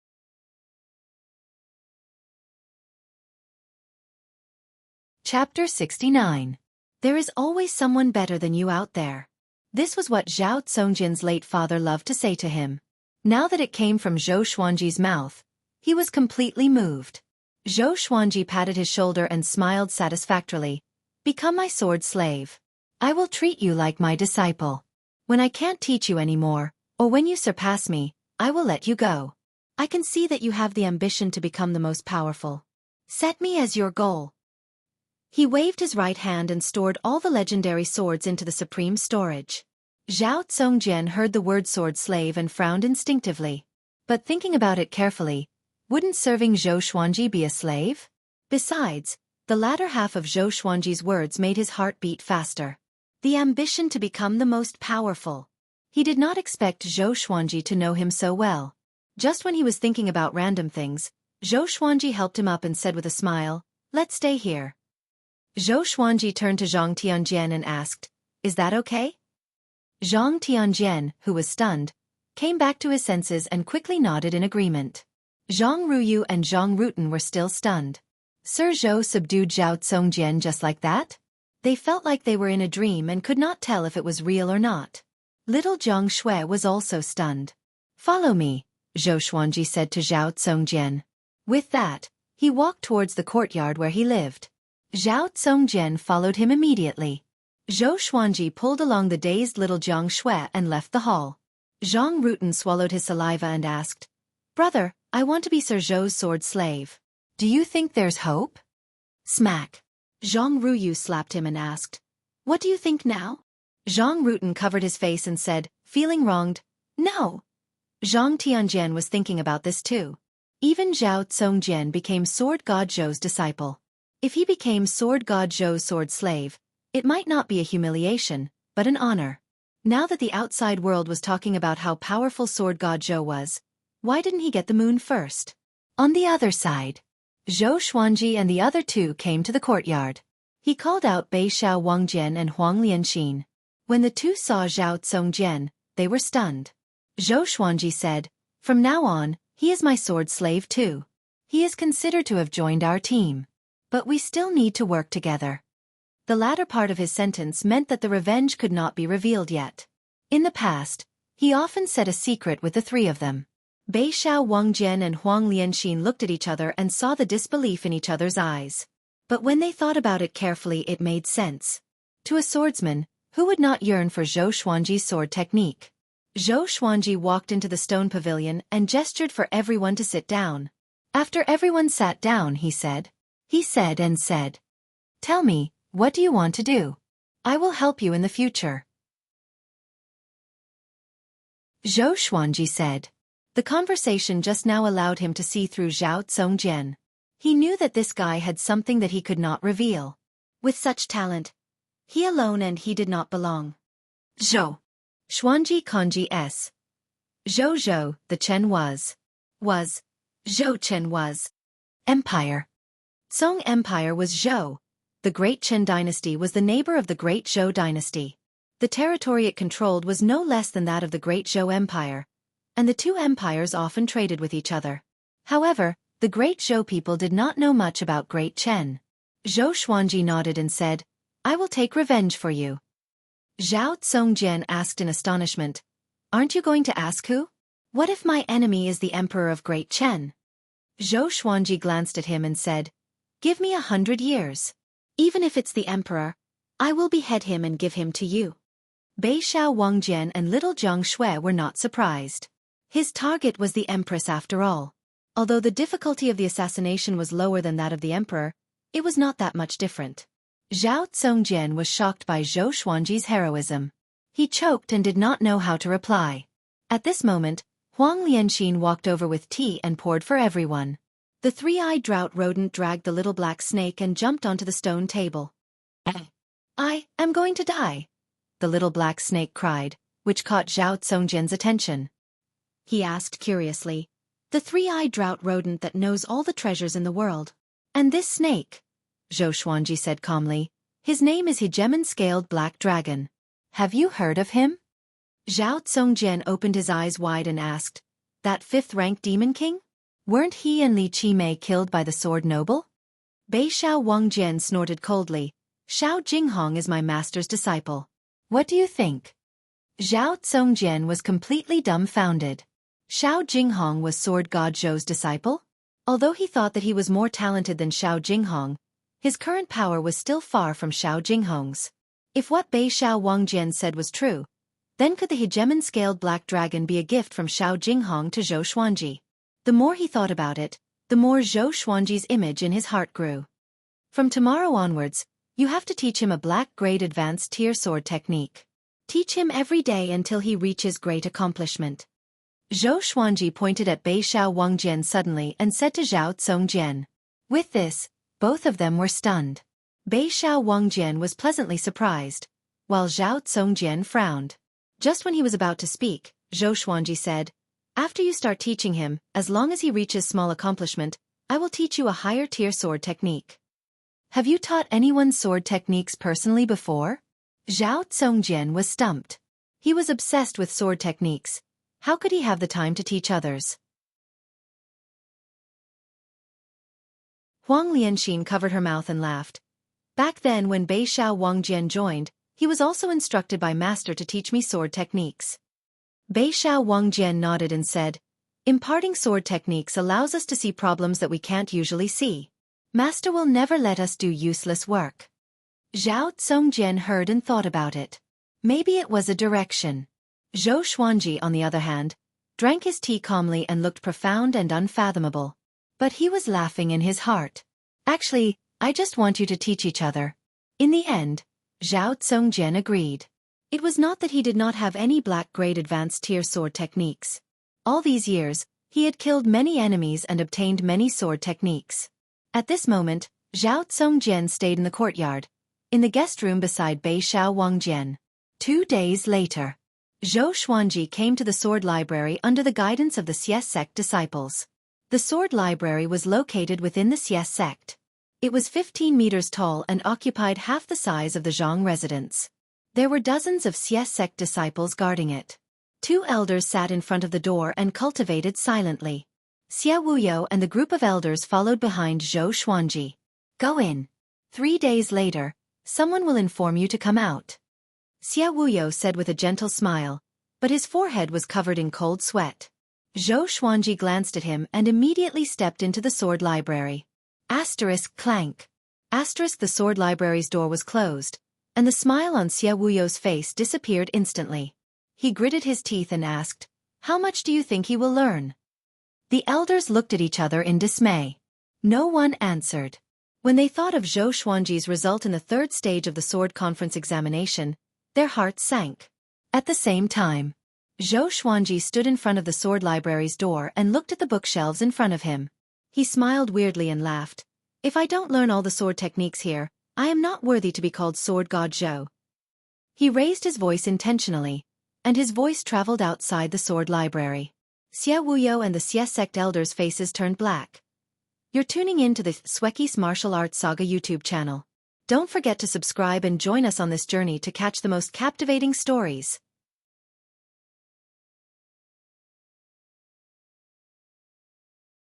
Speaker 1: Chapter 69. There is always someone better than you out there. This was what Zhao Tsongjian's late father loved to say to him. Now that it came from Zhou Xuanji's mouth, he was completely moved. Zhou Xuanji patted his shoulder and smiled satisfactorily. Become my sword slave. I will treat you like my disciple. When I can't teach you anymore, or when you surpass me, I will let you go. I can see that you have the ambition to become the most powerful. Set me as your goal. He waved his right hand and stored all the legendary swords into the supreme storage. Zhao Tsongjian heard the word sword slave and frowned instinctively. But thinking about it carefully, wouldn't serving Zhou Xuanji be a slave? Besides, the latter half of Zhou Xuanji's words made his heart beat faster. The ambition to become the most powerful. He did not expect Zhou Xuanji to know him so well. Just when he was thinking about random things, Zhou Xuanji helped him up and said with a smile, "Let's stay here." Zhou Xuanji turned to Zhang Tianjian and asked, "Is that okay?" Zhang Tianjian, who was stunned, came back to his senses and quickly nodded in agreement. Zhang Ruyu and Zhang Rutan were still stunned. Sir Zhou subdued Zhao Tsongjian just like that? They felt like they were in a dream and could not tell if it was real or not. Little Zhang Shui was also stunned. "Follow me," Zhou Xuanji said to Zhao Tsongjian. With that, he walked towards the courtyard where he lived. Zhao Tsongjian followed him immediately. Zhou Xuanji pulled along the dazed little Zhang Shui and left the hall. Zhang Rutan swallowed his saliva and asked, "Brother, I want to be Sir Zhou's sword slave. Do you think there's hope?" Smack. Zhang Ruyu slapped him and asked, "What do you think now?" Zhang Rutan covered his face and said, feeling wronged, "No." Zhang Tianjian was thinking about this too. Even Zhao Tsongjian became Sword God Zhou's disciple. If he became Sword God Zhou's sword slave, it might not be a humiliation, but an honor. Now that the outside world was talking about how powerful Sword God Zhou was, why didn't he get the moon first? On the other side, Zhou Xuanji and the other two came to the courtyard. He called out Bei Xiao Wangjian and Huang Lianxin. When the two saw Zhao Tsongjian, they were stunned. Zhou Xuanji said, "From now on, he is my sword slave too. He is considered to have joined our team. But we still need to work together." The latter part of his sentence meant that the revenge could not be revealed yet. In the past, he often said a secret with the three of them. Bei Xiao Wangjian and Huang Lianxin looked at each other and saw the disbelief in each other's eyes. But when they thought about it carefully, it made sense. To a swordsman, who would not yearn for Zhou Xuanji's sword technique? Zhou Xuanji walked into the stone pavilion and gestured for everyone to sit down. After everyone sat down, he said, "Tell me, what do you want to do? I will help you in the future." Zhou Xuanji said. The conversation just now allowed him to see through Zhao Tsongjian. He knew that this guy had something that he could not reveal. With such talent, he alone and he did not belong. Zhou. Xuanji kanji s. Zhou Zhou, the Chen was. Zhou Chen was. Empire. Song Empire was Zhou. The Great Chen dynasty was the neighbor of the Great Zhou dynasty. The territory it controlled was no less than that of the Great Zhou Empire, and the two empires often traded with each other. However, the Great Zhou people did not know much about Great Chen. Zhou Xuanji nodded and said, "I will take revenge for you." Zhao Tsongjian asked in astonishment, "Aren't you going to ask who? What if my enemy is the Emperor of Great Chen?" Zhou Xuanji glanced at him and said, "Give me 100 years. Even if it's the Emperor, I will behead him and give him to you." Bei Xiao Wangjian and little Zhang Shui were not surprised. His target was the Empress after all. Although the difficulty of the assassination was lower than that of the Emperor, it was not that much different. Zhao Tsongjian was shocked by Zhou Xuanji's heroism. He choked and did not know how to reply. At this moment, Huang Lianxin walked over with tea and poured for everyone. The three-eyed drought rodent dragged the little black snake and jumped onto the stone table. "I am going to die," the little black snake cried, which caught Zhao Tsongjian's attention. He asked curiously, "The three-eyed drought rodent that knows all the treasures in the world. And this snake?" Zhou Xuanji said calmly, "His name is Hegemon-scaled black dragon. Have you heard of him?" Zhao Tsongjian opened his eyes wide and asked, "That fifth-rank demon king? Weren't he and Li Qimei killed by the sword noble?" Bei Xiao Wangjian snorted coldly, "Xiao Jinghong is my master's disciple. What do you think?" Zhao Tsongjian was completely dumbfounded. Xiao Jinghong was Sword God Zhou's disciple? Although he thought that he was more talented than Xiao Jinghong, his current power was still far from Xiao Jinghong's. If what Bei Xiao Wangjian said was true, then could the hegemon-scaled black dragon be a gift from Xiao Jinghong to Zhou Xuanji? The more he thought about it, the more Zhou Xuanji's image in his heart grew. From tomorrow onwards, you have to teach him a black-grade advanced tier sword technique. Teach him every day until he reaches great accomplishment. Zhou Xuanji pointed at Bei Xiao Wangjian suddenly and said to Zhao Tsongjian. With this, Both of them were stunned. Bei Xiao Wangjian was pleasantly surprised, while Zhao Congjian frowned. Just when he was about to speak, Zhou Xuanji said, "After you start teaching him, as long as he reaches small accomplishment, I will teach you a higher-tier sword technique." "Have you taught anyone sword techniques personally before?" Zhao Congjian was stumped. He was obsessed with sword techniques. How could he have the time to teach others? Huang Lianxin covered her mouth and laughed. Back then when Bei Xiao Wangjian joined, he was also instructed by Master to teach me sword techniques. Bei Xiao Wangjian nodded and said, "Imparting sword techniques allows us to see problems that we can't usually see. Master will never let us do useless work." Zhao Congjian heard and thought about it. Maybe it was a direction. Zhou Xuanji, on the other hand, drank his tea calmly and looked profound and unfathomable. But he was laughing in his heart. "Actually, I just want you to teach each other." In the end, Zhao Congjian agreed. It was not that he did not have any black-grade advanced tier sword techniques. All these years, he had killed many enemies and obtained many sword techniques. At this moment, Zhao Congjian stayed in the courtyard, in the guest room beside Bei Xiao Wangjian. 2 days later, Zhou Xuanji came to the sword library under the guidance of the Xie sect disciples. The sword library was located within the Xie sect. It was 15 meters tall and occupied half the size of the Zhang residence. There were dozens of Xie sect disciples guarding it. 2 elders sat in front of the door and cultivated silently. Xie Wuyo and the group of elders followed behind Zhou Xuanji. "Go in. 3 days later, someone will inform you to come out," Xie Wuyo said with a gentle smile, but his forehead was covered in cold sweat. Zhou Xuanji glanced at him and immediately stepped into the sword library. Clank. The sword library's door was closed, and the smile on Xie Wuyo's face disappeared instantly. He gritted his teeth and asked, "How much do you think he will learn?" The elders looked at each other in dismay. No one answered. When they thought of Zhou Xuanji's result in the 3rd stage of the sword conference examination, their hearts sank. At the same time, Zhou Xuanji stood in front of the sword library's door and looked at the bookshelves in front of him. He smiled weirdly and laughed. "If I don't learn all the sword techniques here, I am not worthy to be called Sword God Zhou." He raised his voice intentionally, and his voice traveled outside the sword library. Xie Wuyo and the Xie sect elders' faces turned black. You're tuning in to the Xueqi's Martial Arts Saga YouTube channel. Don't forget to subscribe and join us on this journey to catch the most captivating stories.